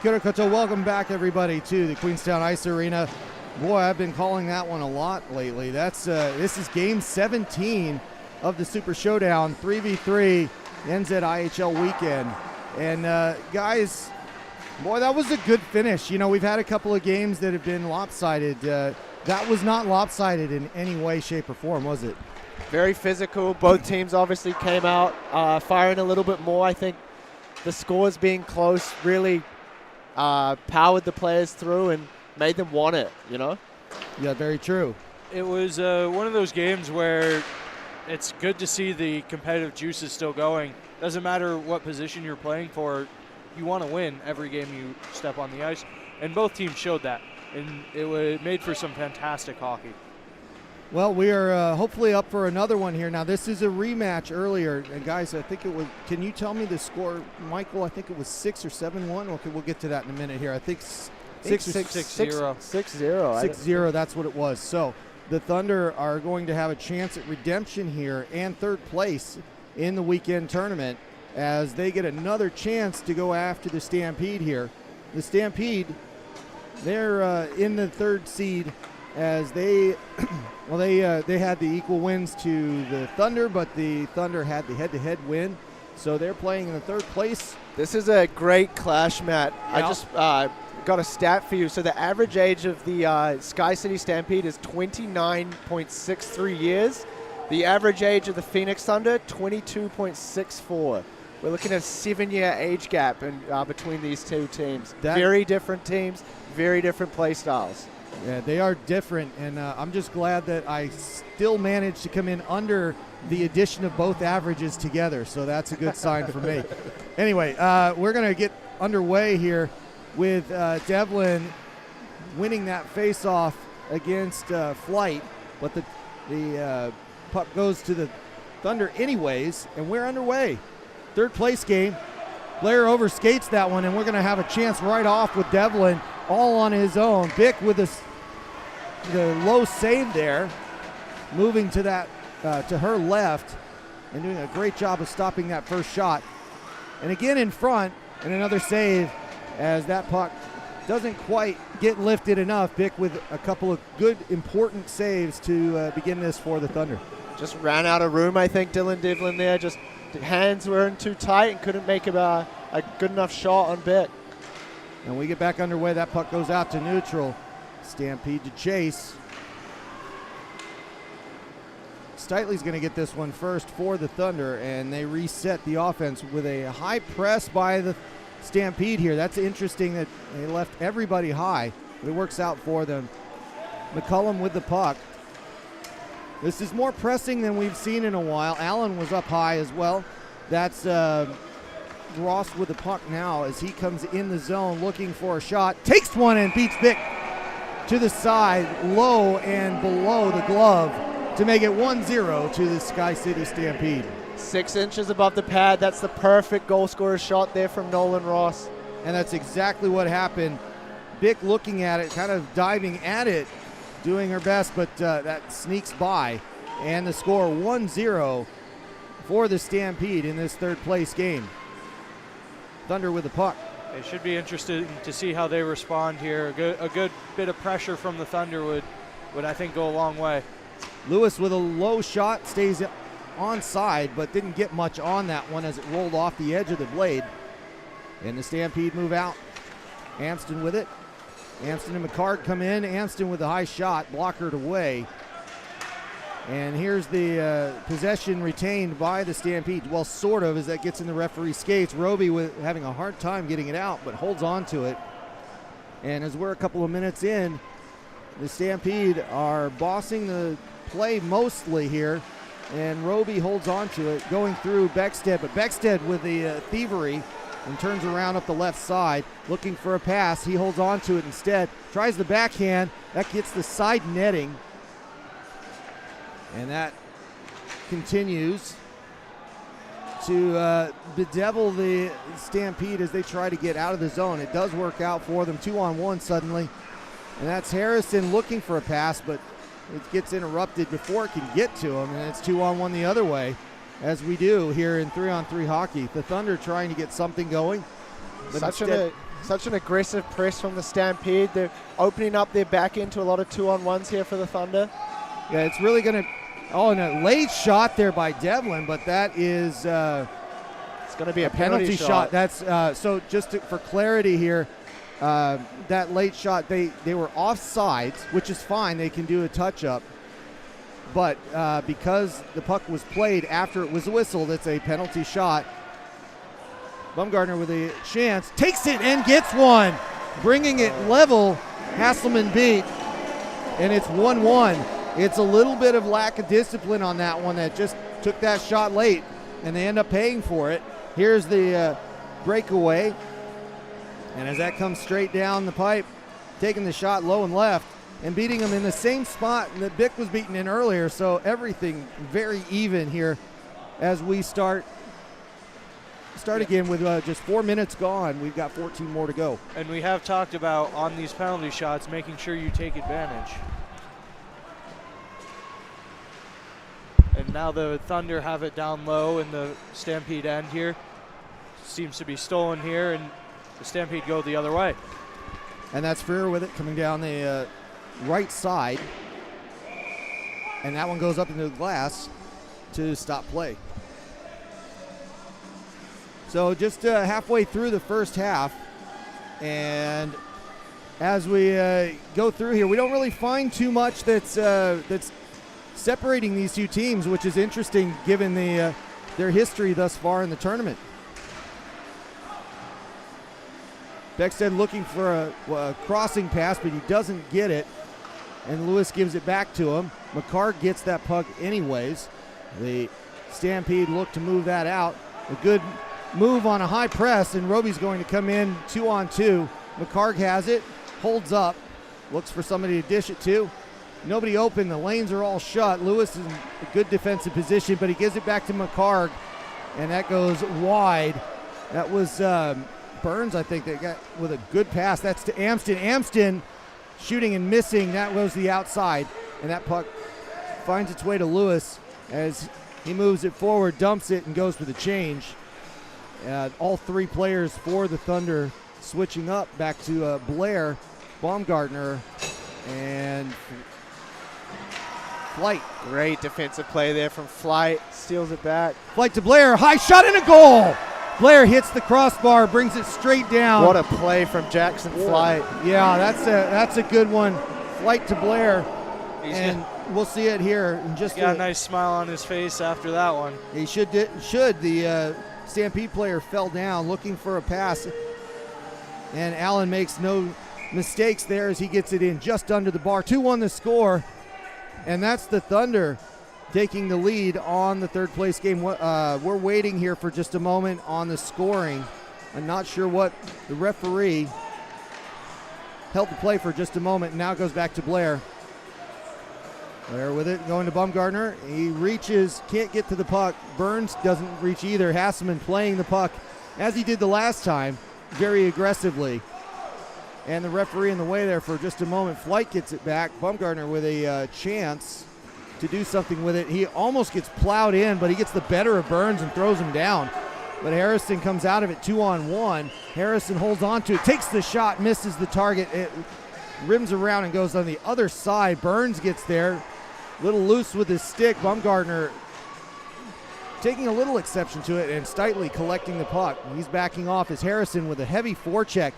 A: Kia ora koutou. Welcome back, everybody, to the Queenstown Ice Arena. Boy, I've been calling that one a lot lately. This is Game 17 of the Super Showdown 3v3 NZIHL weekend. And guys, boy, that was a good finish. You know, we've had a couple of games that have been lopsided. That was not lopsided in any way, shape, or form, was it?
E: Very physical. Both teams obviously came out firing a little bit more. I think the scores being close really powered the players through and made them want it, you know?
A: Yeah, very true.
D: It was one of those games where it's good to see the competitive juices still going. Doesn't matter what position you're playing for, you want to win every game you step on the ice. And both teams showed that. And it made for some fantastic hockey.
A: Well, we are hopefully up for another one here. Now, this is a rematch earlier. And guys, I think it was, can you tell me the score, Michael? I think it was 6 or 7-1. Okay, we'll get to that in a minute here. I think 6-0. 6-0, that's what it was. So the Thunder are going to have a chance at redemption here and third place in the weekend tournament as they get another chance to go after the Stampede here. The Stampede, they're in the third seed as they they had the equal wins to the Thunder, but the Thunder had the head-to-head win, so they're playing in the third place.
E: This is a great clash, Matt.
A: Yeah.
E: I just got a stat for you. So the average age of the Sky City Stampede is 29.63 years. The average age of the Phoenix Thunder, 22.64. We're looking at a 7-year age gap between these two teams. Very different teams, very different play styles.
A: Yeah, they are different, and I'm just glad that I still managed to come in under the addition of both averages together, so that's a good sign for me. Anyway, we're going to get underway here with Devlin winning that face-off against Flight, but the puck goes to the Thunder anyways, and we're underway. Third place game. Blair overskates that one, and we're going to have a chance right off with Devlin all on his own. Bick with the low save there, moving to that to her left and doing a great job of stopping that first shot. And again in front, and another save as that puck doesn't quite get lifted enough. Bick with a couple of good, important saves to begin this for the Thunder.
E: Just ran out of room, I think, Dylan Devlin there. Just hands weren't too tight and couldn't make a good enough shot on Bick.
A: And we get back underway. That puck goes out to neutral. Stampede to chase. Steitley's going to get this one first for the Thunder, and they reset the offense with a high press by the Stampede here. That's interesting that they left everybody high, but it works out for them. McCullum with the puck. This is more pressing than we've seen in a while. Allen was up high as well. That's Ross with the puck now as he comes in the zone looking for a shot. Takes one and beats Bick to the side, low and below the glove to make it 1-0 to the Sky City Stampede.
E: 6 inches above the pad. That's the perfect goal scorer shot there from Nolan Ross.
A: And that's exactly what happened. Bick looking at it, kind of diving at it, doing her best, but that sneaks by. And the score 1-0 for the Stampede in this third place game. Thunder with the puck.
D: It should be interesting to see how they respond here. A good bit of pressure from the Thunder would I think go a long way.
A: Lewis with a low shot, stays onside, but didn't get much on that one as it rolled off the edge of the blade. And the Stampede move out. Amston with it. Amston and McCard come in. Amston with a high shot, blockered away. And here's the possession retained by the Stampede. Well, sort of, as that gets in the referee's skates. Roby with having a hard time getting it out, but holds on to it. And as we're a couple of minutes in, the Stampede are bossing the play mostly here. And Roby holds on to it, going through Beckstead. But Beckstead with the thievery and turns around up the left side, looking for a pass. He holds on to it instead. Tries the backhand. That gets the side netting. And that continues to bedevil the Stampede as they try to get out of the zone. It does work out for them, 2-on-1 suddenly. And that's Harrison looking for a pass, but it gets interrupted before it can get to him, and it's 2-on-1 the other way, as we do here in 3-on-3 hockey. The Thunder trying to get something going. But
E: Such an aggressive press from the Stampede. They're opening up their back end to a lot of 2-on-1s here for the Thunder.
A: Yeah, it's really going to... Oh, and a late shot there by Devlin, but that is...
E: it's going to be a penalty
A: shot. That's so just for clarity here, that late shot, they were offsides, which is fine. They can do a touch-up. But because the puck was played after it was whistled, it's a penalty shot. Bumgardner with a chance, takes it and gets one, bringing it level. Hasselman beat, and it's 1-1. It's a little bit of lack of discipline on that one that just took that shot late, and they end up paying for it. Here's the breakaway, and as that comes straight down the pipe, taking the shot low and left, and beating him in the same spot that Bick was beaten in earlier. So everything very even here as we start again with just 4 minutes gone. We've got 14 more to go.
D: And we have talked about on these penalty shots making sure you take advantage. And now the Thunder have it down low in the Stampede end here. Seems to be stolen here, and the Stampede go the other way.
A: And that's Freer with it coming down the right side. And that one goes up into the glass to stop play. So just halfway through the first half, and as we go through here, we don't really find too much that's separating these two teams, which is interesting given their history thus far in the tournament. Beckstead looking for a crossing pass, but he doesn't get it, and Lewis gives it back to him. McCarg gets that puck anyways. The Stampede look to move that out. A good move on a high press, and Roby's going to come in 2-on-2. McCarg has it, holds up, looks for somebody to dish it to. Nobody open, the lanes are all shut. Lewis is in a good defensive position, but he gives it back to McCarg, and that goes wide. That was Burns, I think, that got with a good pass. That's to Amston. Amston shooting and missing. That was the outside, and that puck finds its way to Lewis as he moves it forward, dumps it, and goes for the change. All three players for the Thunder switching up back to Blair, Baumgartner, and Flight.
E: Great defensive play there from Flight. Steals it back.
A: Flight to Blair. High shot and a goal. Blair hits the crossbar, brings it straight down.
E: What a play from Jackson Flight.
A: Yeah, that's a good one. Flight to Blair. We'll see it here in just
D: got a nice smile on his face after that one.
A: He should. The Stampede player fell down looking for a pass, and Allen makes no mistakes there as he gets it in just under the bar. 2-1 the score, and that's the Thunder taking the lead on the third place game. We're waiting here for just a moment on the scoring. I'm not sure what the referee held the play for just a moment, and now it goes back to Blair. Blair with it, going to Baumgartner. He reaches, can't get to the puck. Burns doesn't reach either. Hasselman playing the puck, as he did the last time, very aggressively. And the referee in the way there for just a moment. Flight gets it back. Baumgartner with a chance to do something with it. He almost gets plowed in, but he gets the better of Burns and throws him down. But Harrison comes out of it 2-on-1. Harrison holds on to it, takes the shot, misses the target. It rims around and goes on the other side. Burns gets there. Little loose with his stick. Baumgartner taking a little exception to it, and Steitley collecting the puck. He's backing off as Harrison with a heavy forecheck.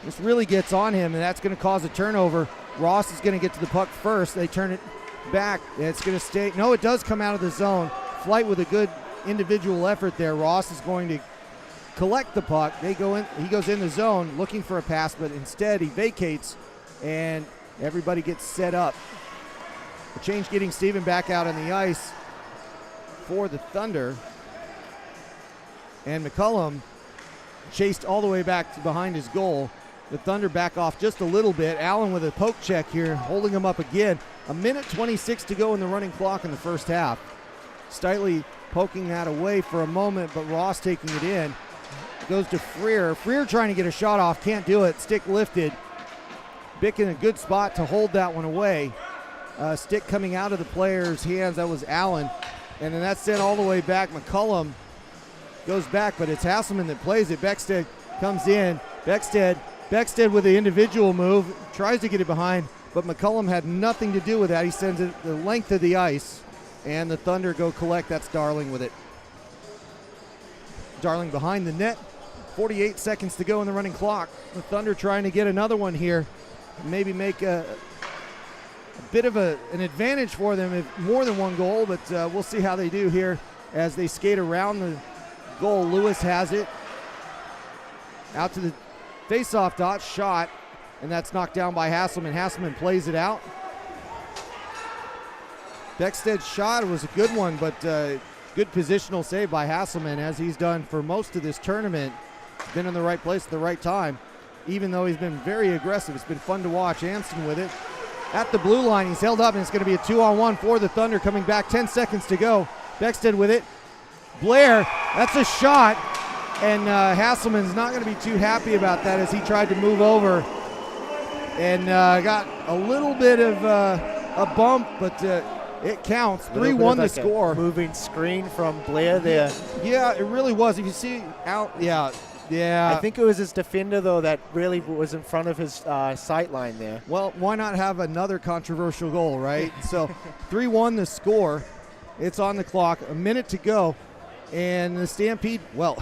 A: This really gets on him, and that's going to cause a turnover. Ross is going to get to the puck first. They turn it back. It's going to stay. No, it does come out of the zone. Flight with a good individual effort there. Ross is going to collect the puck. They go in. He goes in the zone looking for a pass, but instead he vacates, and everybody gets set up. A change getting Steven back out on the ice for the Thunder. And McCullum chased all the way back to behind his goal. The Thunder back off just a little bit. Allen with a poke check here, holding him up again. 1:26 to go in the running clock in the first half. Steitley poking that away for a moment, but Ross taking it in. It goes to Freer. Freer trying to get a shot off, can't do it. Stick lifted. Bick in a good spot to hold that one away. Stick coming out of the player's hands. That was Allen. And then that's sent all the way back. McCullum goes back, but it's Hasselman that plays it. Beckstead comes in, Beckstead with the individual move, tries to get it behind, but McCullum had nothing to do with that. He sends it the length of the ice, and the Thunder go collect. That's Darling with it. Darling behind the net. 48 seconds to go in the running clock. The Thunder trying to get another one here. Maybe make a bit of an advantage for them, if more than one goal, but we'll see how they do here as they skate around the goal. Lewis has it. Out to the face-off dot, shot, and that's knocked down by Hasselman. Hasselman plays it out. Becksted's shot was a good one, but good positional save by Hasselman, as he's done for most of this tournament. He's been in the right place at the right time, even though he's been very aggressive. It's been fun to watch. Amston with it. At the blue line, he's held up, and it's going to be a 2-on-1 for the Thunder coming back. 10 seconds to go. Beckstead with it. Blair, that's a shot, and Hasselman's not going to be too happy about that as he tried to move over and got a little bit of a bump, but it counts. 3-1 the score.
E: Moving screen from Blair there.
A: Yeah, it really was. If you see out, yeah.
E: I think it was his defender, though, that really was in front of his sight line there.
A: Well, why not have another controversial goal, right? So 3-1 the score. It's on the clock. A minute to go. And the Stampede, well,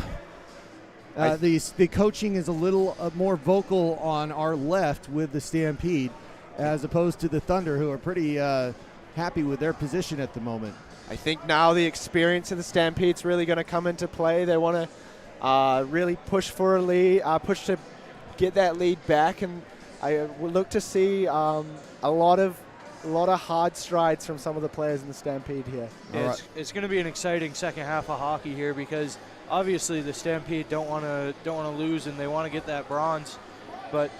A: the coaching is a little more vocal on our left with the Stampede as opposed to the Thunder, who are pretty happy with their position at the moment.
E: I think now the experience of the Stampede's really going to come into play. They want to really push for a lead, push to get that lead back, and I will look to see a lot of hard strides from some of the players in the Stampede here.
D: Yeah, it's going to be an exciting second half of hockey here, because obviously the Stampede don't want to lose, and they want to get that bronze. But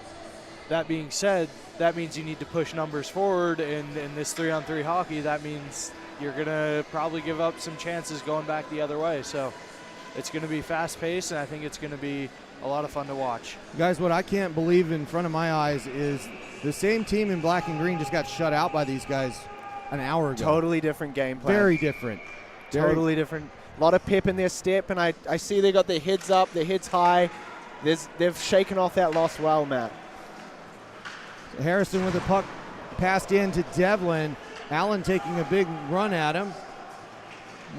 D: that being said, that means you need to push numbers forward, and in this 3-on-3 hockey, that means you're going to probably give up some chances going back the other way. So it's going to be fast-paced, and I think it's going to be a lot of fun to watch.
A: Guys, what I can't believe in front of my eyes is the same team in black and green just got shut out by these guys an hour ago.
E: Totally different game plan.
A: Very different.
E: Totally different. A lot of pip in their step, and I see they got their heads up, their heads high. They've shaken off that loss well, Matt.
A: Harrison with the puck passed in to Devlin. Allen taking a big run at him.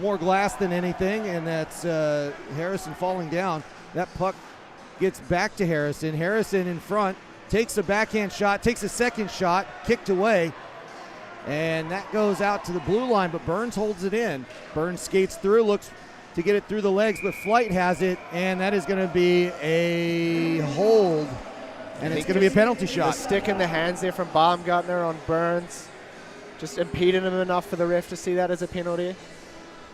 A: More glass than anything, and that's Harrison falling down. That puck gets back to Harrison. Harrison in front, takes a backhand shot, takes a second shot, kicked away, and that goes out to the blue line, but Burns holds it in. Burns skates through, looks to get it through the legs, but Flight has it, and that is going to be a hold, and it's going to be a penalty shot.
E: A stick in the hands there from Baumgartner on Burns, just impeding him enough for the ref to see that as a penalty.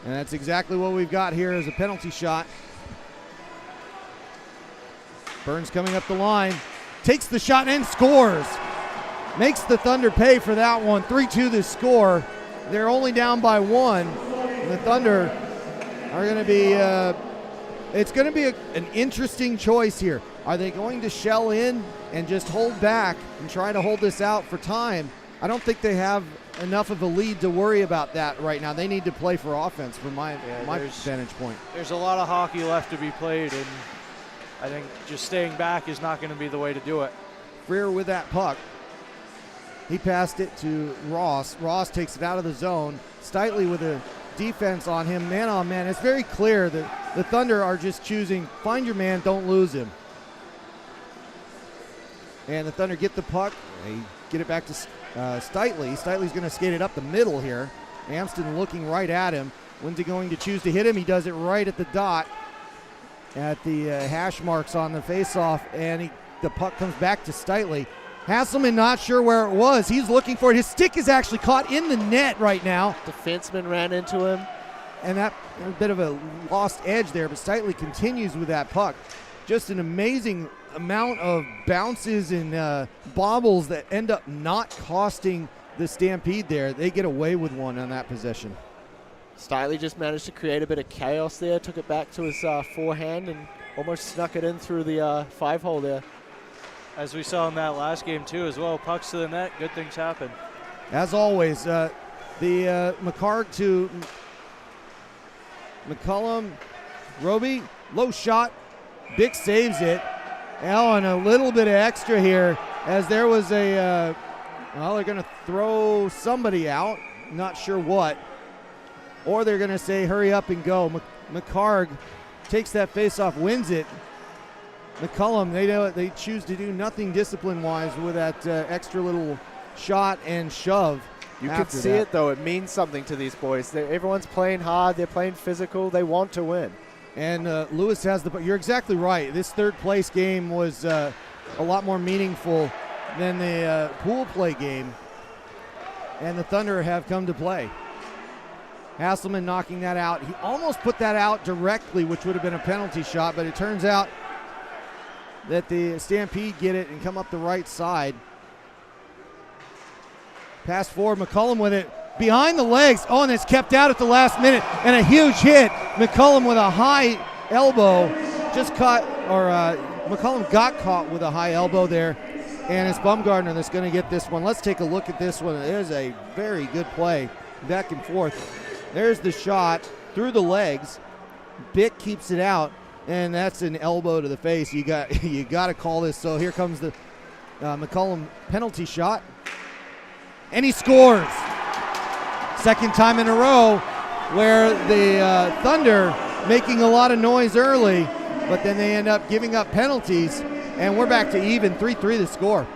A: And that's exactly what we've got here as a penalty shot. Burns coming up the line, takes the shot and scores. Makes the Thunder pay for that one. 3-2 the score. They're only down by one. And the Thunder are going to be, it's going to be an interesting choice here. Are they going to shell in and just hold back and try to hold this out for time? I don't think they have enough of a lead to worry about that right now. They need to play for offense from my vantage point.
D: There's a lot of hockey left to be played, and I think just staying back is not going to be the way to do it.
A: Freer with that puck. He passed it to Ross. Ross takes it out of the zone. Steitley with a defense on him, man on man. It's very clear that the Thunder are just choosing, find your man, don't lose him. And the Thunder get the puck. They get it back to Steitley. Steitley's going to skate it up the middle here. Amston looking right at him. When's he going to choose to hit him? He does it right at the dot at the hash marks on the face-off, and the puck comes back to Steitley. Hasselman not sure where it was. He's looking for it. His stick is actually caught in the net right now.
E: Defenseman ran into him.
A: And that a bit of a lost edge there, but Steitley continues with that puck. Just an amazing amount of bounces and bobbles that end up not costing the Stampede there. They get away with one on that possession.
E: Steitley just managed to create a bit of chaos there, took it back to his forehand and almost snuck it in through the 5-hole there.
D: As we saw in that last game too as well, pucks to the net, good things happen.
A: As always, the McCarg to McCullum. Roby, low shot, Bick saves it, Allen a little bit of extra here as there was a, well, they're going to throw somebody out, not sure what, or they're going to say hurry up and go. McHarg takes that face-off, wins it. McCullum, they choose to do nothing discipline-wise with that extra little shot and shove.
E: You can see it, though. It means something to these boys. Everyone's playing hard. They're playing physical. They want to win.
A: And Lewis has you're exactly right. This third place game was a lot more meaningful than the pool play game. And the Thunder have come to play. Hasselman knocking that out. He almost put that out directly, which would have been a penalty shot, but it turns out that the Stampede get it and come up the right side. Pass forward, McCullum with it. Behind the legs. Oh, and it's kept out at the last minute. And a huge hit. McCullum with a high elbow. Just caught, or McCullum got caught with a high elbow there. And it's Bumgardner that's going to get this one. Let's take a look at this one. It is a very good play. Back and forth. There's the shot through the legs. Bick keeps it out. And that's an elbow to the face. You got to call this. So here comes the McCullum penalty shot. And he scores. Second time in a row where the Thunder making a lot of noise early, but then they end up giving up penalties, and we're back to even. 3-3 the score.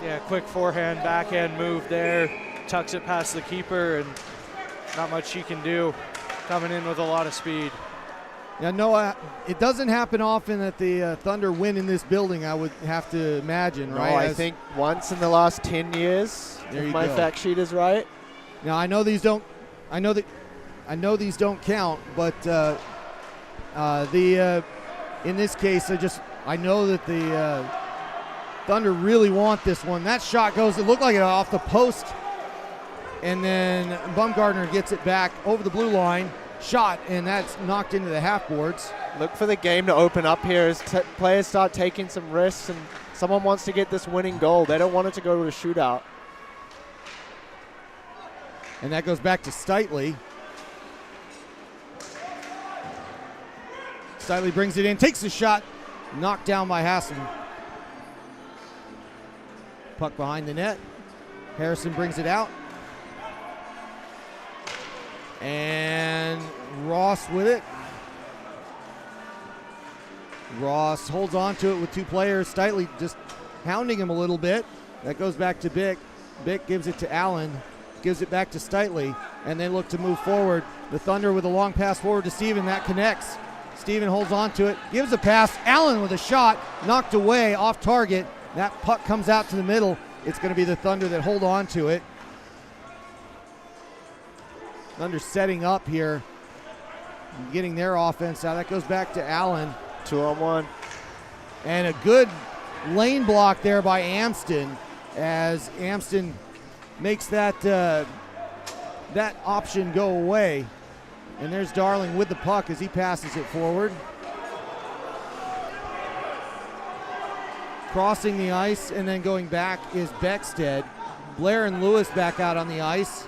D: Yeah, quick forehand, backhand move there. Tucks it past the keeper, and not much she can do. Coming in with a lot of speed.
A: Yeah, no, it doesn't happen often that the Thunder win in this building, I would have to imagine, right?
E: No, I think once in the last 10 years, if my fact sheet is right.
A: Now I know these don't count, but in this case, I know that the Thunder really want this one. That shot goes, it looked like it off the post, and then Bumgardner gets it back over the blue line. Shot, and that's knocked into the half boards.
E: Look for the game to open up here as players start taking some risks, and someone wants to get this winning goal. They don't want it to go to a shootout.
A: And that goes back to Steitley. Steitley brings it in, takes the shot, knocked down by Hasselman. Puck behind the net. Harrison brings it out. And Ross with it. Ross holds on to it with two players. Steitley just hounding him a little bit. That goes back to Bick. Bick gives it to Allen. Gives it back to Steitley. And they look to move forward. The Thunder with a long pass forward to Steven. That connects. Steven holds on to it. Gives a pass. Allen with a shot. Knocked away off target. That puck comes out to the middle. It's going to be the Thunder that hold on to it. Thunder setting up here, getting their offense out. That goes back to Allen.
E: 2-on-1.
A: And a good lane block there by Amston as Amston makes that that option go away. And there's Darling with the puck as he passes it forward. Crossing the ice and then going back is Beckstead. Blair and Lewis back out on the ice.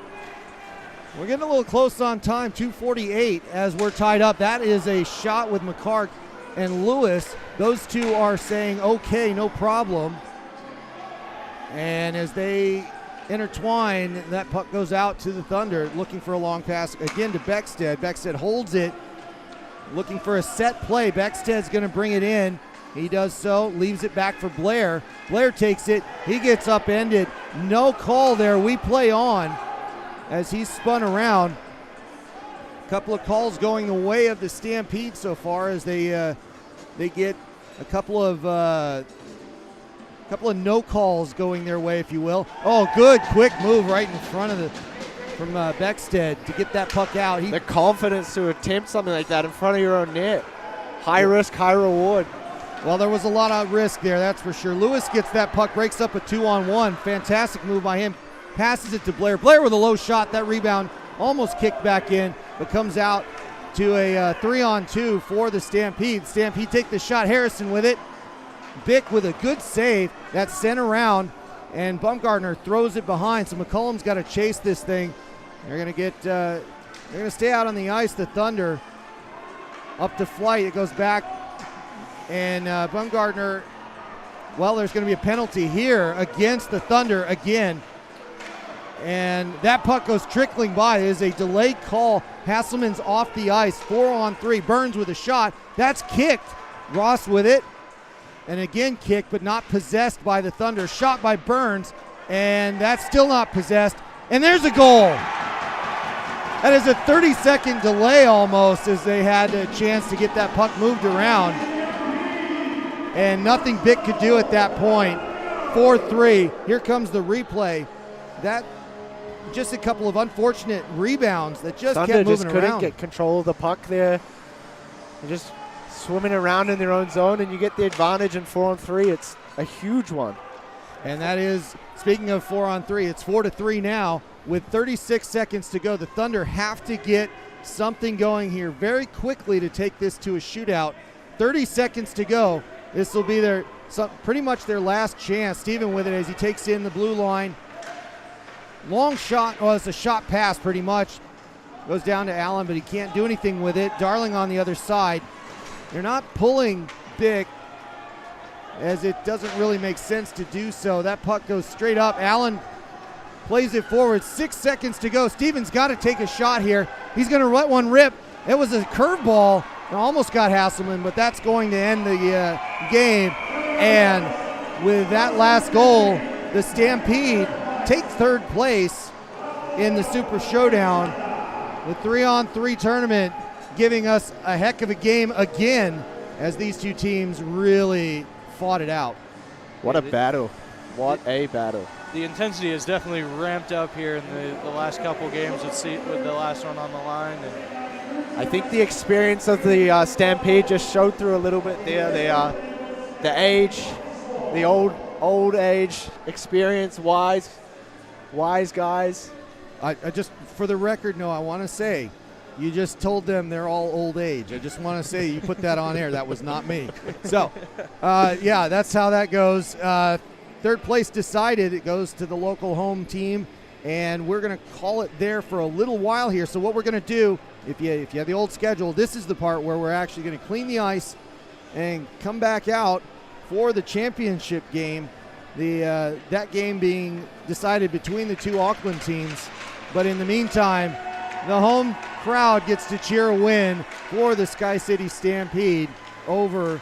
A: We're getting a little close on time, 2:48 as we're tied up. That is a shot with McCark and Lewis. Those two are saying, okay, no problem. And as they intertwine, that puck goes out to the Thunder, looking for a long pass again to Beckstead. Beckstead holds it, looking for a set play. Beckstead's going to bring it in. He does so, leaves it back for Blair. Blair takes it. He gets upended. No call there. We play on. As he's spun around. A couple of calls going the way of the Stampede so far as they get a couple of no calls going their way, if you will. Oh, good quick move right in front of from Beckstead to get that puck out.
E: The confidence to attempt something like that in front of your own net. High risk, high reward.
A: Well, there was a lot of risk there, that's for sure. Lewis gets that puck, breaks up a 2-on-1. Fantastic move by him. Passes it to Blair. Blair with a low shot. That rebound almost kicked back in, but comes out to a 3-on-2 for the Stampede. Stampede take the shot. Harrison with it. Bick with a good save. That's sent around, and Bumgardner throws it behind. So McCullum's got to chase this thing. They're going to get. They're going to stay out on the ice. The Thunder up to Flight. It goes back And Bumgardner, well, there's going to be a penalty here against the Thunder again. And that puck goes trickling by. It is a delayed call. Hasselman's off the ice, 4-on-3. Burns with a shot. That's kicked. Ross with it. And again kicked, but not possessed by the Thunder. Shot by Burns, and that's still not possessed. And there's a goal. That is a 30-second delay almost, as they had a chance to get that puck moved around. And nothing Bick could do at that point. 4-3. Here comes the replay. That just a couple of unfortunate rebounds that just
E: Thunder
A: kept moving
E: just couldn't
A: around.
E: get control of the puck there. They're just swimming around in their own zone, and you get the advantage in 4-on-3. It's a huge one.
A: And that is, speaking of 4-on-3, it's 4-3 now with 36 seconds to go. The Thunder have to get something going here very quickly to take this to a shootout. 30 seconds to go. This will be pretty much their last chance. Steven with it as he takes in the blue line. Long shot, well, it's a shot pass pretty much. Goes down to Allen, but he can't do anything with it. Darling on the other side. They're not pulling Bick, as it doesn't really make sense to do so. That puck goes straight up. Allen plays it forward. 6 seconds to go. Steven's got to take a shot here. He's going to let one rip. It was a curveball. It almost got Hasselman, but that's going to end the game. And with that last goal, the Stampede take third place in the Super Showdown. The 3-on-3 tournament giving us a heck of a game again, as these two teams really fought it out.
E: What a battle. What a battle.
D: The intensity has definitely ramped up here in the last couple games with the last one on the line. And
E: I think the experience of the Stampede just showed through a little bit there. The age, the old age experience, wise guys.
A: I just, for the record, no, I want to say, you just told them they're all old age. I just want to say you put that on air. That was not me. So, yeah, that's how that goes. Third place decided. It goes to the local home team, and we're going to call it there for a little while here. So what we're going to do, if you have the old schedule, this is the part where we're actually going to clean the ice and come back out for the championship game. That game being decided between the two Auckland teams. But in the meantime, the home crowd gets to cheer a win for the Sky City Stampede over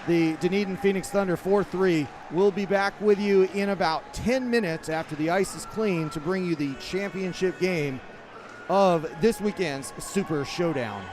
A: the Dunedin Phoenix Thunder 4-3. We'll be back with you in about 10 minutes after the ice is clean to bring you the championship game of this weekend's Super Showdown.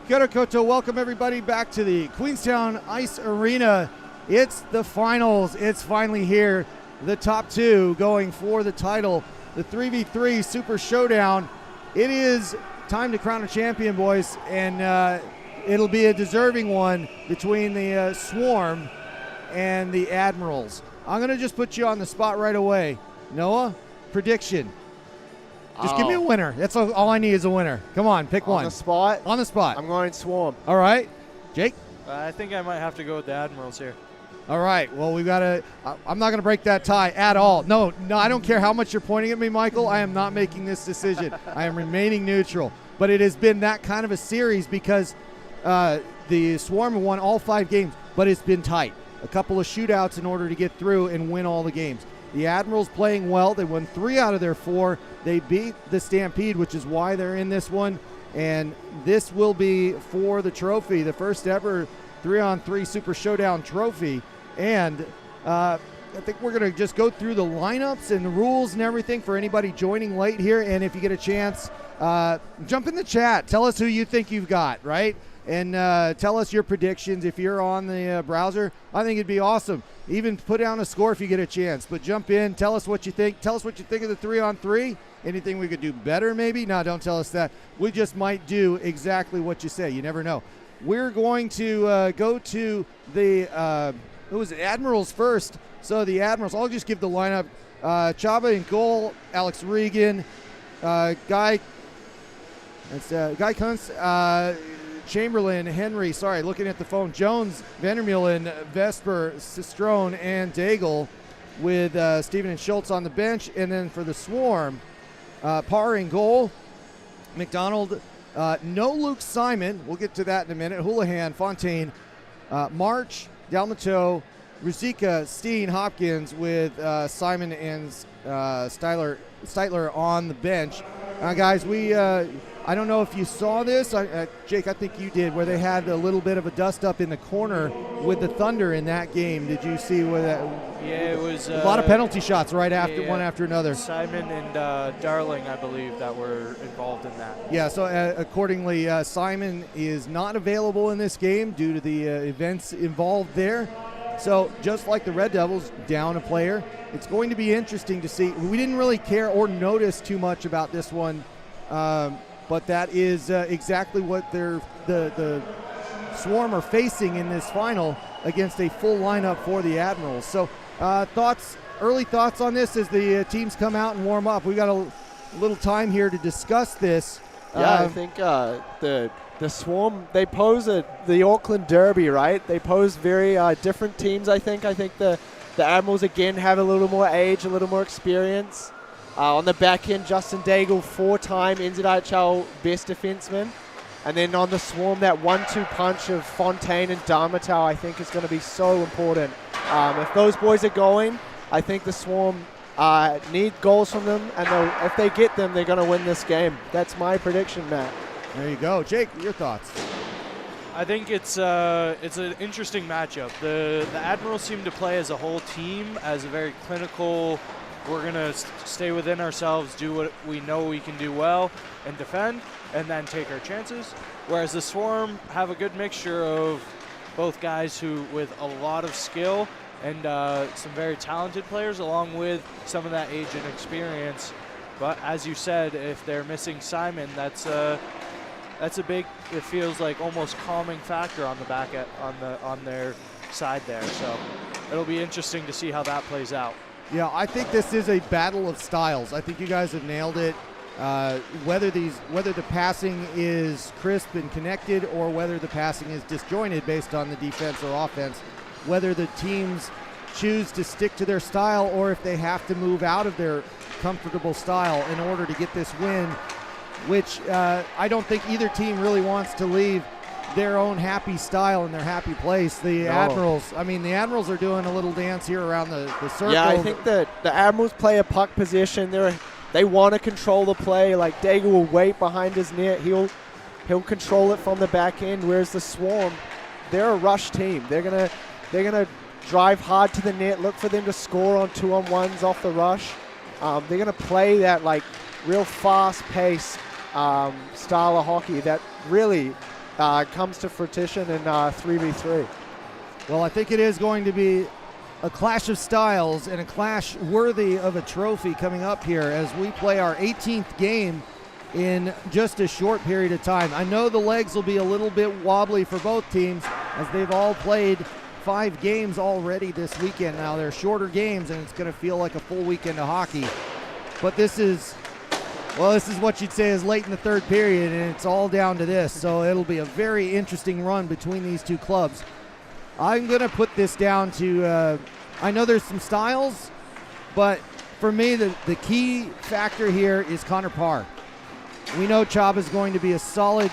A: Kia ora koutou. Welcome everybody back to the Queenstown Ice Arena. It's the finals. It's finally here. The top two going for the title. The 3v3 Super Showdown. It is time to crown a champion, boys, and it'll be a deserving one between the Swarm and the Admirals. I'm going to just put you on the spot right away. Noah, prediction. Just give me a winner. That's all I need is a winner. Come on, pick one.
E: On the spot?
A: On the spot.
E: I'm going Swarm.
A: All right. Jake?
D: I think I might have to go with the Admirals here.
A: All right. Well, we've got to – I'm not going to break that tie at all. No, I don't care how much you're pointing at me, Michael. I am not making this decision. I am remaining neutral. But it has been that kind of a series because the Swarm won all 5 games, but it's been tight. A couple of shootouts in order to get through and win all the games. The Admirals playing well. They won 3 out of their 4. They beat the Stampede, which is why they're in this one. And this will be for the trophy, the first ever 3-on-3 Super Showdown trophy. And I think we're going to just go through the lineups and the rules and everything for anybody joining late here. And if you get a chance, jump in the chat. Tell us who you think you've got, right? And tell us your predictions if you're on the browser. I think it'd be awesome. Even put down a score if you get a chance. But jump in. Tell us what you think. Tell us what you think of the 3-on-3. Anything we could do better maybe? No, don't tell us that. We just might do exactly what you say. You never know. We're going to go to the Admirals first. So the Admirals, I'll just give the lineup. Chaba in goal. Alex Regan. Guy Kunz. Chamberlain, Henry, looking at the phone, Jones, Vandermeulen, Vesper, Sistrone, and Daigle with Steven and Schultz on the bench. And then for the Swarm, Parr in goal, McDonald, no Luke Simon, we'll get to that in a minute, Houlihan, Fontaine, March, Dalmato, Ruzicka, Steen, Hopkins with Simon and Steitler on the bench. Guys, I don't know if you saw this, Jake, I think you did, where they had a little bit of a dust up in the corner with the Thunder in that game. Did you see where that?
D: Yeah, it was
A: a lot of penalty shots right after one after another.
D: Simon and Darling, I believe, that were involved in that.
A: Yeah, so accordingly, Simon is not available in this game due to the events involved there. So just like the Red Devils, down a player. It's going to be interesting to see. We didn't really care or notice too much about this one. But that is exactly what the Swarm are facing in this final against a full lineup for the Admirals. So early thoughts on this as the teams come out and warm up. We got a little time here to discuss this.
E: Yeah, I think the Swarm, they pose the Auckland Derby, right? They pose very different teams, I think. I think the Admirals, again, have a little more age, a little more experience. On the back end, Justin Daigle, 4-time NZIHL best defenseman. And then on the Swarm, that 1-2 punch of Fontaine and Darmatau, I think is going to be so important. If those boys are going, I think the Swarm need goals from them. And if they get them, they're going to win this game. That's my prediction, Matt.
A: There you go. Jake, your thoughts?
D: I think it's an interesting matchup. The Admirals seem to play as a whole team, as a very clinical. We're going to stay within ourselves, do what we know we can do well, and defend, and then take our chances. Whereas the Swarm have a good mixture of both guys who with a lot of skill and some very talented players, along with some of that age and experience. But as you said, if they're missing Simon, that's a big, it feels like almost calming factor on the back on their side there. So it'll be interesting to see how that plays out.
A: Yeah, I think this is a battle of styles. I think you guys have nailed it. Whether the passing is crisp and connected or whether the passing is disjointed based on the defense or offense, whether the teams choose to stick to their style or if they have to move out of their comfortable style in order to get this win, which I don't think either team really wants to leave their own happy style and their happy place. The Admirals are doing a little dance here around the circle.
E: Yeah, I think that the Admirals play a puck possession. They want to control the play. Like Daigle will wait behind his net. He'll control it from the back end. Whereas the Swarm, they're a rush team. They're gonna drive hard to the net, look for them to score on 2-on-1s off the rush. They're gonna play that like real fast pace style of hockey that really comes to fruition in 3v3.
A: Well, I think it is going to be a clash of styles and a clash worthy of a trophy coming up here as we play our 18th game in just a short period of time. I know the legs will be a little bit wobbly for both teams as they've all played 5 games already this weekend. Now they're shorter games and it's going to feel like a full weekend of hockey. But this is what you'd say is late in the third period, and it's all down to this. So it'll be a very interesting run between these two clubs. I'm going to put this down to, I know there's some styles, but for me, the key factor here is Connor Parr. We know Chaba's going to be a solid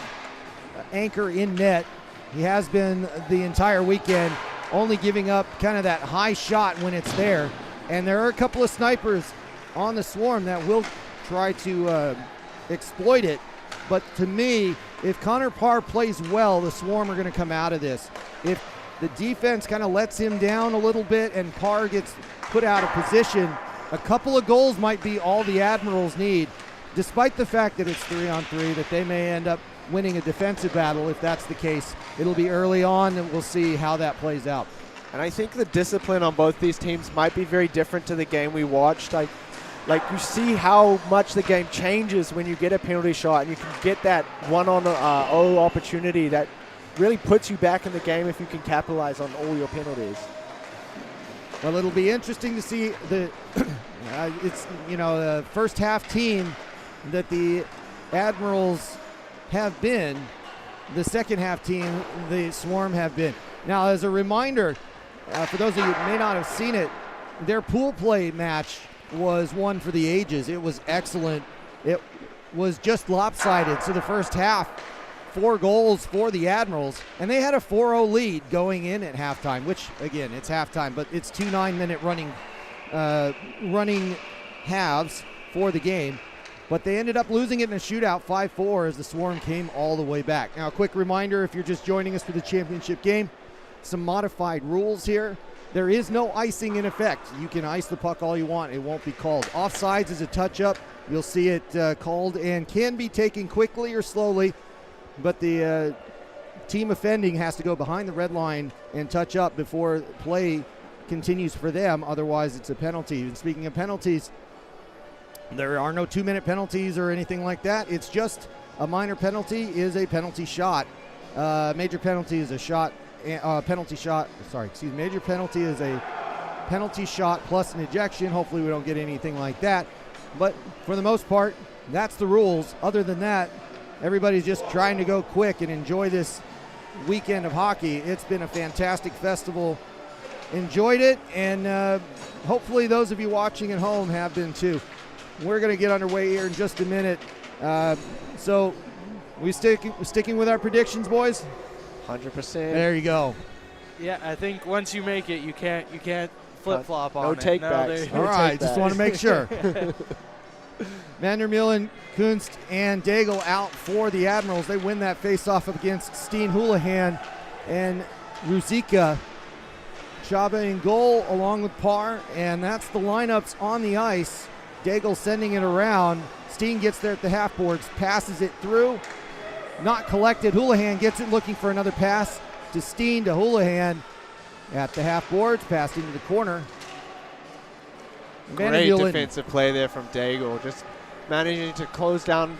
A: anchor in net. He has been the entire weekend, only giving up kind of that high shot when it's there. And there are a couple of snipers on the Swarm that will try to exploit it. But to me, if Connor Parr plays well, the Swarm are going to come out of this. If the defense kind of lets him down a little bit and Parr gets put out of position, a couple of goals might be all the Admirals need, despite the fact that it's 3-on-3, that they may end up winning a defensive battle. If that's the case, it'll be early on and we'll see how that plays out.
E: And I think the discipline on both these teams might be very different to the game we watched. Like you see how much the game changes when you get a penalty shot and you can get that 1-on-0 opportunity that really puts you back in the game if you can capitalize on all your penalties.
A: Well, it'll be interesting to see the the first half team that the Admirals have been, the second half team the Swarm have been. Now, as a reminder, for those of you who may not have seen it, their pool play match was one for the ages. It was excellent. It was just lopsided. So the first half, 4 goals for the Admirals, and they had a 4-0 lead going in at halftime, which, again, it's halftime, but it's 2 9-minute running halves for the game. But they ended up losing it in a shootout 5-4 as the Swarm came all the way back. Now, a quick reminder, if you're just joining us for the championship game, some modified rules here. There is no icing in effect. You can ice the puck all you want. It won't be called. Offsides is a touch-up. You'll see it called and can be taken quickly or slowly. But the team offending has to go behind the red line and touch up before play continues for them. Otherwise, it's a penalty. And speaking of penalties, there are no 2-minute penalties or anything like that. It's just a minor penalty is a penalty shot. Major penalty is a shot. Major penalty is a penalty shot plus an ejection. Hopefully we don't get anything like that. But for the most part, that's the rules. Other than that, everybody's just trying to go quick and enjoy this weekend of hockey. It's been a fantastic festival. Enjoyed it, and hopefully those of you watching at home have been too. We're going to get underway here in just a minute. So we sticking with our predictions, boys?
E: 100%.
A: There you go.
D: Yeah, I think once you make it, you can't flip-flop on it.
E: No takebacks.
A: All right, just want to make sure. Vandermeulen, Kunst, and Daigle out for the Admirals. They win that face-off against Steen Houlihan and Ruzicka. Chaba in goal along with Parr, and that's the lineups on the ice. Daigle sending it around. Steen gets there at the half boards, passes it through. Not collected. Houlihan gets it, looking for another pass to Steen to Houlihan at the half boards, passed into the corner.
E: Great defensive play there from Daigle, just managing to close down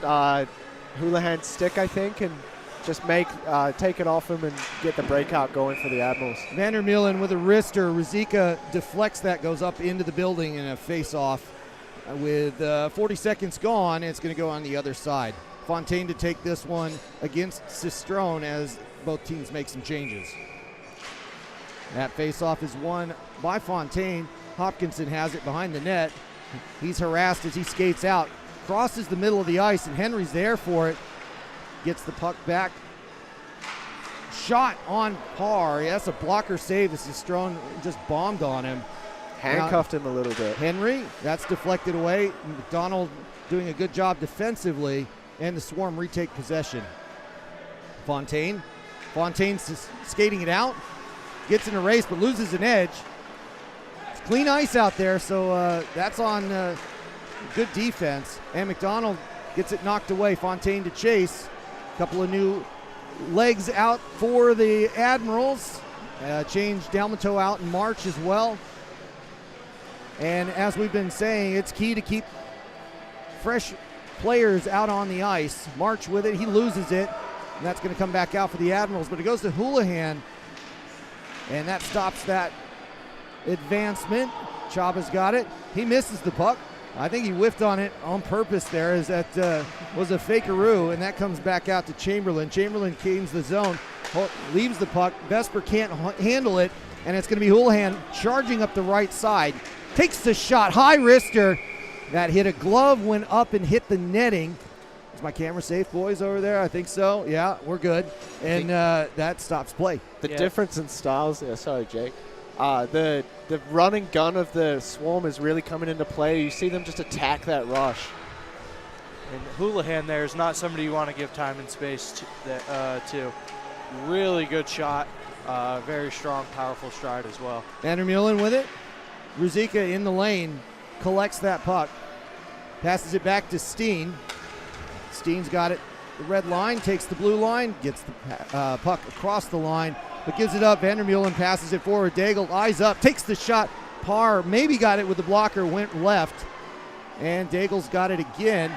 E: Houlihan's stick, I think, and just take it off him and get the breakout going for the Admirals.
A: Vandermeulen with a wrister. Ruzicka deflects that, goes up into the building in a face-off. With 40 seconds gone, it's going to go on the other side. Fontaine to take this one against Sistrone as both teams make some changes. That face-off is won by Fontaine. Hopkinson has it behind the net. He's harassed as he skates out, crosses the middle of the ice, and Henry's there for it. Gets the puck back. Shot on Parr. Yeah, that's a blocker save as Sistrone just bombed on him.
E: Handcuffed him a little bit.
A: Henry, that's deflected away. McDonald doing a good job defensively, and the Swarm retake possession. Fontaine's skating it out, gets in a race but loses an edge. It's clean ice out there, so that's on good defense. And McDonald gets it knocked away. Fontaine to chase. A couple of new legs out for the Admirals. Changed Dalmato out in March as well. And as we've been saying, it's key to keep fresh players out on the ice. March with it, he loses it, and that's going to come back out for the Admirals. But it goes to Houlihan, and that stops that advancement. Chaba's got it. He misses the puck. I think he whiffed on it on purpose there, as that was a fakeroo, and that comes back out to Chamberlain. Chamberlain gains the zone, leaves the puck. Vesper can't handle it, and it's going to be Houlihan charging up the right side. Takes the shot, high wrister. That hit a glove, went up and hit the netting. Is my camera safe, boys, over there? I think so. Yeah, we're good. And that stops play.
E: The difference in styles there, sorry, Jake. The run and gun of the Swarm is really coming into play. You see them just attack that rush.
D: And Houlihan there is not somebody you want to give time and space to. Really good shot. Very strong, powerful stride as well.
A: Vandermeulen with it. Ruzicka in the lane, collects that puck, passes it back to Steen. Steen's got it, the red line, takes the blue line, gets the puck across the line, but gives it up. Vandermeulen passes it forward. Daigle eyes up, takes the shot. Parr maybe got it with the blocker, went left, and Daigle's got it again.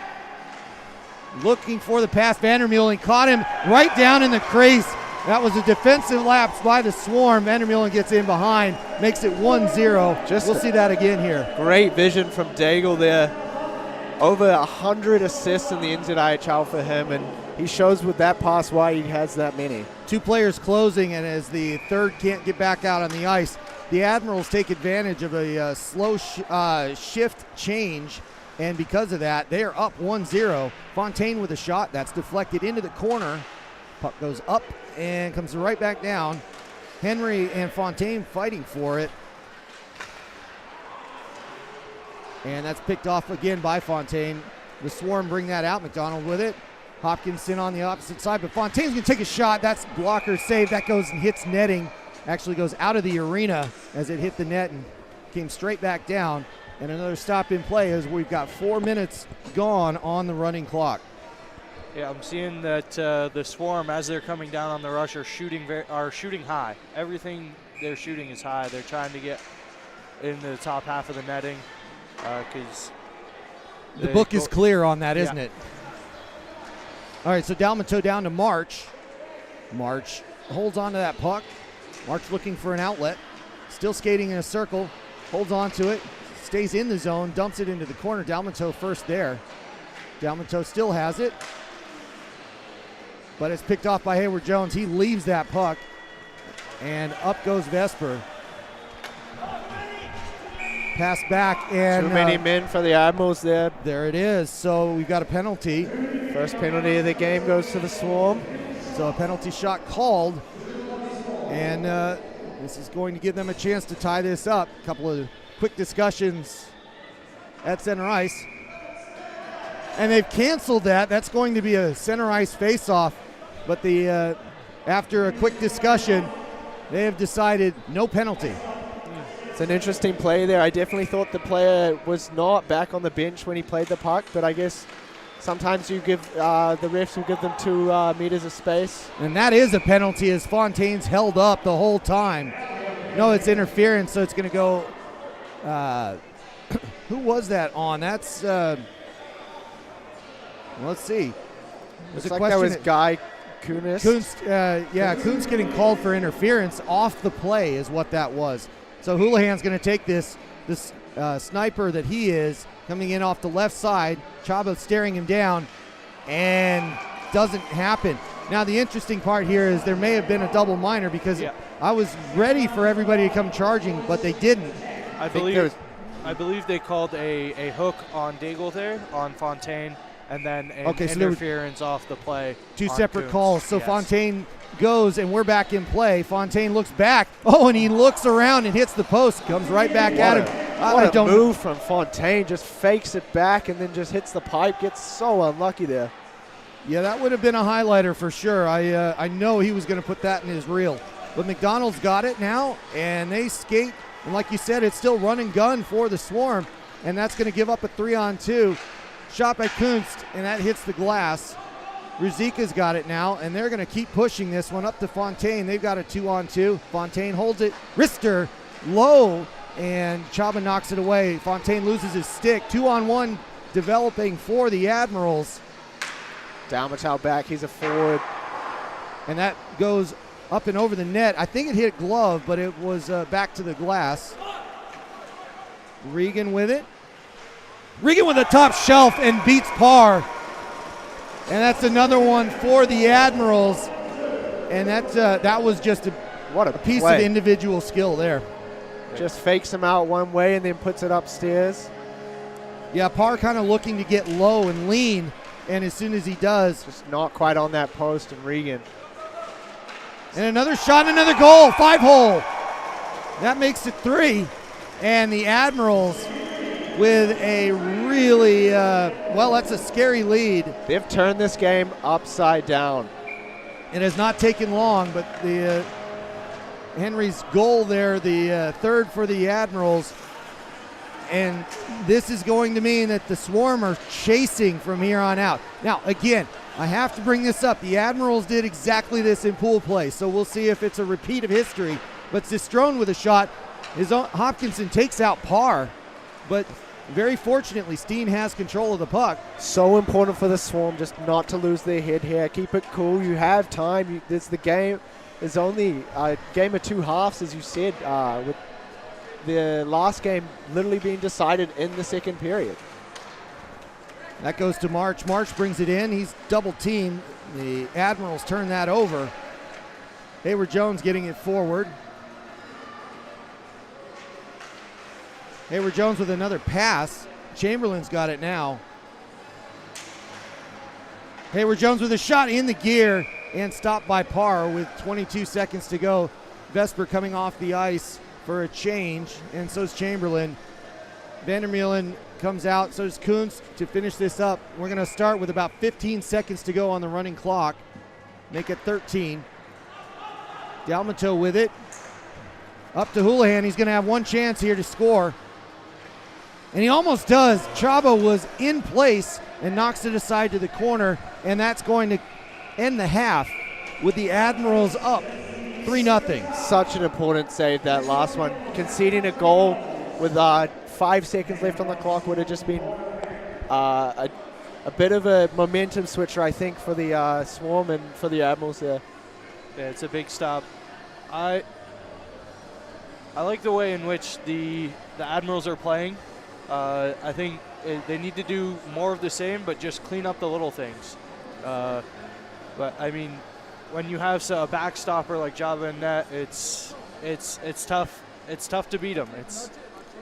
A: Looking for the pass. Vandermeulen caught him right down in the crease. That was a defensive lapse by the Swarm. Vandermeulen gets in behind, makes it 1-0. We'll see that again here.
E: Great vision from Daigle there. Over 100 assists in the NZIHL for him, and he shows with that pass why he has that many.
A: Two players closing, and as the third can't get back out on the ice, the Admirals take advantage of a slow shift change, and because of that, they are up 1-0. Fontaine with a shot that's deflected into the corner. Puck goes up and comes right back down. Henry and Fontaine fighting for it. And that's picked off again by Fontaine. The Swarm bring that out. McDonald with it. Hopkinson on the opposite side, but Fontaine's going to take a shot. That's blocker save. That goes and hits netting. Actually goes out of the arena as it hit the net and came straight back down. And another stop in play as we've got 4 minutes gone on the running clock.
D: Yeah, I'm seeing that the Swarm, as they're coming down on the rush, are shooting high. Everything they're shooting is high. They're trying to get in the top half of the netting because
A: the book is clear on that, isn't it? All right, so Dalmato down to March. March holds on to that puck. March looking for an outlet. Still skating in a circle. Holds on to it. Stays in the zone. Dumps it into the corner. Dalmato first there. Dalmato still has it, but it's picked off by Hayward Jones. He leaves that puck, and up goes Vesper. Pass back, and
E: too many men for the Admirals there.
A: There it is. So we've got a penalty.
E: First penalty of the game goes to the Swarm.
A: So a penalty shot called, and this is going to give them a chance to tie this up. A couple of quick discussions at center ice. And they've canceled that. That's going to be a center ice face-off. But the after a quick discussion, they have decided no penalty.
E: It's an interesting play there. I definitely thought the player was not back on the bench when he played the puck, but I guess sometimes you give the refs will give them 2 meters of space.
A: And that is a penalty as Fontaine's held up the whole time. No, it's interference, so it's going to go. Who was that on? That's. Let's see.
E: Looks like that was Guy Kunis.
A: Kunis getting called for interference off the play is what that was. So Houlihan's going to take this sniper that he is coming in off the left side. Chaba staring him down, and doesn't happen. Now the interesting part here is there may have been a double minor because I was ready for everybody to come charging, but they didn't.
D: I believe they called a hook on Daigle there on Fontaine. And then interference off the play.
A: 2 separate
D: Kunis.
A: calls. So yes. Fontaine goes, and we're back in play. Fontaine looks back. Oh, and he looks around and hits the post. Comes right back at him.
E: What a move from Fontaine. Just fakes it back and then just hits the pipe. Gets so unlucky there.
A: Yeah, that would have been a highlighter for sure. I know he was going to put that in his reel. But McDonald's got it now, and they skate. And like you said, it's still run and gun for the Swarm. And that's going to give up a 3-on-2. Shot by Kunst, and that hits the glass. Ruzika's got it now, and they're going to keep pushing this one up to Fontaine. They've got a 2-on-2. Fontaine holds it. Wrister low, and Chaba knocks it away. Fontaine loses his stick. 2-on-1 developing for the Admirals.
E: Dalmachow back, he's a forward.
A: And that goes up and over the net. I think it hit glove, but it was back to the glass. Regan with it. Regan with a top shelf and beats Parr. And that's another one for the Admirals. And that was just a piece of individual skill there.
E: Just fakes him out one way and then puts it upstairs.
A: Yeah, Parr kind of looking to get low and lean. And as soon as he does.
E: Just not quite on that post, and Regan.
A: And another shot, and another goal. 5-hole. That makes it 3. And the Admirals with a really, that's a scary lead.
E: They've turned this game upside down.
A: It has not taken long, but the Henry's goal there, the third for the Admirals. And this is going to mean that the Swarm are chasing from here on out. Now, again, I have to bring this up. The Admirals did exactly this in pool play, so we'll see if it's a repeat of history. But Sistrone with a shot. Hopkinson takes out Parr, but very fortunately, Steen has control of the puck.
E: So important for the Swarm just not to lose their head here. Keep it cool. You have time. The game is only a game of 2 halves, as you said, with the last game literally being decided in the second period.
A: That goes to March. March brings it in. He's double teamed. The Admirals turn that over. Hayward Jones getting it forward. Hayward Jones with another pass. Chamberlain's got it now. Hayward Jones with a shot in the gear and stopped by Parr with 22 seconds to go. Vesper coming off the ice for a change, and so is Chamberlain. Vandermeulen comes out, so does Kuntz to finish this up. We're going to start with about 15 seconds to go on the running clock. Make it 13. Dalmato with it. Up to Houlihan. He's going to have one chance here to score. And he almost does. Chaba was in place and knocks it aside to the corner, and that's going to end the half with the Admirals up 3-0.
E: Such an important save, that last one. Conceding a goal with 5 seconds left on the clock would have just been a bit of a momentum switcher, I think, for the Swarm and for the Admirals there.
D: Yeah, it's a big stop. I like the way in which the Admirals are playing. I think they need to do more of the same, but just clean up the little things. But I mean, when you have a backstopper like Java and net, it's tough. It's tough to beat him.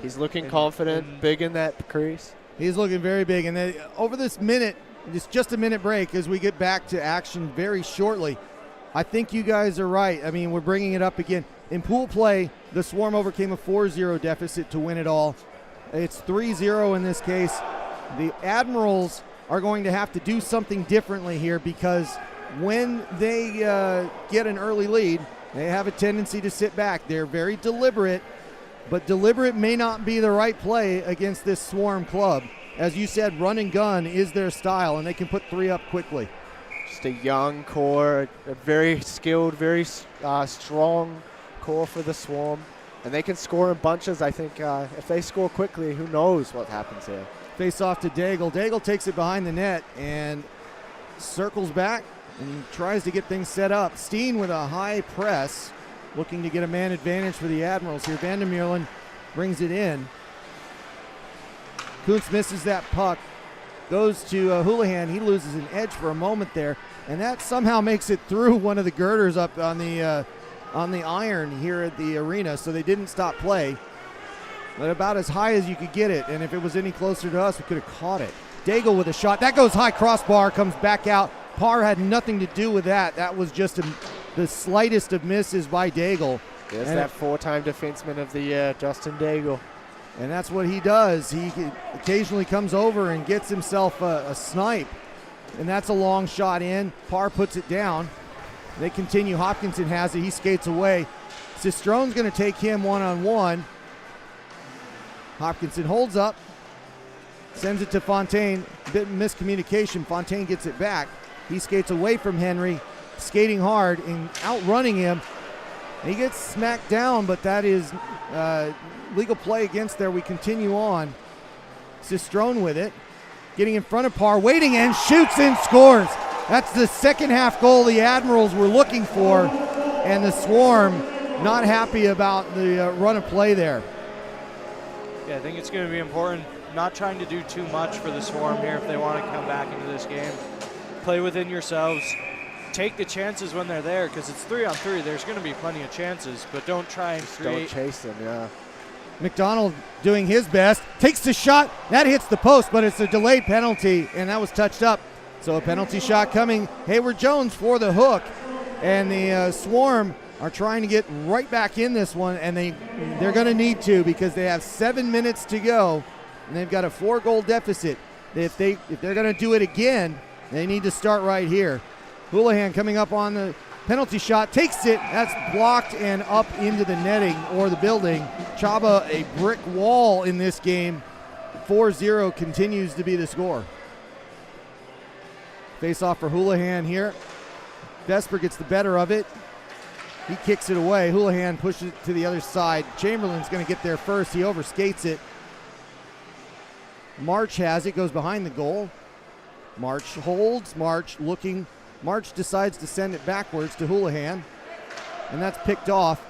E: He's looking confident, big in that crease.
A: He's looking very big. And then over this minute, it's just a minute break as we get back to action very shortly. I think you guys are right. I mean, we're bringing it up again. In pool play, the Swarm overcame a 4-0 deficit to win it all. It's 3-0 in this case. The Admirals are going to have to do something differently here, because when they get an early lead, they have a tendency to sit back. They're very deliberate, but deliberate may not be the right play against this Swarm club. As you said, run and gun is their style, and they can put 3 up quickly.
E: Just a young core, a very skilled, very strong core for the Swarm. And they can score in bunches. I think if they score quickly, who knows what happens here.
A: Face off to Daigle. Daigle takes it behind the net and circles back and tries to get things set up. Steen with a high press, looking to get a man advantage for the Admirals here. Vandermeulen brings it in. Kuntz misses that puck. Goes to Houlihan. He loses an edge for a moment there, and that somehow makes it through one of the girders up on the iron here at the arena, so they didn't stop play. But about as high as you could get it, and if it was any closer to us, we could have caught it. Daigle with a shot. That goes high, crossbar, comes back out. Parr had nothing to do with that. That was just the slightest of misses by Daigle.
E: There's that 4-time defenseman of the year, Justin Daigle.
A: And that's what he does. He occasionally comes over and gets himself a snipe. And that's a long shot in. Parr puts it down. They continue. Hopkinson has it. He skates away. Sistrone's going to take him one-on-one. Hopkinson holds up. Sends it to Fontaine. Bit miscommunication. Fontaine gets it back. He skates away from Henry, skating hard and outrunning him. He gets smacked down, but that is legal play against there. We continue on. Sistrone with it, getting in front of Parr, waiting and shoots and scores. That's the second half goal the Admirals were looking for, and the Swarm not happy about the run of play there.
D: Yeah, I think it's going to be important not trying to do too much for the Swarm here if they want to come back into this game. Play within yourselves. Take the chances when they're there, because it's 3-on-3. There's going to be plenty of chances, but don't try and create.
E: Don't chase them, yeah.
A: McDonald doing his best, takes the shot, that hits the post, but it's a delayed penalty, and that was touched up. So a penalty shot coming. Hayward Jones for the hook, and the Swarm are trying to get right back in this one, and they're going to need to, because they have 7 minutes to go, and they've got a 4-goal deficit. If they're going to do it again, they need to start right here. Houlihan coming up on the penalty shot, takes it, that's blocked and up into the netting or the building. Chaba, a brick wall in this game. 4-0 continues to be the score. Face off for Houlihan here. Vesper gets the better of it. He kicks it away. Houlihan pushes it to the other side. Chamberlain's going to get there first. He overskates it. March has it, goes behind the goal. March holds. March decides to send it backwards to Houlihan, and that's picked off.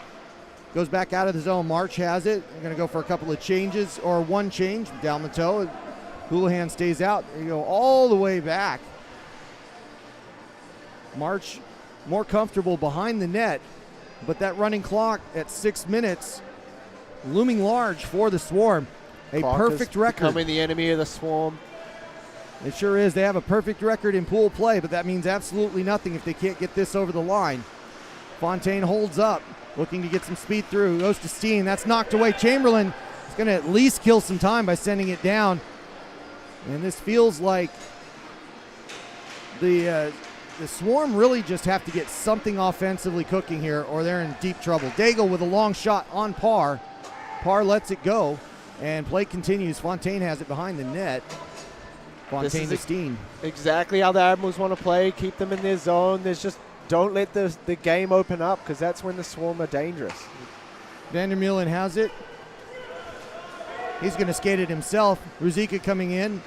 A: Goes back out of the zone. March has it. They're going to go for a couple of changes, or one change. Dalmateau. Houlihan stays out. They go all the way back. March more comfortable behind the net, but that running clock at 6 minutes looming large for the Swarm. A
E: Clock
A: perfect
E: is
A: record.
E: Becoming the enemy of the Swarm.
A: It sure is. They have a perfect record in pool play, but that means absolutely nothing if they can't get this over the line. Fontaine holds up, looking to get some speed through. Goes to Steen. That's knocked away. Chamberlain is going to at least kill some time by sending it down. And this feels like the Swarm really just have to get something offensively cooking here, or they're in deep trouble. Daigle with a long shot on Parr. Parr lets it go, and play continues. Fontaine has it behind the net. Fontaine to Steen.
E: Exactly how the Admirals want to play. Keep them in their zone. There's just don't let the game open up, because that's when the Swarm are dangerous.
A: Vandermeulen has it. He's going to skate it himself. Ruzicka coming in.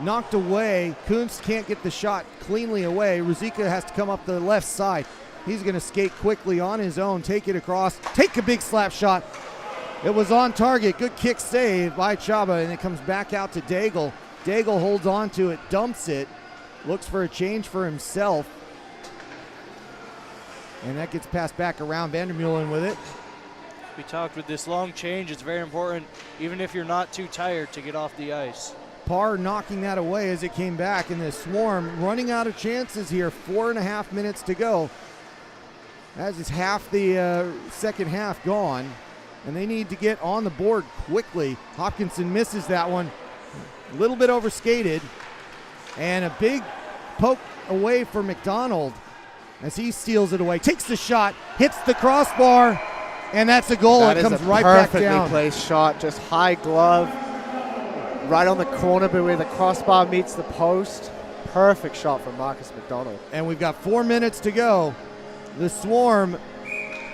A: Knocked away. Kuntz can't get the shot cleanly away. Ruzicka has to come up the left side. He's going to skate quickly on his own, take it across, take a big slap shot. It was on target. Good kick save by Chaba, and it comes back out to Daigle. Daigle holds on to it, dumps it, looks for a change for himself. And that gets passed back around. Vandermeulen with it.
D: We talked with this long change, it's very important, even if you're not too tired, to get off the ice.
A: Parr knocking that away as it came back, and the Swarm running out of chances here. 4.5 minutes to go. As is half the second half gone, and they need to get on the board quickly. Hopkinson misses that one. A little bit overskated, and a big poke away for McDonald as he steals it away. Takes the shot, hits the crossbar, and that's a goal. It comes right back down.
E: Perfectly placed shot, just high glove, right on the corner, but where the crossbar meets the post. Perfect shot from Marcus McDonald.
A: And we've got 4 minutes to go. The Swarm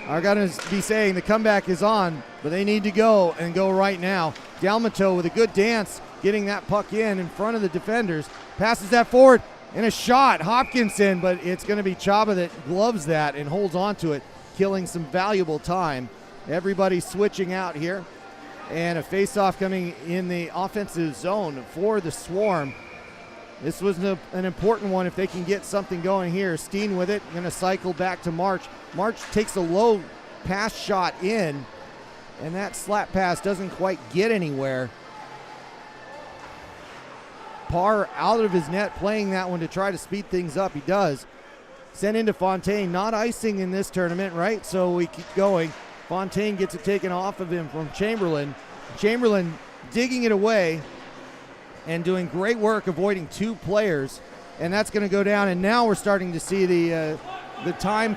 A: are going to be saying the comeback is on, but they need to go and go right now. Dalmateau with a good dance, getting that puck in front of the defenders. Passes that forward, and a shot. Hopkinson, but it's going to be Chaba that gloves that and holds on to it, killing some valuable time. Everybody switching out here. And a face-off coming in the offensive zone for the Swarm. This was an important one if they can get something going here. Steen with it, going to cycle back to March. March takes a low pass shot in, and that slap pass doesn't quite get anywhere. Parr out of his net, playing that one to try to speed things up. He does. Sent into Fontaine, not icing in this tournament, right? So we keep going. Fontaine gets it taken off of him from Chamberlain. Chamberlain digging it away and doing great work avoiding two players, and that's going to go down. And now we're starting to see the time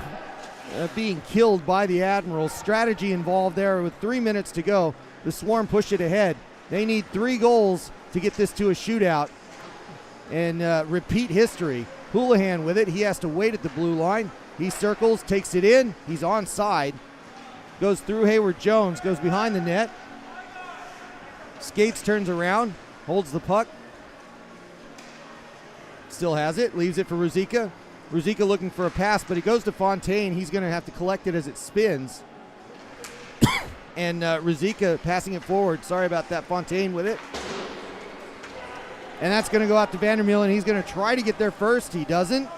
A: being killed by the Admirals. Strategy involved there with 3 minutes to go. The Swarm push it ahead. They need 3 goals to get this to a shootout and repeat history. Houlihan with it. He has to wait at the blue line. He circles, takes it in. He's onside. Goes through Hayward Jones, goes behind the net. Skates, turns around, holds the puck. Still has it, leaves it for Ruzicka. Ruzicka looking for a pass, but he goes to Fontaine. He's going to have to collect it as it spins. And Ruzicka passing it forward. Sorry about that. Fontaine with it. And that's going to go out to Vandermeer, and he's going to try to get there first. He doesn't.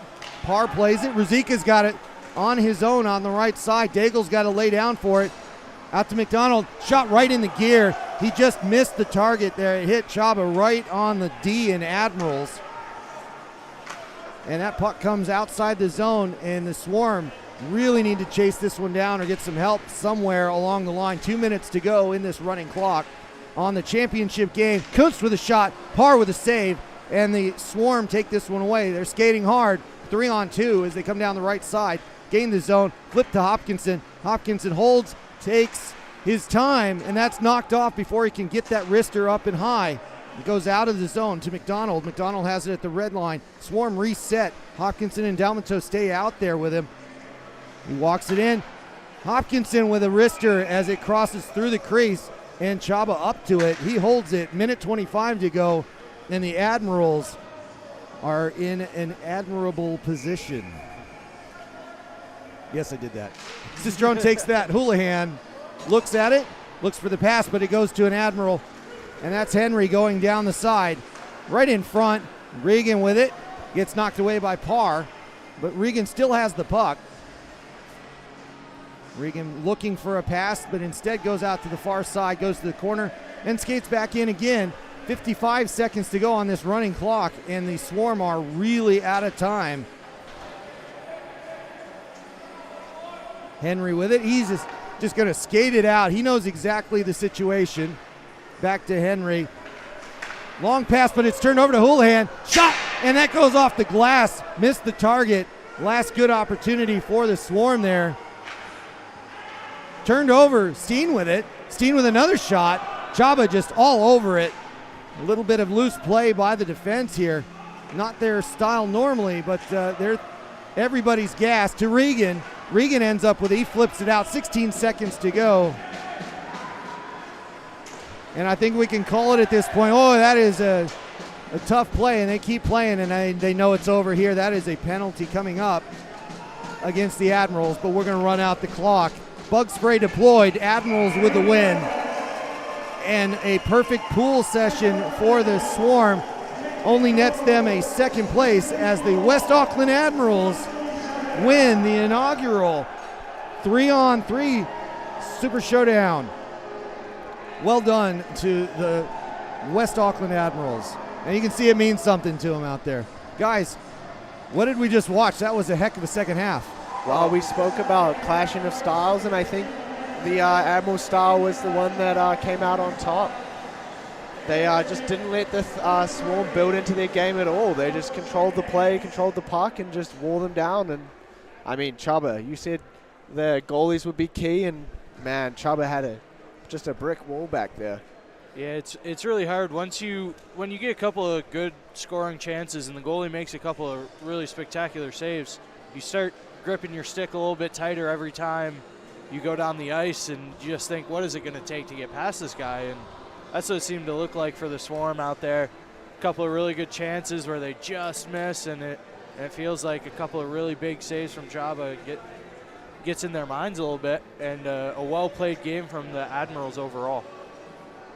A: Parr plays it. Ruzicka's got it on his own on the right side. Daigle's got to lay down for it. Out to McDonald. Shot right in the gear. He just missed the target there. It hit Chaba right on the D in Admirals. And that puck comes outside the zone, and the Swarm really need to chase this one down or get some help somewhere along the line. 2 minutes to go in this running clock on the championship game. Kuntz with a shot, Parr with a save, and the Swarm take this one away. They're skating hard, 3-on-2 as they come down the right side, gain the zone, flip to Hopkinson. Hopkinson holds, takes his time, and that's knocked off before he can get that wrister up and high. It goes out of the zone to McDonald. McDonald has it at the red line. Swarm reset. Hopkinson and Dalmato stay out there with him. He walks it in. Hopkinson with a wrister as it crosses through the crease, and Chaba up to it. He holds it. Minute 25 to go, and the Admirals are in an admirable position. Yes, I did that. Cistrone takes that. Houlihan looks at it, looks for the pass, but it goes to an Admiral, and that's Henry going down the side. Right in front, Regan with it. Gets knocked away by Parr, but Regan still has the puck. Regan looking for a pass, but instead goes out to the far side, goes to the corner, and skates back in again. 55 seconds to go on this running clock, and the Swarm are really out of time. Henry with it. He's just going to skate it out. He knows exactly the situation. Back to Henry. Long pass, but it's turned over to Houlihan. Shot, and that goes off the glass. Missed the target. Last good opportunity for the Swarm there. Turned over, Steen with it. Steen with another shot. Chaba just all over it. A little bit of loose play by the defense here. Not their style normally, but everybody's gassed to Regan. Regan ends up with it. He flips it out. 16 seconds to go. And I think we can call it at this point. Oh, that is a tough play, and they keep playing, and they know it's over here. That is a penalty coming up against the Admirals, but we're going to run out the clock. Bug spray deployed. Admirals with the win. And a perfect pool session for the Swarm only nets them a second place as the West Auckland Admirals win the inaugural 3-on-3 Super Showdown. Well done to the West Auckland Admirals. And you can see it means something to them out there. Guys, what did we just watch? That was a heck of a second half.
E: Well, we spoke about clashing of styles, and I think the Admiral style was the one that came out on top. They just didn't let the Swarm build into their game at all. They just controlled the play, controlled the puck, and just wore them down. And, I mean, Chaba, you said the goalies would be key, and, man, Chaba had just a brick wall back there.
D: Yeah, it's really hard when you get a couple of good scoring chances and the goalie makes a couple of really spectacular saves, you start gripping your stick a little bit tighter every time you go down the ice, and you just think, what is it going to take to get past this guy? And that's what it seemed to look like for the Swarm out there. A couple of really good chances where they just miss, and it feels like a couple of really big saves from Chaba gets in their minds a little bit, and a well-played game from the Admirals overall.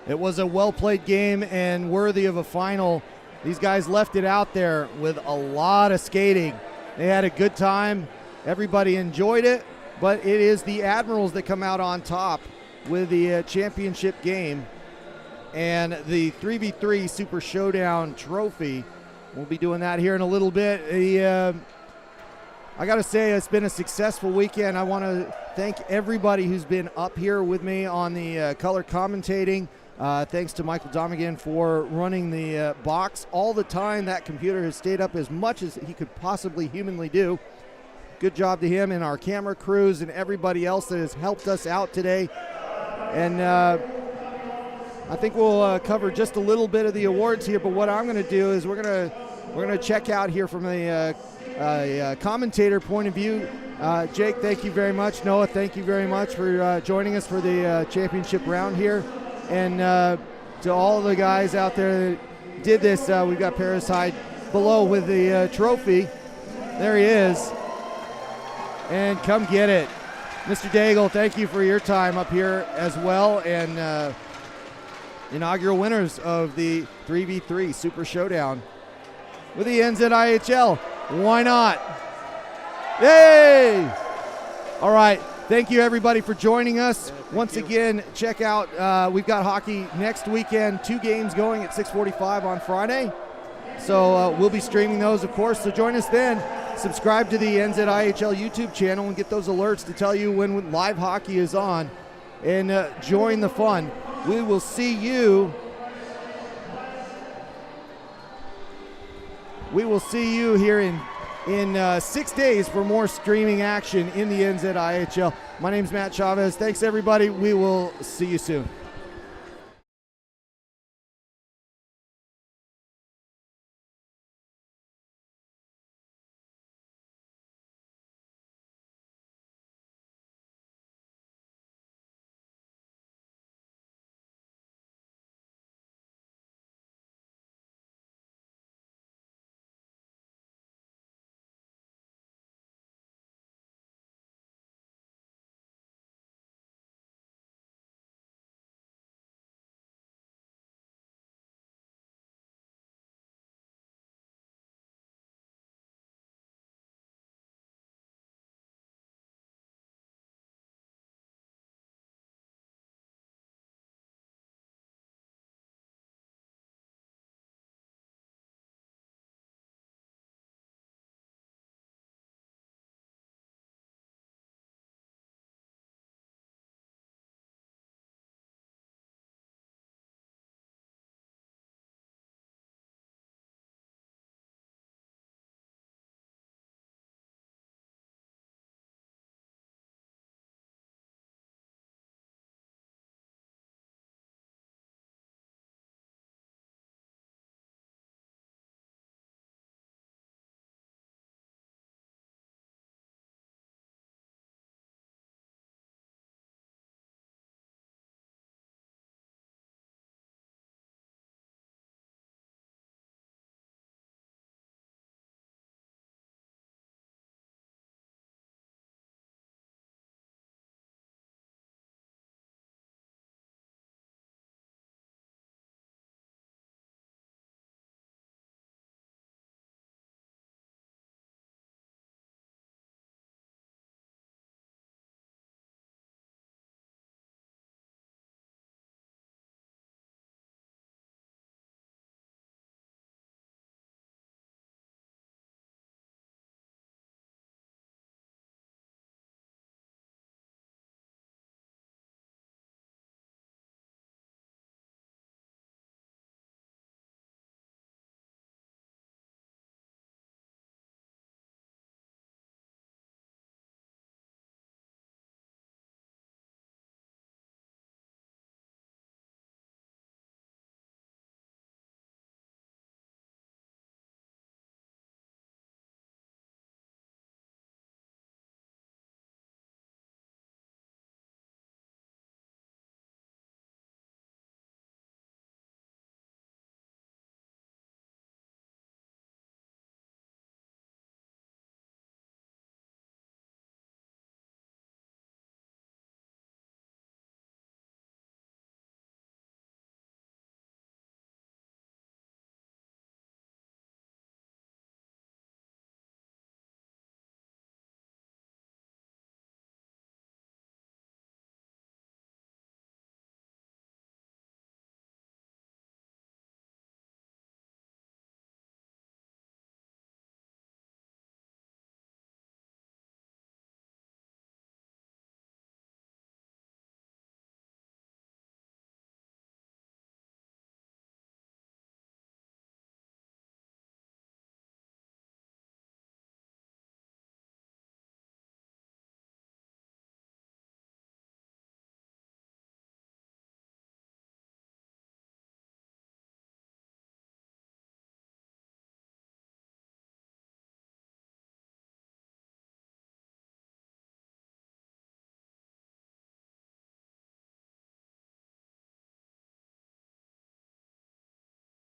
A: It was a well-played game and worthy of a final. These guys left it out there with a lot of skating. They had a good time. Everybody enjoyed it, but it is the Admirals that come out on top with the championship game and the 3v3 Super Showdown trophy. We'll be doing that here in a little bit. I got to say, it's been a successful weekend. I want to thank everybody who's been up here with me on the color commentating. Thanks to Michael Domigan for running the box all the time. That computer has stayed up as much as he could possibly humanly do. Good job to him and our camera crews and everybody else that has helped us out today. And I think we'll cover just a little bit of the awards here, but what I'm going to do is we're going to We're going to check out here from a commentator point of view. Jake, thank you very much. Noah, thank you very much for joining us for the championship round here. And to all the guys out there that did this, we've got Paris Hyde below with the trophy. There he is. And come get it. Mr. Daigle, thank you for your time up here as well. And inaugural winners of the 3v3 Super Showdown with the NZIHL. Why not? Yay! All right. Thank you, everybody, for joining us. Once again, check out, we've got hockey next weekend, 2 games going at 6:45 on Friday. So we'll be streaming those, of course. So join us then. Subscribe to the NZIHL YouTube channel and get those alerts to tell you when live hockey is on. And join the fun. We will see you. We will see you here in 6 days for more streaming action in the NZIHL. My name's Matt Chavez. Thanks, everybody. We will see you soon.